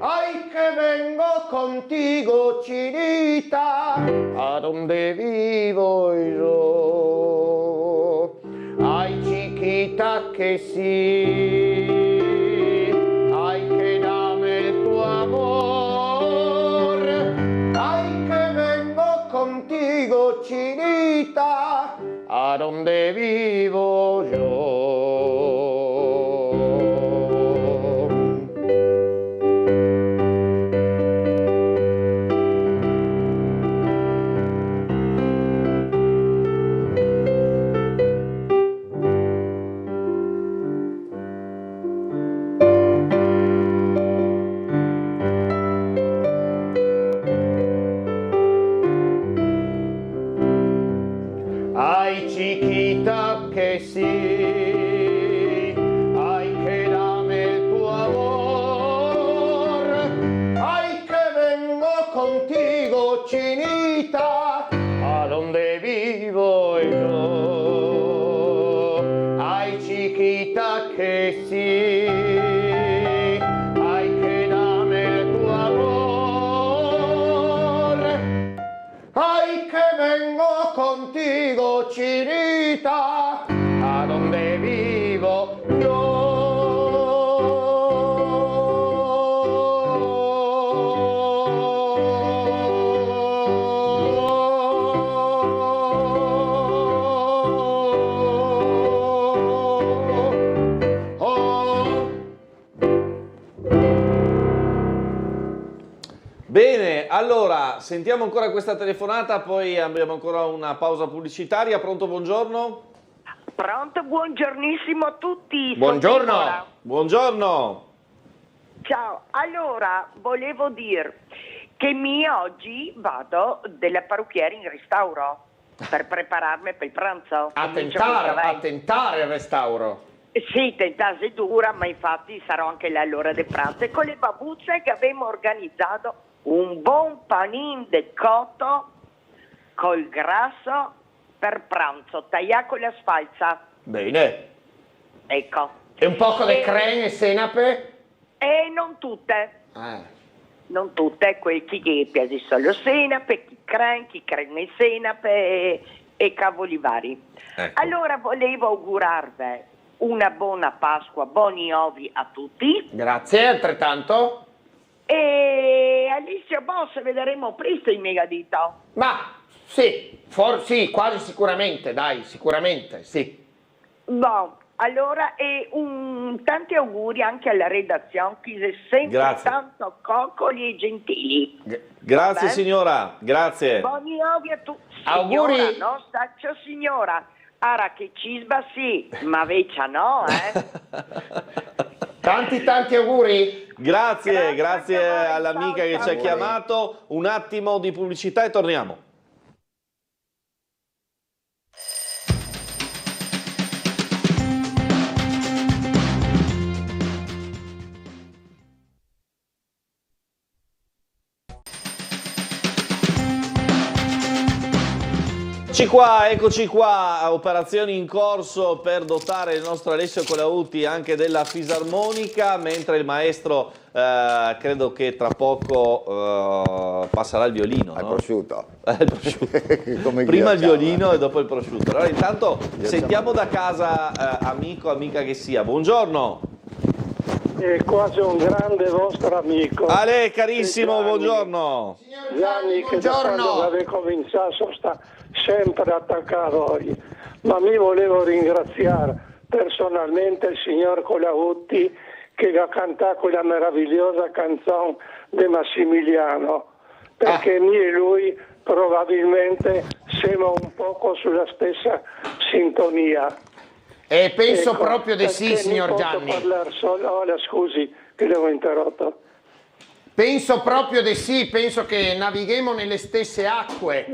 Speaker 16: ay que vengo contigo chinita, a donde vivo yo. Ay chiquita que sí, ay que dame tu amor, ay que vengo contigo chinita, a donde vivo yo. Ay chiquita que sí, ay que dame tu amor, ay que vengo contigo chinita, a donde vivo yo. Ay chiquita que sí, ay que dame tu amor, ay que vengo contigo chinita, a donde vivo yo.
Speaker 1: allora, sentiamo ancora questa telefonata, poi abbiamo ancora una pausa pubblicitaria. Pronto, buongiorno?
Speaker 2: Pronto, buongiornissimo a tutti.
Speaker 1: Buongiorno. Buongiorno.
Speaker 2: Ciao, allora, volevo dire che oggi vado della parrucchiera in restauro per prepararmi per il pranzo.
Speaker 16: A tentare il restauro.
Speaker 2: Sì, tentase dura, ma infatti sarò anche là all'ora del pranzo. E con le babuzze che abbiamo organizzato un buon panin de cotto col grasso per pranzo, tagliato con la sfalza.
Speaker 16: Bene.
Speaker 2: Ecco.
Speaker 16: E un poco di creme e senape?
Speaker 2: Non tutte. Non tutte, quel chi piace solo senape, chi creme e senape e cavoli vari.
Speaker 1: Ecco.
Speaker 2: Allora volevo augurarvi una buona Pasqua, buoni ovi a tutti.
Speaker 16: Grazie, altrettanto.
Speaker 2: E Alicia Boss vedremo presto in Megadito.
Speaker 16: Ma sì, sì, quasi sicuramente, dai, sicuramente, sì.
Speaker 2: Bon, allora tanti auguri anche alla redazione, che è sempre
Speaker 1: Grazie.
Speaker 2: tanto coccoli e gentili.
Speaker 1: Grazie
Speaker 2: Vabbè?
Speaker 1: Signora, grazie.
Speaker 2: Buoni ovi a tutti.
Speaker 16: Auguri.
Speaker 2: Signora, no, staccio signora. Ara che cisba sì, ma veccia no,
Speaker 16: Tanti auguri.
Speaker 1: Grazie all'amica che ci ha chiamato. Un attimo di pubblicità e torniamo. Eccoci qua, operazioni in corso per dotare il nostro Alessio Colautti anche della fisarmonica, mentre il maestro credo che tra poco passerà il violino.
Speaker 17: Al
Speaker 1: no?
Speaker 17: prosciutto.
Speaker 1: Prima il violino e dopo il prosciutto. Allora intanto sentiamo da casa amica che sia. Buongiorno.
Speaker 22: E qua c'è un grande vostro amico.
Speaker 1: Ale, carissimo, buongiorno.
Speaker 22: Gianni, che da quando aveva cominciato sta sempre attaccato a voi. Ma mi volevo ringraziare personalmente il signor Colautti che ha cantato quella meravigliosa canzone di Massimiliano, perché me e lui probabilmente siamo un poco sulla stessa sintonia.
Speaker 16: E penso
Speaker 22: Ecco,
Speaker 16: proprio di sì, signor Gianni.
Speaker 22: Scusi che l'avevo interrotto.
Speaker 16: Penso proprio di sì, penso che navighiamo nelle stesse acque.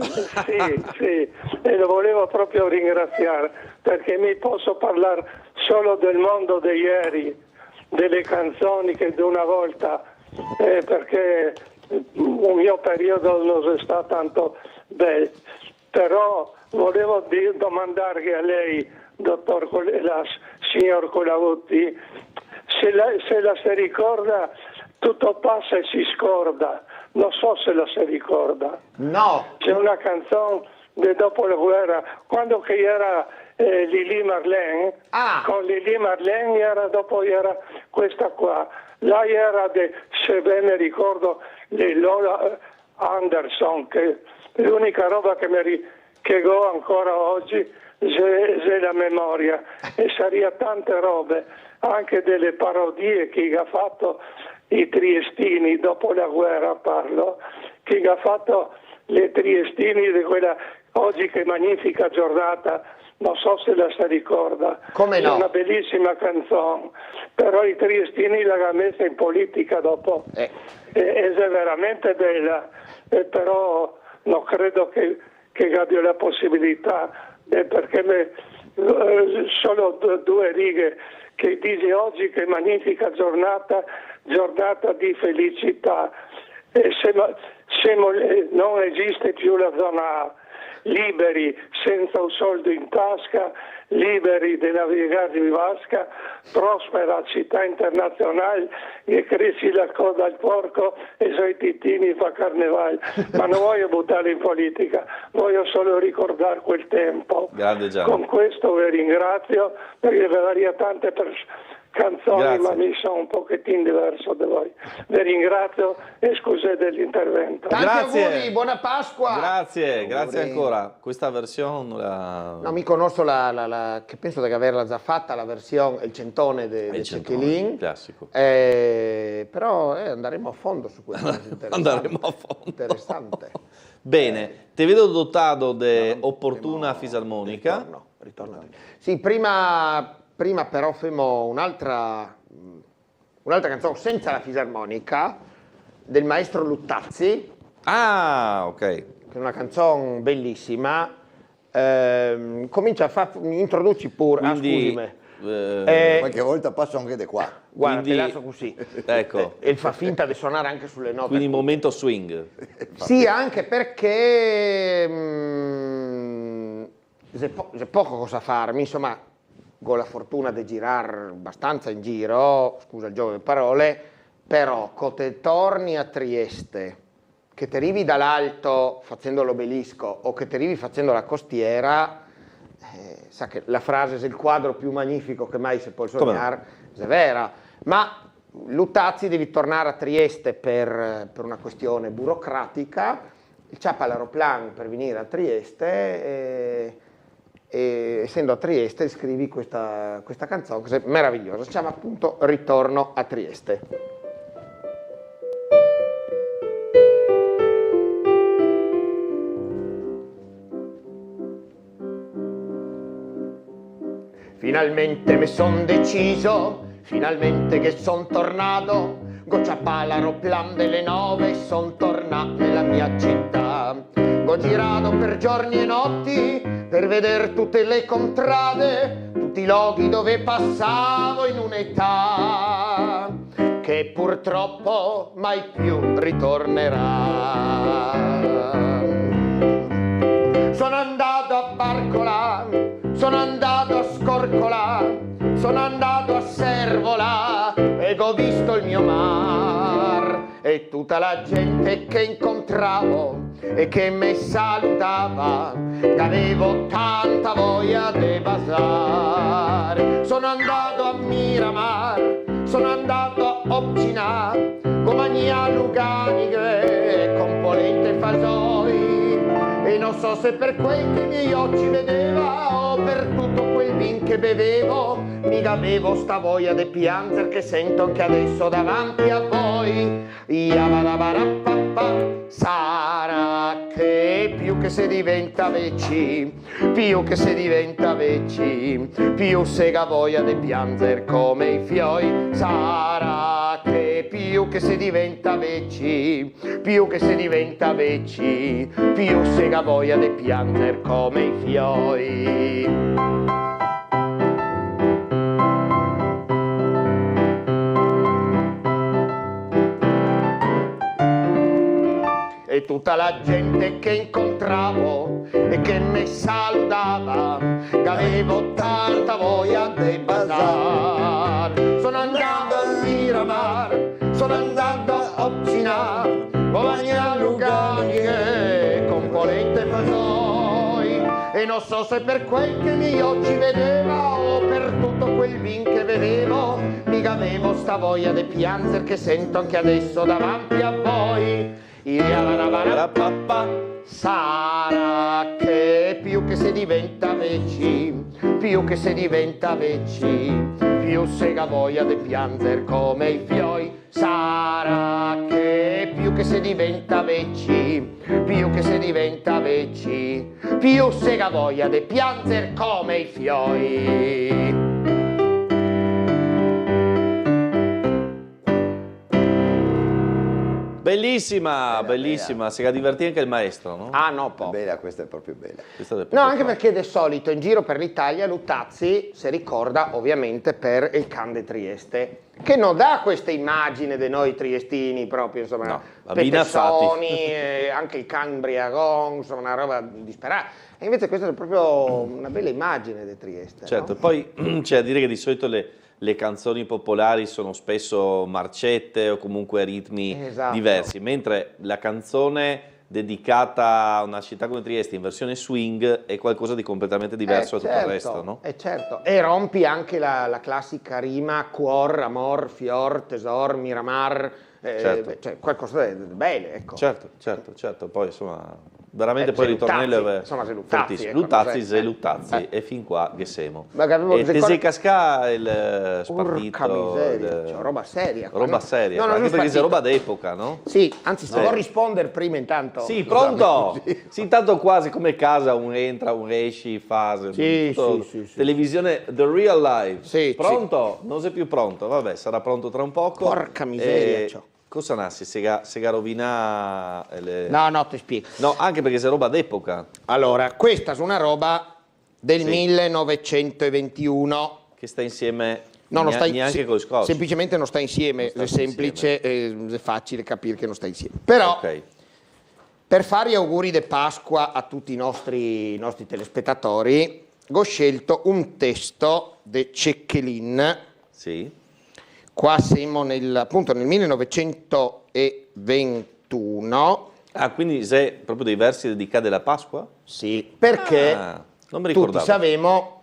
Speaker 22: Sì, e lo volevo proprio ringraziare, perché mi posso parlare solo del mondo di ieri, delle canzoni che di una volta, perché un mio periodo non è stato tanto bello, però volevo domandargli a lei, signor Colautti, se la si ricorda. Tutto passa e si scorda, non so se la si ricorda.
Speaker 16: No.
Speaker 22: C'è una canzone di dopo la guerra, quando che era Lili Marlene, con Lili Marlene era questa qua. Lei era se bene ricordo, di Lola Anderson, che l'unica roba che che ho ancora oggi è la memoria, e sarebbe tante robe, anche delle parodie che ha fatto i triestini dopo la guerra, parlo, che ha fatto le triestini di quella oggi che magnifica giornata, non so se la si ricorda.
Speaker 16: Come no?
Speaker 22: È una bellissima canzone, però i triestini l'ha messa in politica dopo, è veramente bella, però non credo che abbia la possibilità, perché solo due righe che dice oggi che magnifica giornata di felicità, non esiste più la zona A, liberi senza un soldo in tasca, liberi di navigare in vasca, prospera città internazionale che cresci la coda al porco e sui titini fa carnevale. Ma non voglio buttare in politica, voglio solo ricordare quel tempo.
Speaker 1: Grande Gianni.
Speaker 22: Con questo vi ringrazio, perché vi daria tante canzoni,
Speaker 1: Grazie.
Speaker 22: ma mi sono un pochettino diverso da voi. Vi ringrazio e scusate dell'intervento.
Speaker 16: Tanti auguri, buona Pasqua!
Speaker 1: Grazie ancora. Questa versione
Speaker 16: No, mi conosco che penso di averla già fatta, la versione, il centone del Cecchilin.
Speaker 1: Classico.
Speaker 16: Però andremo a fondo su questo.
Speaker 1: Andremo a fondo.
Speaker 16: Interessante.
Speaker 1: Bene, te vedo dotato di opportuna fisarmonica.
Speaker 16: Ritorno. Sì, prima però femo un'altra canzone senza la fisarmonica del maestro Luttazzi.
Speaker 1: Ah, ok.
Speaker 16: Che è una canzone bellissima. Comincia introduci pure.
Speaker 1: Quindi,
Speaker 17: qualche volta passo anche da qua.
Speaker 16: Guarda,
Speaker 1: quindi,
Speaker 16: te lascio così.
Speaker 1: Ecco.
Speaker 16: E fa finta di suonare anche sulle note.
Speaker 1: Quindi momento swing.
Speaker 16: Sì, anche perché c'è poco cosa farmi, insomma, con la fortuna di girare abbastanza in giro, scusa il gioco di parole, però te torni a Trieste, che ti arrivi dall'alto facendo l'obelisco o che ti arrivi facendo la costiera, sa che la frase è il quadro più magnifico che mai si può sognare, è vera, ma Luttazzi devi tornare a Trieste per una questione burocratica, ciappa l'aeroplano per venire a Trieste e essendo a Trieste scrivi questa canzone che è meravigliosa, si chiama appunto Ritorno a Trieste. Finalmente mi son deciso, finalmente che son tornato, gocciappa l'aeroplan delle 9 e son tornato nella mia città. Ho girato per giorni e notti per vedere tutte le contrade, tutti i luoghi dove passavo in un'età che purtroppo mai più ritornerà. Sono andato a Barcola, sono andato a Scorcola, sono andato a Servola e ho visto il mio mar e tutta la gente che incontravo e che mi salutava, che avevo tanta voglia di basare. Sono andato a Miramar, sono andato a Opcina, con Magna Luganiche, con polente e fasoi, e non so se per quel che i miei occhi vedeva o per tutto quel vin che bevevo, mica avevo sta voglia di piangere che sento anche adesso davanti a voi. Sarà che più che si diventa vecchi, più che si diventa vecchi, più sega voglia di piangere come i fioi. Sarà che più che si diventa vecchi, più che si diventa vecchi, più sega voglia di piangere come i fioi. E tutta la gente che incontravo e che mi salutava, che avevo tanta voglia di basare. Sono andato a Miramar, sono andato a Opcina, con Magna Luganiche, con polente e fasoi, e non so se per quel che i miei occhi vedeva o per tutto quel vin che bevevo, mica avevo sta voglia di piangere che sento anche adesso davanti a voi. Sarà che più che si diventa vecchi, più che si diventa vecchi, più sega voglia di piangere come i fioi. Sarà che più che si diventa vecchi, più che si diventa vecchi, più sega voglia di piangere come i fioi.
Speaker 1: Bellissima, bellissima, si è divertito anche il maestro, no?
Speaker 16: Ah no, po'.
Speaker 17: Bella, questa è proprio bella.
Speaker 16: No, anche perché di solito in giro per l'Italia Luttazzi si ricorda ovviamente per il Can de Trieste, che non dà questa immagine di noi triestini proprio, insomma,
Speaker 1: No,
Speaker 16: Pepezzoni, anche il Can Briagon, insomma una roba disperata. E invece questa è proprio una bella immagine di Trieste.
Speaker 1: Certo,
Speaker 16: no?
Speaker 1: poi c'è da dire che di solito le canzoni popolari sono spesso marcette o comunque ritmi
Speaker 16: Esatto.
Speaker 1: diversi, mentre la canzone dedicata a una città come Trieste in versione swing è qualcosa di completamente diverso da tutto il resto, no?
Speaker 16: Certo, e rompi anche la classica rima cuor, amor, fior, tesor, miramar,
Speaker 1: Certo.
Speaker 16: cioè qualcosa di bello, ecco.
Speaker 1: Certo, poi insomma veramente poi il ritornello è fortissimo.
Speaker 16: Luttazzi,
Speaker 1: Luttazzi e fin qua che siamo.
Speaker 16: E
Speaker 1: Tese Cascà il spartito,
Speaker 16: Porca miseria, cioè, roba seria.
Speaker 1: roba seria,
Speaker 16: No,
Speaker 1: anche
Speaker 16: non
Speaker 1: perché
Speaker 16: spartito.
Speaker 1: è roba d'epoca, no?
Speaker 16: Sì, anzi, se vuoi rispondere prima intanto.
Speaker 1: Sì, pronto? Sì, intanto quasi come casa, un entra, un esci, fase.
Speaker 16: Sì.
Speaker 1: Televisione The Real Life. Pronto? Non sei più pronto, vabbè, sarà pronto tra un poco.
Speaker 16: Porca miseria, ciò.
Speaker 1: Cosa nasce? Se rovina le...
Speaker 16: No, ti spiego.
Speaker 1: No, anche perché sei roba d'epoca.
Speaker 16: Allora, questa è una roba del 1921.
Speaker 1: Che sta insieme
Speaker 16: non sta
Speaker 1: neanche con i scorsi.
Speaker 16: Semplicemente non sta insieme, è semplice, è facile capire che non sta insieme. Però, per fare gli auguri di Pasqua a tutti i nostri telespettatori, ho scelto un testo di Cecchelin.
Speaker 1: Sì.
Speaker 16: Qua siamo appunto nel 1921.
Speaker 1: Ah, quindi sei proprio dei versi dedicati alla Pasqua?
Speaker 16: Sì, perché
Speaker 1: non mi ricordavo.
Speaker 16: tutti sappiamo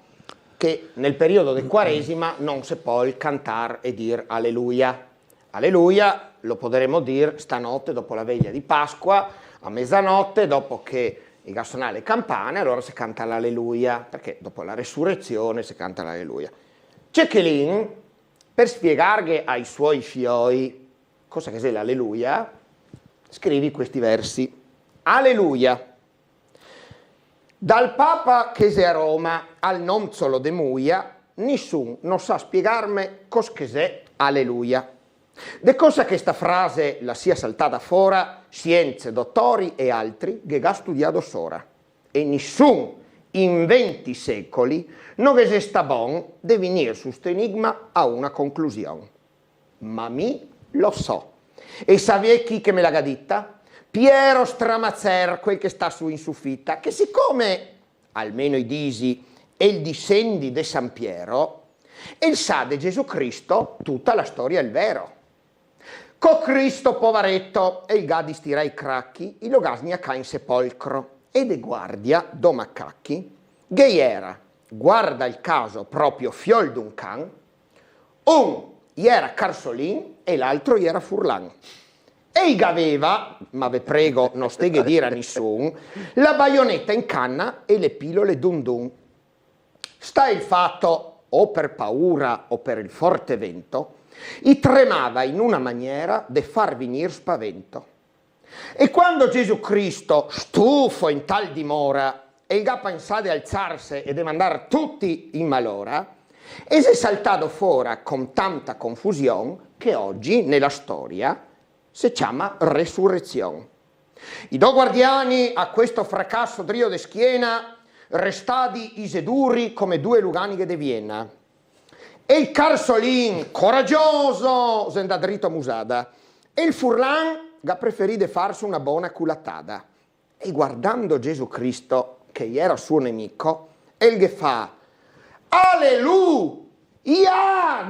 Speaker 16: che nel periodo del Quaresima non si può cantare e dire Alleluia. Alleluia lo potremo dire stanotte dopo la veglia di Pasqua, a mezzanotte, dopo che i ga suonano le campane, allora si canta l'Alleluia, perché dopo la resurrezione si canta l'Alleluia. Cecchelin, per spiegare ai suoi fioi cosa che sia l'Alleluia, scrivi questi versi. Alleluia. Dal Papa che sia a Roma al nonzolo de Muia, nessuno non sa spiegarmi cosa che sia Alleluia. De cosa che sta frase la sia saltata fora, scienze, dottori e altri che ha studiato sora. E nessuno in 20 secoli non che sta bon de venire su sto enigma a una conclusione. Ma mi lo so. E sapete chi che me l'ha detta? Piero Stramazzer, quel che sta su in soffitta, che siccome, almeno i disi, e il discendi de San Piero, e il sa de Gesù Cristo, tutta la storia è il vero. Co Cristo povaretto, e il gadi stira i cracchi, il logasnia ca in sepolcro, e de guardia do macacchi, ghiera, guarda il caso proprio fiol d'un can, un era Carsolin e l'altro era Furlan. E aveva, ma ve prego non steghe dire a nessuno, la baionetta in canna e le pillole dun dun. Sta il fatto, o per paura o per il forte vento, i tremava in una maniera de far venir spavento. E quando Gesù Cristo, stufo in tal dimora, e il ga pensà di alzarsi e di mandar tutti in malora, e si è saltato fuori con tanta confusione che oggi nella storia si chiama resurrezione. I due guardiani a questo fracasso drio de schiena restati iseduri come due luganighe de Vienna. E il Carsolin, coraggioso, se andà dritto a musada, e il Furlan ga preferì de farsi una buona culatada. E guardando Gesù Cristo, che era suo nemico, el che fa Alleluia!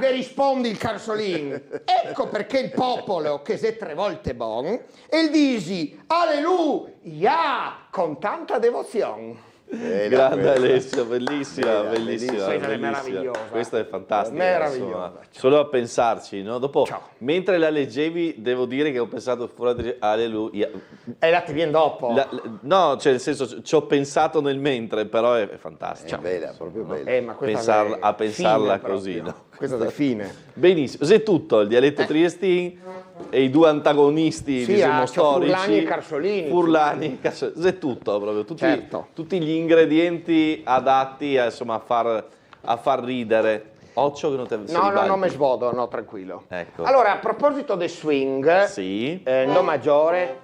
Speaker 16: Che rispondi il Carsolin. Ecco perché il popolo, che se 3 volte bon, e il disi Alleluia con tanta devozione.
Speaker 1: Grande Alessio, bellissima.
Speaker 16: Questa è meravigliosa.
Speaker 1: Questa è fantastica.
Speaker 16: Meravigliosa.
Speaker 1: Insomma. Solo a pensarci, no? Dopo, mentre la leggevi, devo dire che ho pensato fuori Alleluia.
Speaker 16: E la ti viene dopo?
Speaker 1: No, cioè nel senso, ci ho pensato nel mentre, però è fantastica.
Speaker 17: È bella, proprio bella.
Speaker 16: Ma questa
Speaker 1: a pensarla
Speaker 16: fine
Speaker 1: così,
Speaker 16: proprio.
Speaker 1: no?
Speaker 16: Questa è fine.
Speaker 1: Benissimo, se tutto, il dialetto triestino e i due antagonisti diciamo, storici.
Speaker 16: Furlani e Carsolini.
Speaker 1: Furlani e Carsolini, se tutto proprio, tutti gli ingredienti adatti a, insomma, a far ridere. Occhio che non te
Speaker 16: No, mi svodo, no, tranquillo.
Speaker 1: Ecco.
Speaker 16: Allora, a proposito del swing, Do maggiore.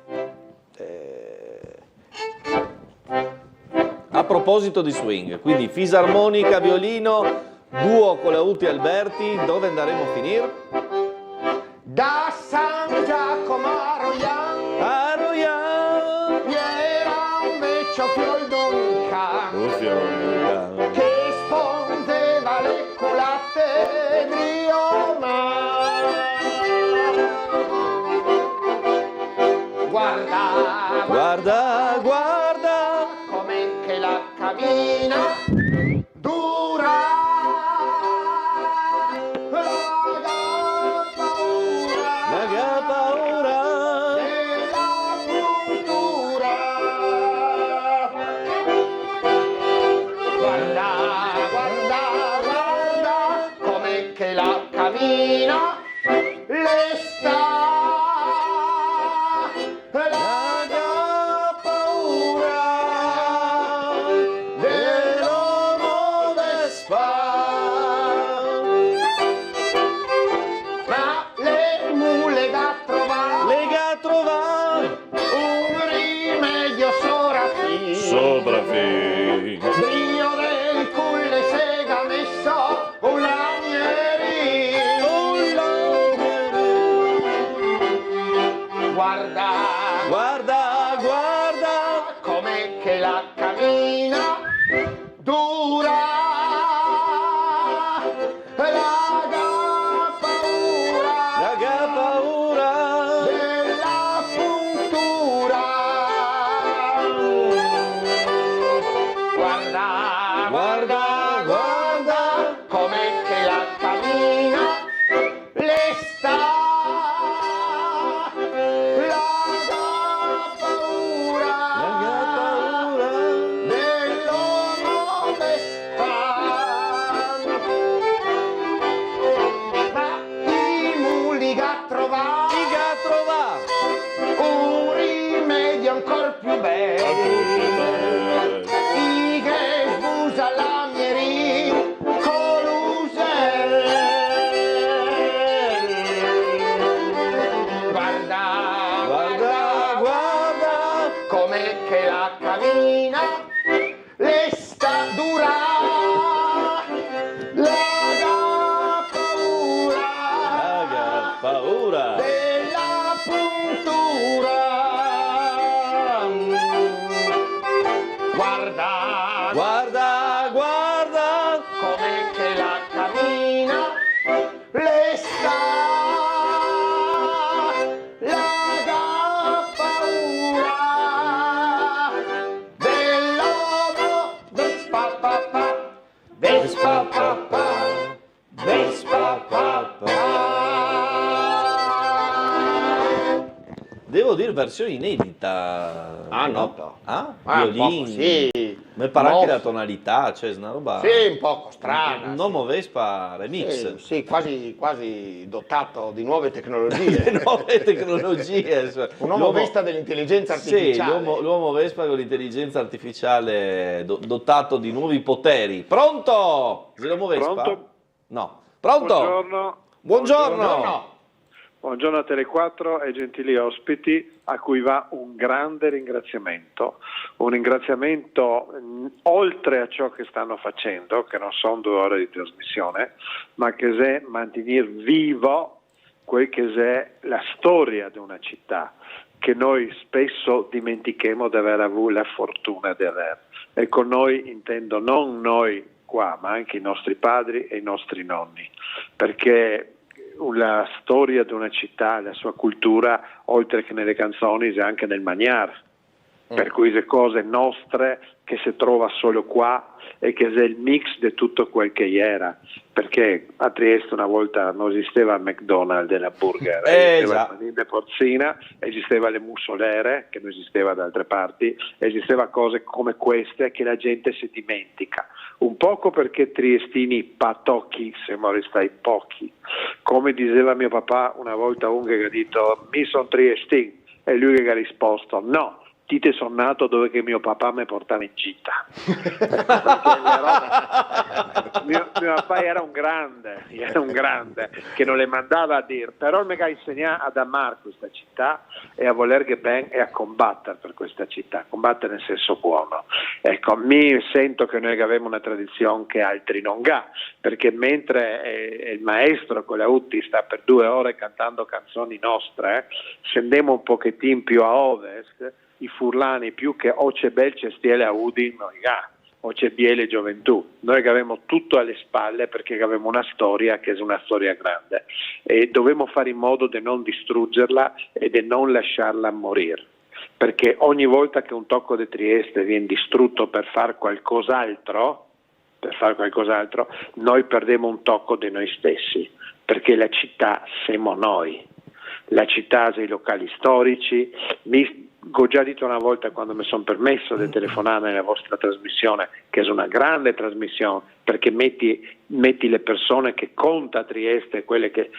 Speaker 1: A proposito di swing, quindi fisarmonica, violino, duo con la Uti Alberti, dove andremo a finire?
Speaker 16: Da San Giacomo a Royan, era un vecchio fiol d'un can, che spondeva le culate di Omar. Guardava
Speaker 1: guarda, guarda,
Speaker 16: com'è che la cammina, dura,
Speaker 1: raga paura,
Speaker 16: della cultura. Guarda, guarda, guarda, com'è che la cammina, le sta. Dio del culle sega messo un lamierino, guarda, guarda, guarda, com'è che la cammina, dura, raga paura, della puntura. Guarda, guarda, guarda, com'è che la cammina, le sta, raga paura, dell'uomo vespan. Ma i muli ga trova, un rimedio ancor più bello.
Speaker 1: Devo dire versione inedita.
Speaker 16: Ah, no.
Speaker 1: Ah?
Speaker 16: Violini. Sì.
Speaker 1: Ma pare anche la tonalità, cioè una roba.
Speaker 16: Sì, un poco strana.
Speaker 1: Un Nomo Vespa remix.
Speaker 16: Sì, quasi dotato di nuove tecnologie.
Speaker 1: Nuove tecnologie.
Speaker 16: Un uomo Vespa dell'intelligenza artificiale.
Speaker 1: Sì, l'uomo Vespa con l'intelligenza artificiale dotato di nuovi poteri. Pronto? L'uomo Vespa?
Speaker 3: Pronto?
Speaker 1: No. Pronto?
Speaker 3: Buongiorno.
Speaker 1: Buongiorno.
Speaker 3: Buongiorno a Tele4 e gentili ospiti, a cui va un grande ringraziamento. Un ringraziamento oltre a ciò che stanno facendo, che non sono 2 ore di trasmissione, ma che è mantenere vivo quel che è la storia di una città, che noi spesso dimentichiamo di aver avuto la fortuna di avere. E con noi intendo non noi qua, ma anche i nostri padri e i nostri nonni, perché la storia di una città, la sua cultura, oltre che nelle canzoni, è anche nel maniar, per cui le cose nostre che si trova solo qua e che è il mix di tutto quel che era, perché a Trieste una volta non esisteva il McDonald's e la burger, esisteva la panina porcina, esisteva le mussolere che non esisteva da altre parti, esisteva cose come queste che la gente si dimentica, un poco perché triestini patocchi siamo restati pochi, come diceva mio papà una volta, un che ha detto mi son triestino, e lui che ha risposto no, ti sono nato dove che mio papà mi portava in gita. mio papà era un grande che non le mandava a dire, però mi ha insegnato ad amare questa città e a voler che ben e a combattere per questa città, combattere nel senso buono. Ecco, mi sento che noi abbiamo una tradizione che altri non ha, perché mentre il maestro con la Utti sta per 2 ore cantando canzoni nostre, scendiamo un pochettino più a ovest, i furlani più che o c'è bel cestiele a Udin, o c'è biele gioventù. Noi che avevamo tutto alle spalle perché avevamo una storia che è una storia grande e dovevamo fare in modo di non distruggerla e di non lasciarla morire. perché ogni volta che un tocco di Trieste viene distrutto per fare qualcos'altro, noi perdiamo un tocco di noi stessi, perché la città siamo noi, la città ha i locali storici. Ho già detto una volta quando mi sono permesso di telefonare nella vostra trasmissione, che è una grande trasmissione, perché metti le persone che conta a Trieste, quelle che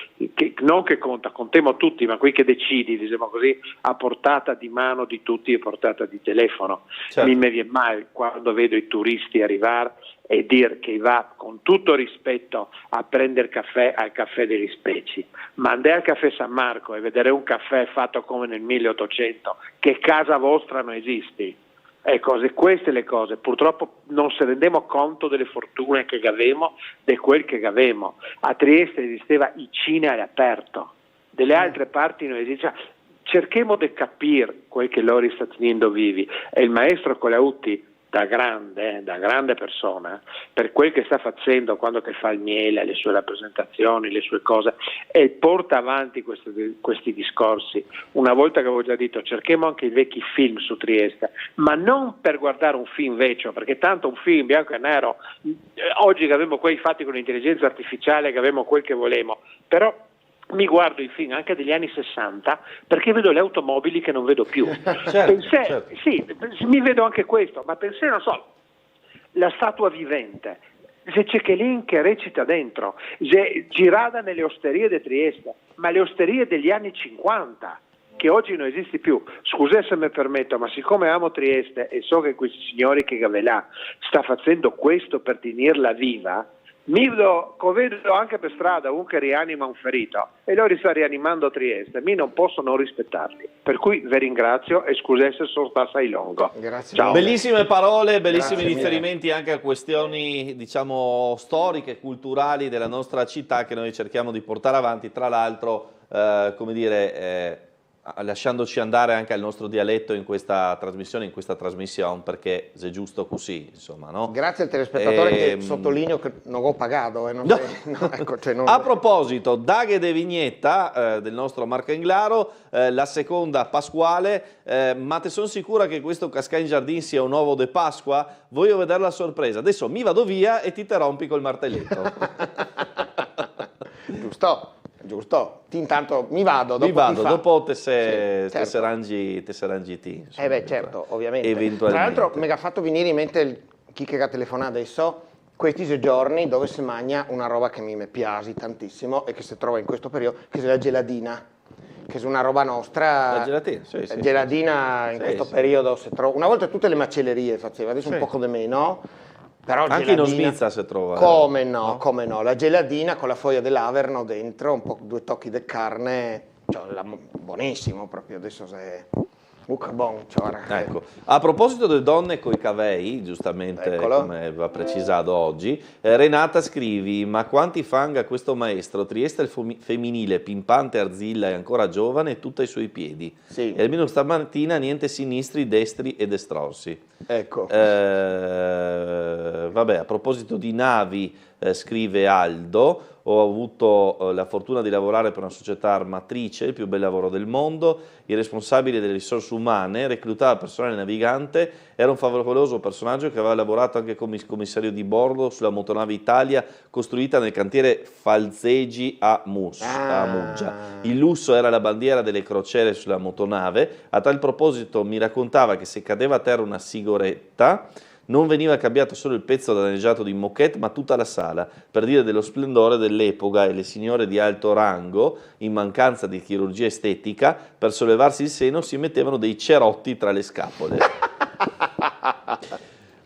Speaker 3: non che contiamo tutti, ma quelli che decidi, diciamo così, a portata di mano di tutti e portata di telefono.
Speaker 1: Certo.
Speaker 3: Mi viene male quando vedo i turisti arrivare e dire che va con tutto rispetto a prendere caffè al caffè degli Speci, ma andare al caffè San Marco e vedere un caffè fatto come nel 1800, che casa vostra non esiste. Ecco, queste le cose, purtroppo non si rendiamo conto delle fortune che avevamo, di quel che avevamo. A Trieste esisteva il cinema all'aperto, delle altre parti non esiste. Cerchiamo di capire quel che loro sta tenendo vivi, e il maestro Colautti, da grande persona, per quel che sta facendo quando che fa il miele, le sue rappresentazioni, le sue cose, e porta avanti questi discorsi. Una volta che avevo già detto, cerchiamo anche i vecchi film su Trieste, ma non per guardare un film vecchio, perché tanto un film bianco e nero, oggi che abbiamo quei fatti con l'intelligenza artificiale, che abbiamo quel che volemo, però mi guardo i film anche degli anni 60 perché vedo le automobili che non vedo più.
Speaker 1: Certo.
Speaker 3: Sì, mi vedo anche questo, ma pensai, non so, la statua vivente, se c'è Chelin che recita dentro, se girata nelle osterie di Trieste, ma le osterie degli anni 50, che oggi non esiste più. Scusa se mi permetto, ma siccome amo Trieste e so che questi signori che Gavelà sta facendo questo per tenerla viva, vedo anche per strada uno che rianima un ferito e loro sta rianimando Trieste, mi non posso non rispettarli, per cui vi ringrazio e scusate se sono stato assai lungo.
Speaker 16: Grazie.
Speaker 3: Ciao.
Speaker 1: Bellissime parole, bellissimi
Speaker 16: Grazie
Speaker 1: riferimenti anche a questioni, diciamo, storiche, culturali della nostra città che noi cerchiamo di portare avanti, tra l'altro, come dire, lasciandoci andare anche al nostro dialetto in questa trasmissione, perché è giusto così, insomma, no?
Speaker 16: Grazie al telespettatore che sottolineo che non ho pagato.
Speaker 1: A proposito, Daghe de Vignetta, del nostro Marco Englaro, la seconda Pasquale, ma te sono sicura che questo Cascà in Giardin sia un uovo de Pasqua? Voglio vedere la sorpresa. Adesso mi vado via e ti te rompi col martelletto.
Speaker 16: Giusto. Intanto mi vado.
Speaker 1: Dopo te se
Speaker 16: certo.
Speaker 1: rangi ti. Insomma,
Speaker 16: certo, ovviamente.
Speaker 1: Eventualmente.
Speaker 16: Tra l'altro mi ha fatto venire in mente chi che ha telefonato adesso, questi giorni dove si mangia una roba che mi piace tantissimo e che si trova in questo periodo, che è la geladina, che è una roba nostra.
Speaker 1: La gelatina, sì.
Speaker 16: Geladina in questo periodo si trova. Una volta tutte le macellerie faceva, adesso un poco di meno. Però
Speaker 1: anche
Speaker 16: geladina,
Speaker 1: in Osmizza si trova.
Speaker 16: Come no, la geladina con la foglia dell'averno dentro, un po' 2 tocchi di carne, cioè, buonissimo proprio, adesso se...
Speaker 1: Ecco. A proposito delle donne coi cavei, giustamente come va precisato oggi, Renata scrivi: ma quanti fanga questo maestro, Trieste il femminile, pimpante, arzilla e ancora giovane, tutta ai suoi piedi.
Speaker 16: Sì.
Speaker 1: E almeno stamattina niente sinistri, destri e destrorsi.
Speaker 16: Ecco.
Speaker 1: Vabbè, a proposito di navi, scrive Aldo, ho avuto la fortuna di lavorare per una società armatrice, il più bel lavoro del mondo, il responsabile delle risorse umane, reclutava personale navigante, era un favoloso personaggio che aveva lavorato anche come commissario di bordo sulla motonave Italia costruita nel cantiere Falzegi a Muggia. Il lusso era la bandiera delle crociere sulla motonave. A tal proposito mi raccontava che se cadeva a terra una sigoretta non veniva cambiato solo il pezzo danneggiato di moquette, ma tutta la sala, per dire dello splendore dell'epoca, e le signore di alto rango, in mancanza di chirurgia estetica, per sollevarsi il seno si mettevano dei cerotti tra le scapole.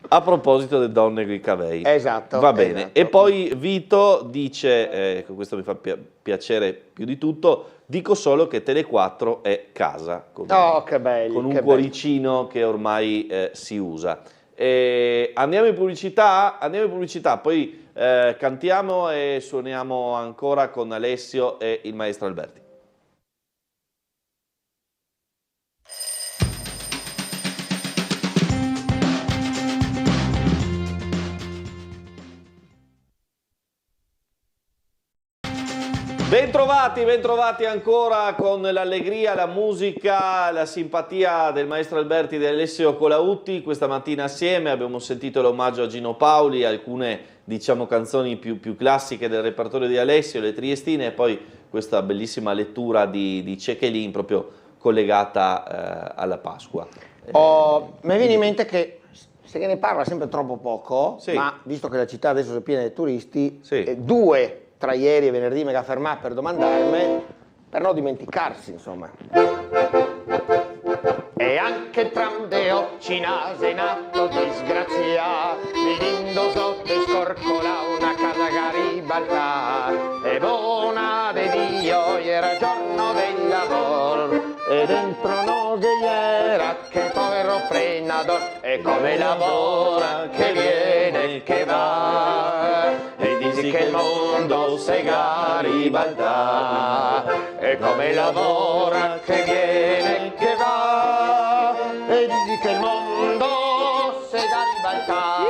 Speaker 1: A proposito delle donne con i cavei.
Speaker 16: Esatto.
Speaker 1: Va bene.
Speaker 16: Esatto.
Speaker 1: E poi Vito dice, questo mi fa piacere più di tutto, dico solo che Tele4 è casa.
Speaker 16: Che bello.
Speaker 1: Con un cuoricino che ormai si usa. Andiamo in pubblicità, poi cantiamo e suoniamo ancora con Alessio e il maestro Alberti. Bentrovati ancora con l'allegria, la musica, la simpatia del maestro Alberti e di Alessio Colautti. Questa mattina assieme abbiamo sentito l'omaggio a Gino Paoli, alcune canzoni più classiche del repertorio di Alessio, le triestine, e poi questa bellissima lettura di Cechelin proprio collegata alla Pasqua.
Speaker 16: Mi viene in mente che se ne parla sempre troppo poco, ma visto che la città adesso è piena di turisti, 2 tra ieri e venerdì mi ha fermato per domandarmi, per non dimenticarsi, insomma. E anche tram de occhi nase nato disgrazia, vivendo sotto e scorcola una casa Garibaltà. E buona de Dio, era giorno del lavoro, e dentro no che era che povero frenador, e come lavora che viene che va, e dici che il mondo se Garibaltà, e come lavora che viene che va, e dici che il mondo se Garibaltà.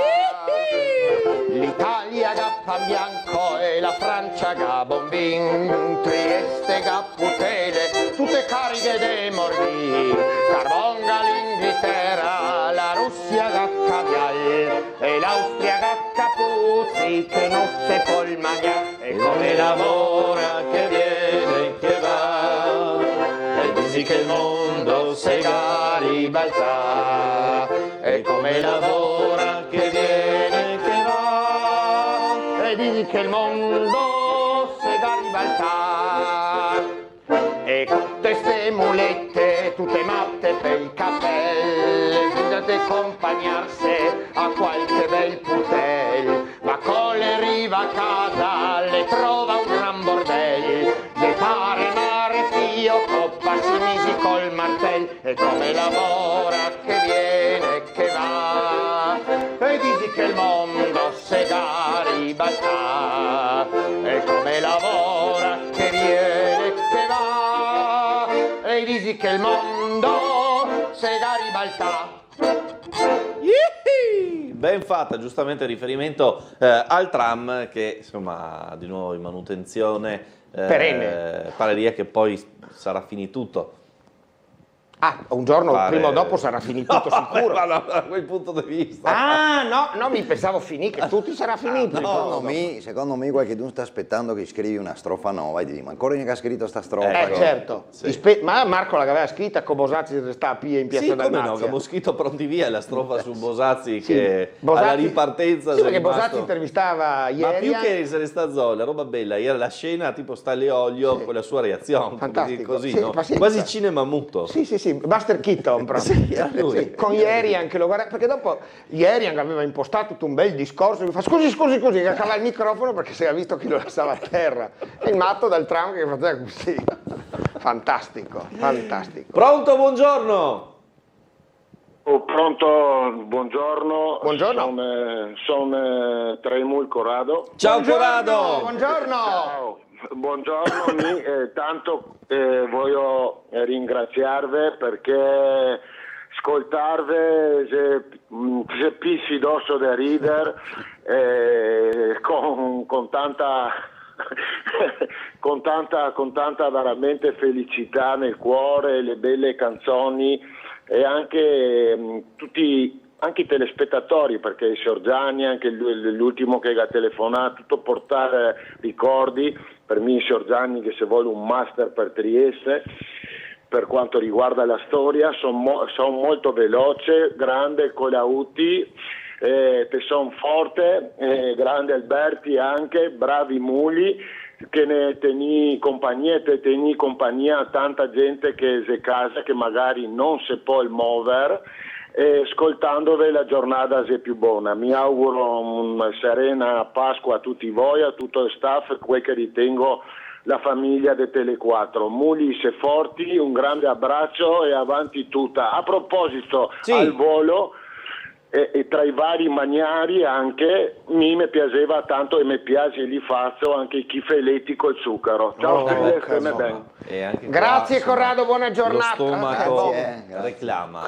Speaker 16: L'Italia ga pan bianco e la Francia ga bombin, Trieste ga putele, tutte cariche de mordi, Carbonga l'Inghilterra, la Russia ga caviar, e l'Austria ga capuzzi che non se può mangiare, e come lavora che viene che va, e dici che il mondo se Garibaltà, e come lavora che viene che va, e dici che il mondo se Garibaltà. E tutte ste mulette, tutte matte per il cappello, bisogna accompagnarsi a qualche bel putel, ma con le riva a casa le trova un gran bordello, le pare mare fio, coppa si misi col martello, e come lavora che viene che va, e dici che il mondo se Garibaltà, e come lavora che viene che va, e dici che il mondo se Garibaltà.
Speaker 1: Ben fatta, giustamente riferimento al tram che insomma di nuovo in manutenzione
Speaker 16: perenne.
Speaker 1: Pare dire che poi sarà finito tutto.
Speaker 16: Un giorno prima o dopo sarà finito tutto sicuro.
Speaker 1: Da quel punto di vista.
Speaker 16: No, mi pensavo finito, che tutto sarà finito.
Speaker 17: Secondo me qualcuno sta aspettando che scrivi una strofa nuova e dici ma ancora non ha scritto sta strofa.
Speaker 16: Certo. Ma Marco l'aveva scritta con Bosazzi sta a Pia in Piazza Dalmazia.
Speaker 1: Come no, che abbiamo scritto pronti via la strofa su Bosazzi che alla ripartenza
Speaker 16: perché Bosazzi intervistava ieri.
Speaker 1: Ma più che essere sta Zolla, roba bella, era la scena tipo Stanley Olio con la sua reazione.
Speaker 16: Fantastico.
Speaker 1: Così, no? Quasi cinema muto.
Speaker 16: Sì, Buster Keaton proprio. Con Ieri che lo guarda, perché dopo Ieri aveva impostato tutto un bel discorso, mi fa scusi, che accava il microfono perché si era visto chi lo lasciava a terra, e il matto dal tram che faceva così. Fantastico.
Speaker 1: Pronto, buongiorno.
Speaker 22: Pronto, buongiorno. Sono Tremul Corrado.
Speaker 1: Ciao Corrado.
Speaker 22: Buongiorno. Buongiorno, tanto voglio ringraziarvi perché ascoltarvi se pissi dosso da ridere con tanta veramente felicità nel cuore, le belle canzoni e anche anche i telespettatori, perché il Sorgiani, anche l'ultimo che ha telefonato, tutto portare ricordi. Per me il Sorgiani che se vuole un master per Trieste per quanto riguarda la storia, sono molto veloce, grande Colautti, sono forte, grande Alberti anche, bravi Muli, che ne teni compagnia a tanta gente che è a casa, che magari non si può muovere, ascoltandovi la giornata sia più buona. Mi auguro una serena Pasqua a tutti voi, a tutto il staff, quel che ritengo la famiglia di Tele4. Muli se forti, un grande abbraccio e avanti tutta. A proposito, al volo e tra i vari magnari anche mi piaceva tanto e mi piace li faccio anche i chifeletti col zucchero. Ciao,
Speaker 16: grazie Corrado, buona giornata.
Speaker 1: Lo stomaco reclama.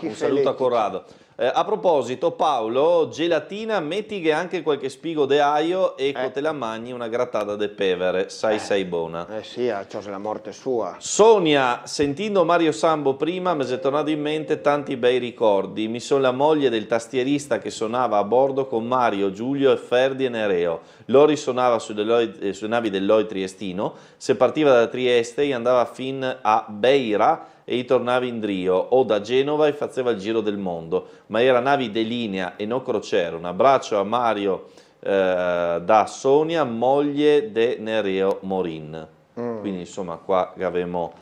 Speaker 1: Un saluto a Corrado. A proposito, Paolo, gelatina, metti che anche qualche spigo de aio e te la mangi una grattata de pevere, sei buona.
Speaker 16: Sì, ciò se la morte sua.
Speaker 1: Sonia, sentendo Mario Sambo prima, mi è tornato in mente tanti bei ricordi. Mi sono la moglie del tastierista che suonava a bordo con Mario, Giulio e Ferdi e Nereo. Lori suonava sulle navi del Lloyd Triestino, se partiva da Trieste e andava fin a Beira e tornava in Drio, o da Genova e faceva il giro del mondo, ma era navi de linea e no crociera. Un abbraccio a Mario da Sonia, moglie de Nereo Morin. Quindi insomma qua avevamo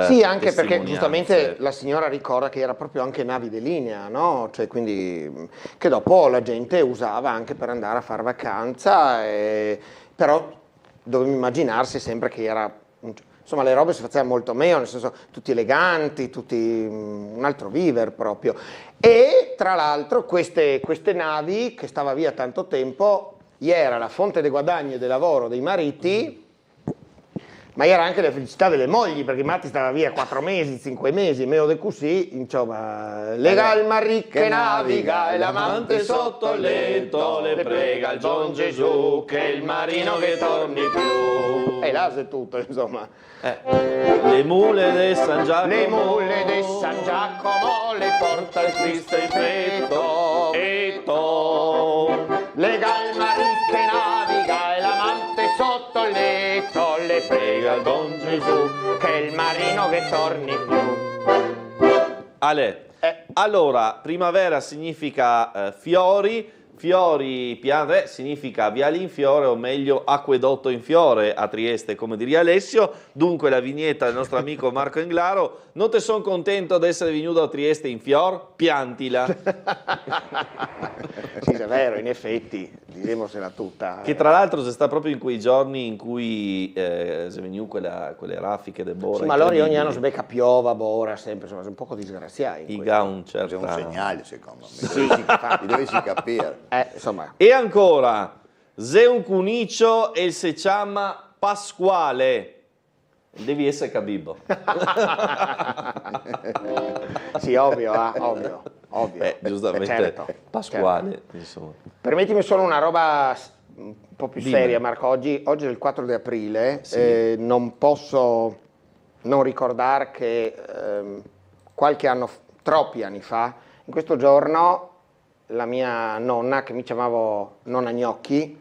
Speaker 16: sì, anche perché giustamente la signora ricorda che era proprio anche navi di linea, no? Cioè, quindi che dopo la gente usava anche per andare a fare vacanza, però dovevo immaginarsi sempre che era, insomma, le robe si facevano molto meglio, nel senso tutti eleganti, tutti un altro viver proprio. E tra l'altro queste navi che stava via tanto tempo, era la fonte di guadagno e di lavoro dei mariti, ma era anche la felicità delle mogli, perché Matti stava via 4 mesi, 5 mesi, meno di così, insomma, lega il marì che naviga e l'amante sotto il letto, le prega il buon Gesù che il marino che torni più. E là c'è tutto, insomma.
Speaker 1: Le mule de San Giacomo,
Speaker 16: le mule de San Giacomo, le porta il Cristo in petto, lega il marì che naviga e l'amante sotto il letto, le prega il buon Gesù che il marino che torni più.
Speaker 1: Ale, allora, primavera significa fiori, piante significa viale in fiore, o meglio acquedotto in fiore a Trieste, come diría Alessio. Dunque la vignetta del nostro amico Marco Englaro: non te son contento di essere venuto a Trieste in fior? Piantila.
Speaker 16: Sì, è vero, in effetti, diremosela tutta.
Speaker 1: Che tra l'altro si sta proprio in quei giorni in cui si è venuto quelle raffiche del Bora.
Speaker 16: Sì, ma loro ogni anno si becca piova, Bora, sempre, insomma, sono un po' disgraziati.
Speaker 1: Un certo.
Speaker 17: È un segnale, secondo me. Sì, dovresti capire.
Speaker 16: Insomma.
Speaker 1: E ancora, se un cunicio e se chiama Pasquale, devi essere Cabibbo.
Speaker 16: Sì, ovvio.
Speaker 1: Giustamente,
Speaker 16: certo,
Speaker 1: Pasquale,
Speaker 16: certo.
Speaker 1: Insomma.
Speaker 16: Permettimi solo una roba un po' più seria, Marco. Oggi è il 4 di aprile, sì. Non posso non ricordare che troppi anni fa, in questo giorno, la mia nonna, che mi chiamavo nonna Gnocchi,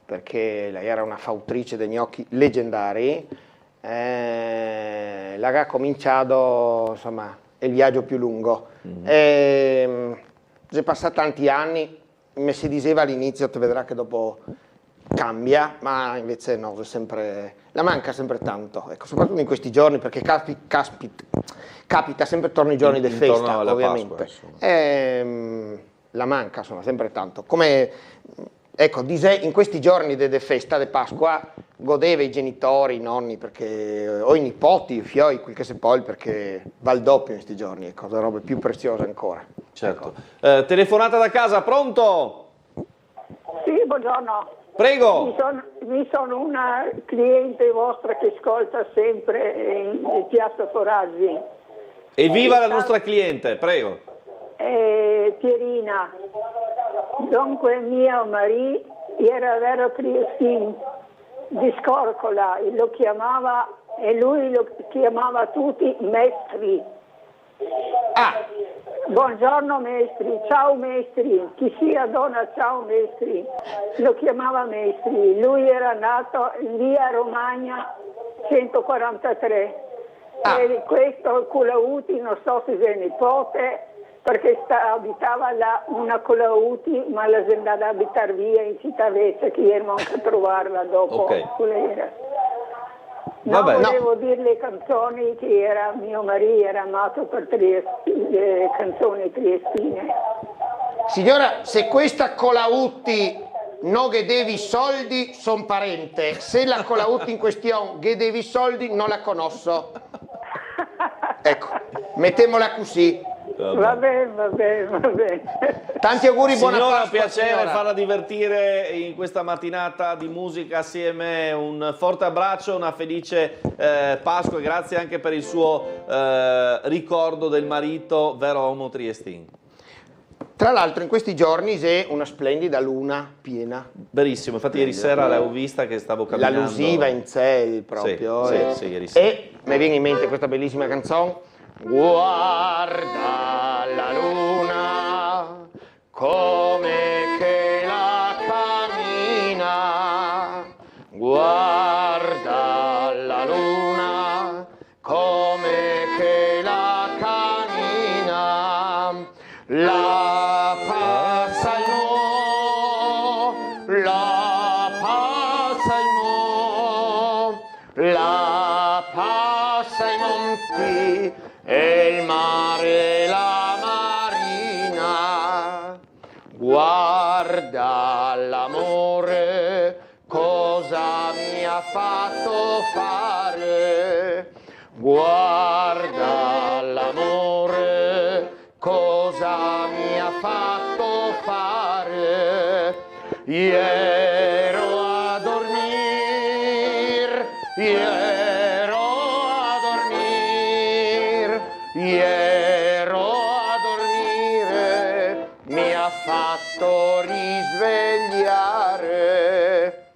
Speaker 16: perché lei era una fautrice dei gnocchi leggendari, l'ha cominciato, insomma, il viaggio più lungo. Sono passati tanti anni, mi si diceva all'inizio, tu vedrai che dopo cambia, ma invece no, la manca sempre tanto, ecco, soprattutto in questi giorni, perché capita sempre attorno ai giorni di festa, ovviamente. Pasqua, la manca, insomma, sempre tanto. Come, ecco, in questi giorni di festa di Pasqua godeva i genitori, i nonni, o i nipoti, i fioi, quel che si può, perché va il doppio in questi giorni, ecco, le robe più preziose ancora.
Speaker 1: Certo. Ecco. Telefonata da casa, pronto?
Speaker 4: Sì, buongiorno.
Speaker 1: Prego.
Speaker 4: Mi sono una cliente vostra che ascolta sempre in Piazza Forazzi.
Speaker 1: Evviva la nostra cliente, prego.
Speaker 4: Pierina, dunque mio marito era vero triestino di Scorcola, lo chiamava, e lui lo chiamava tutti Mestri. Buongiorno Mestri, ciao Mestri, chi sia donna, ciao Mestri, lo chiamava Mestri. Lui era nato in via Romagna 143 e questo Colauti, non so se è nipote, perché abitava là una Colauti, ma la si è andata ad abitare via in Città Vecchia, che io non a trovarla dopo. No, volevo dire le canzoni che mio marito era amato per le canzoni triestine.
Speaker 16: Signora, se questa Colautti non che devi soldi, son parente. Se la Colautti in questione che devi soldi, non la conosco. Ecco, mettiamola così.
Speaker 4: Va bene.
Speaker 16: Tanti auguri, buona Pasqua.
Speaker 1: Signora, piacere farla divertire in questa mattinata di musica assieme. Un forte abbraccio, una felice Pasqua e grazie anche per il suo ricordo del marito, vero uomo triestino.
Speaker 16: Tra l'altro in questi giorni c'è una splendida luna piena.
Speaker 1: Verissimo, infatti ieri sera l'avevo vista che stavo camminando.
Speaker 16: L'allusiva in ciel proprio.
Speaker 1: Sì, ieri sera.
Speaker 16: E mi viene in mente questa bellissima canzone. Guarda la luna come che la cammina. Guarda la luna come che la cammina. La passa il mo, la passa il mo, la passa i monti e il mare e la marina. Guarda l'amore cosa mi ha fatto fare. Guarda l'amore cosa mi ha fatto fare. Ero a dormir, ero a dormir, ero a dormire, mi ha fatto risvegliare.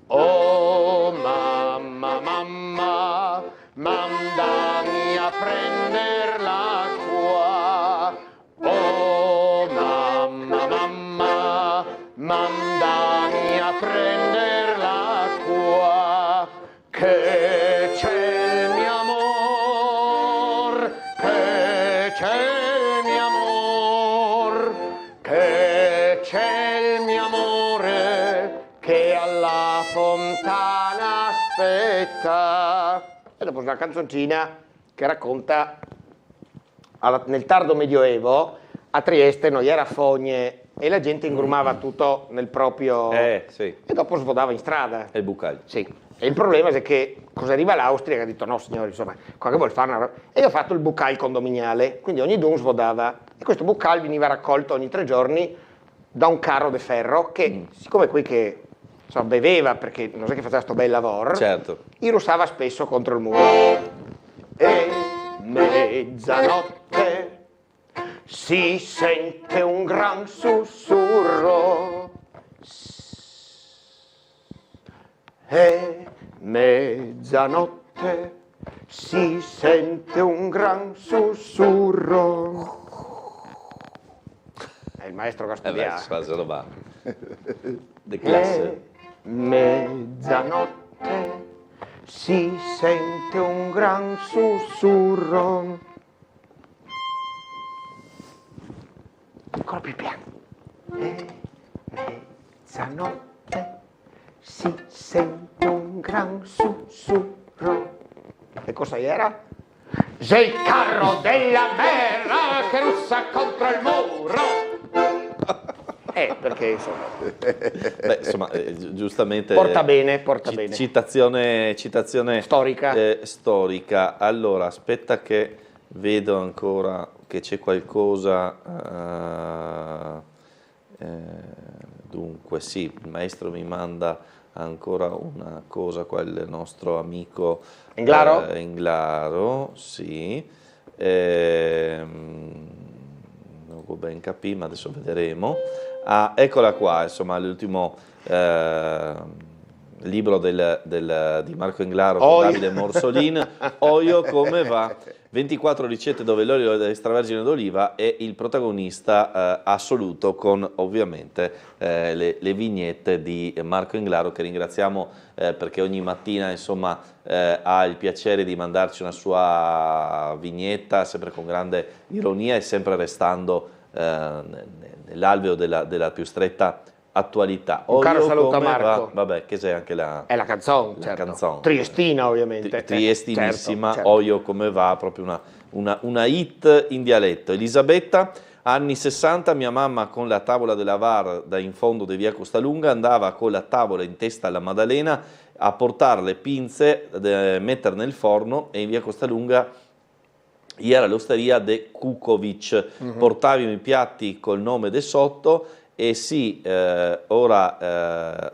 Speaker 16: Oh mamma, mamma, mandami a prender l'acqua. Oh mamma, mamma, mandami a prender l'acqua. Che c'è il mio amor, che c'è il mio amor, che c'è il mio amore che alla fontana aspetta. E dopo una canzoncina che racconta nel tardo medioevo a Trieste non era fogne e la gente ingrumava tutto nel proprio
Speaker 1: sì.
Speaker 16: E dopo svodava in strada.
Speaker 1: E il bucaglio.
Speaker 16: Sì. E il problema è che cosa arriva l'Austria che ha detto no signori, insomma, qua che vuol fare una roba. E io ho fatto il bucaglio condominiale, quindi ogni dun svodava e questo bucaglio veniva raccolto ogni 3 giorni da un carro de ferro che siccome qui che insomma, beveva perché non è che faceva sto bel lavoro,
Speaker 1: certo,
Speaker 16: irussava spesso contro il muro. E mezzanotte si sente un gran sussurro. E mezzanotte si sente un gran sussurro. È il maestro Gasperiano.
Speaker 1: Quasi roba di classe.
Speaker 16: Mezzanotte si sente un gran sussurro. Ancora più piano. Mezzanotte si sente un gran sussurro. E cosa era? C'è il carro della merda che russa contro il muro. Perché insomma.
Speaker 1: Beh, insomma, giustamente.
Speaker 16: Porta bene.
Speaker 1: Citazione
Speaker 16: storica.
Speaker 1: Storica. Allora, aspetta che vedo ancora che c'è qualcosa. Dunque, sì, il maestro mi manda ancora una cosa, qua il nostro amico
Speaker 16: Englaro?
Speaker 1: Englaro, sì. Non ho ben capito, ma adesso vedremo. Ah, eccola qua, insomma, l'ultimo libro di Marco Englaro con Davide Morsolin, Oio come va? 24 ricette dove l'olio extravergine d'oliva è il protagonista assoluto, con ovviamente le vignette di Marco Englaro, che ringraziamo perché ogni mattina insomma ha il piacere di mandarci una sua vignetta, sempre con grande ironia e sempre restando nell'alveo della più stretta attualità.
Speaker 16: Un caro saluto a Marco.
Speaker 1: Vabbè, che c'è anche
Speaker 16: è la canzone, certo. Triestina ovviamente.
Speaker 1: Triestinissima,
Speaker 16: certo.
Speaker 1: Oio come va, proprio una hit in dialetto. Elisabetta, anni 60, mia mamma con la tavola della VAR da in fondo di via Costalunga andava con la tavola in testa alla Maddalena a portare le pinze, mettere nel forno, e in via Costalunga era l'osteria de Kukovic. Portavi i piatti col nome de sotto e ora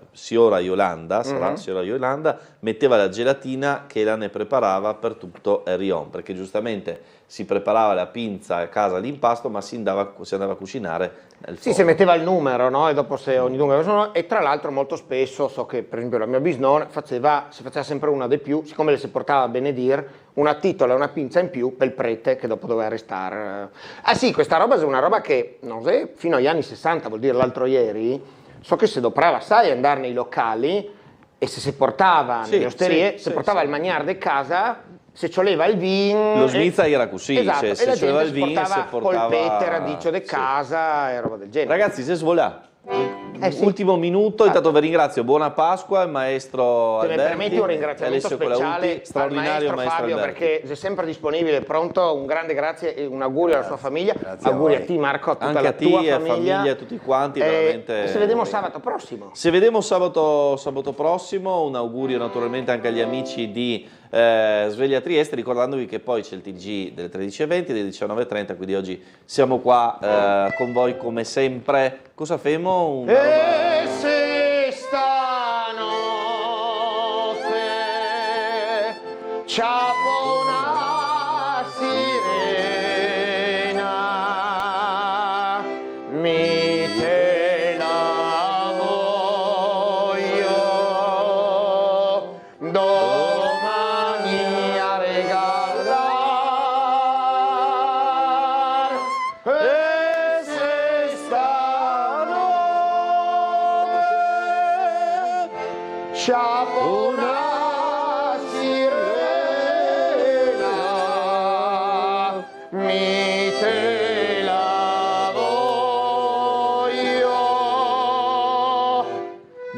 Speaker 1: Yolanda, sarà Signora Yolanda, metteva la gelatina che la ne preparava per tutto il rion, perché giustamente si preparava la pinza a casa l'impasto, ma si andava a cucinare nel forno.
Speaker 16: Sì, si metteva il numero, no? E dopo se ogni numero... E tra l'altro molto spesso, so che per esempio la mia bisnonna si faceva sempre una di più, siccome le si portava a benedir, una titola e una pinza in più per il prete che dopo doveva restare. Ah sì, questa roba è una roba che, non so, fino agli anni 60, vuol dire l'altro ieri, so che si doprava assai andare nei locali e se si portava nelle osterie, si portava il magnar di casa, se cioleva il vin...
Speaker 1: Lo smizza era così,
Speaker 16: esatto,
Speaker 1: cioè,
Speaker 16: e
Speaker 1: se
Speaker 16: la
Speaker 1: cioleva il
Speaker 16: gente
Speaker 1: vin, si portava...
Speaker 16: polpette, radicio di casa e roba del genere.
Speaker 1: Ragazzi, se svolà. Ultimo minuto, intanto vi ringrazio, buona Pasqua al maestro
Speaker 16: Se mi
Speaker 1: Alberti,
Speaker 16: permetti un ringraziamento
Speaker 1: Alessio
Speaker 16: speciale
Speaker 1: Colautti, straordinario
Speaker 16: al maestro Fabio
Speaker 1: Alberti.
Speaker 16: perché è sempre disponibile, pronto, un grande grazie e un augurio alla sua famiglia, auguri a te Marco, a tutta
Speaker 1: anche
Speaker 16: la
Speaker 1: a te,
Speaker 16: tua
Speaker 1: a famiglia, a tutti quanti, veramente.
Speaker 16: E se vediamo sabato prossimo.
Speaker 1: Se vediamo sabato prossimo, un augurio naturalmente anche agli amici di Sveglia Trieste, ricordandovi che poi c'è il TG delle 13:20 e delle 19:30, quindi oggi siamo qua con voi come sempre. Cosa femo?
Speaker 16: E se stanotte ciapo una sirena mi te la voglio domani a regalar. E se ciapo una sirena mi te la voglio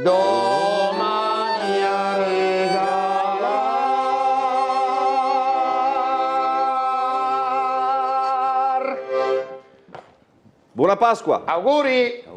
Speaker 16: domani a regalar.
Speaker 1: Buona Pasqua!
Speaker 16: Auguri!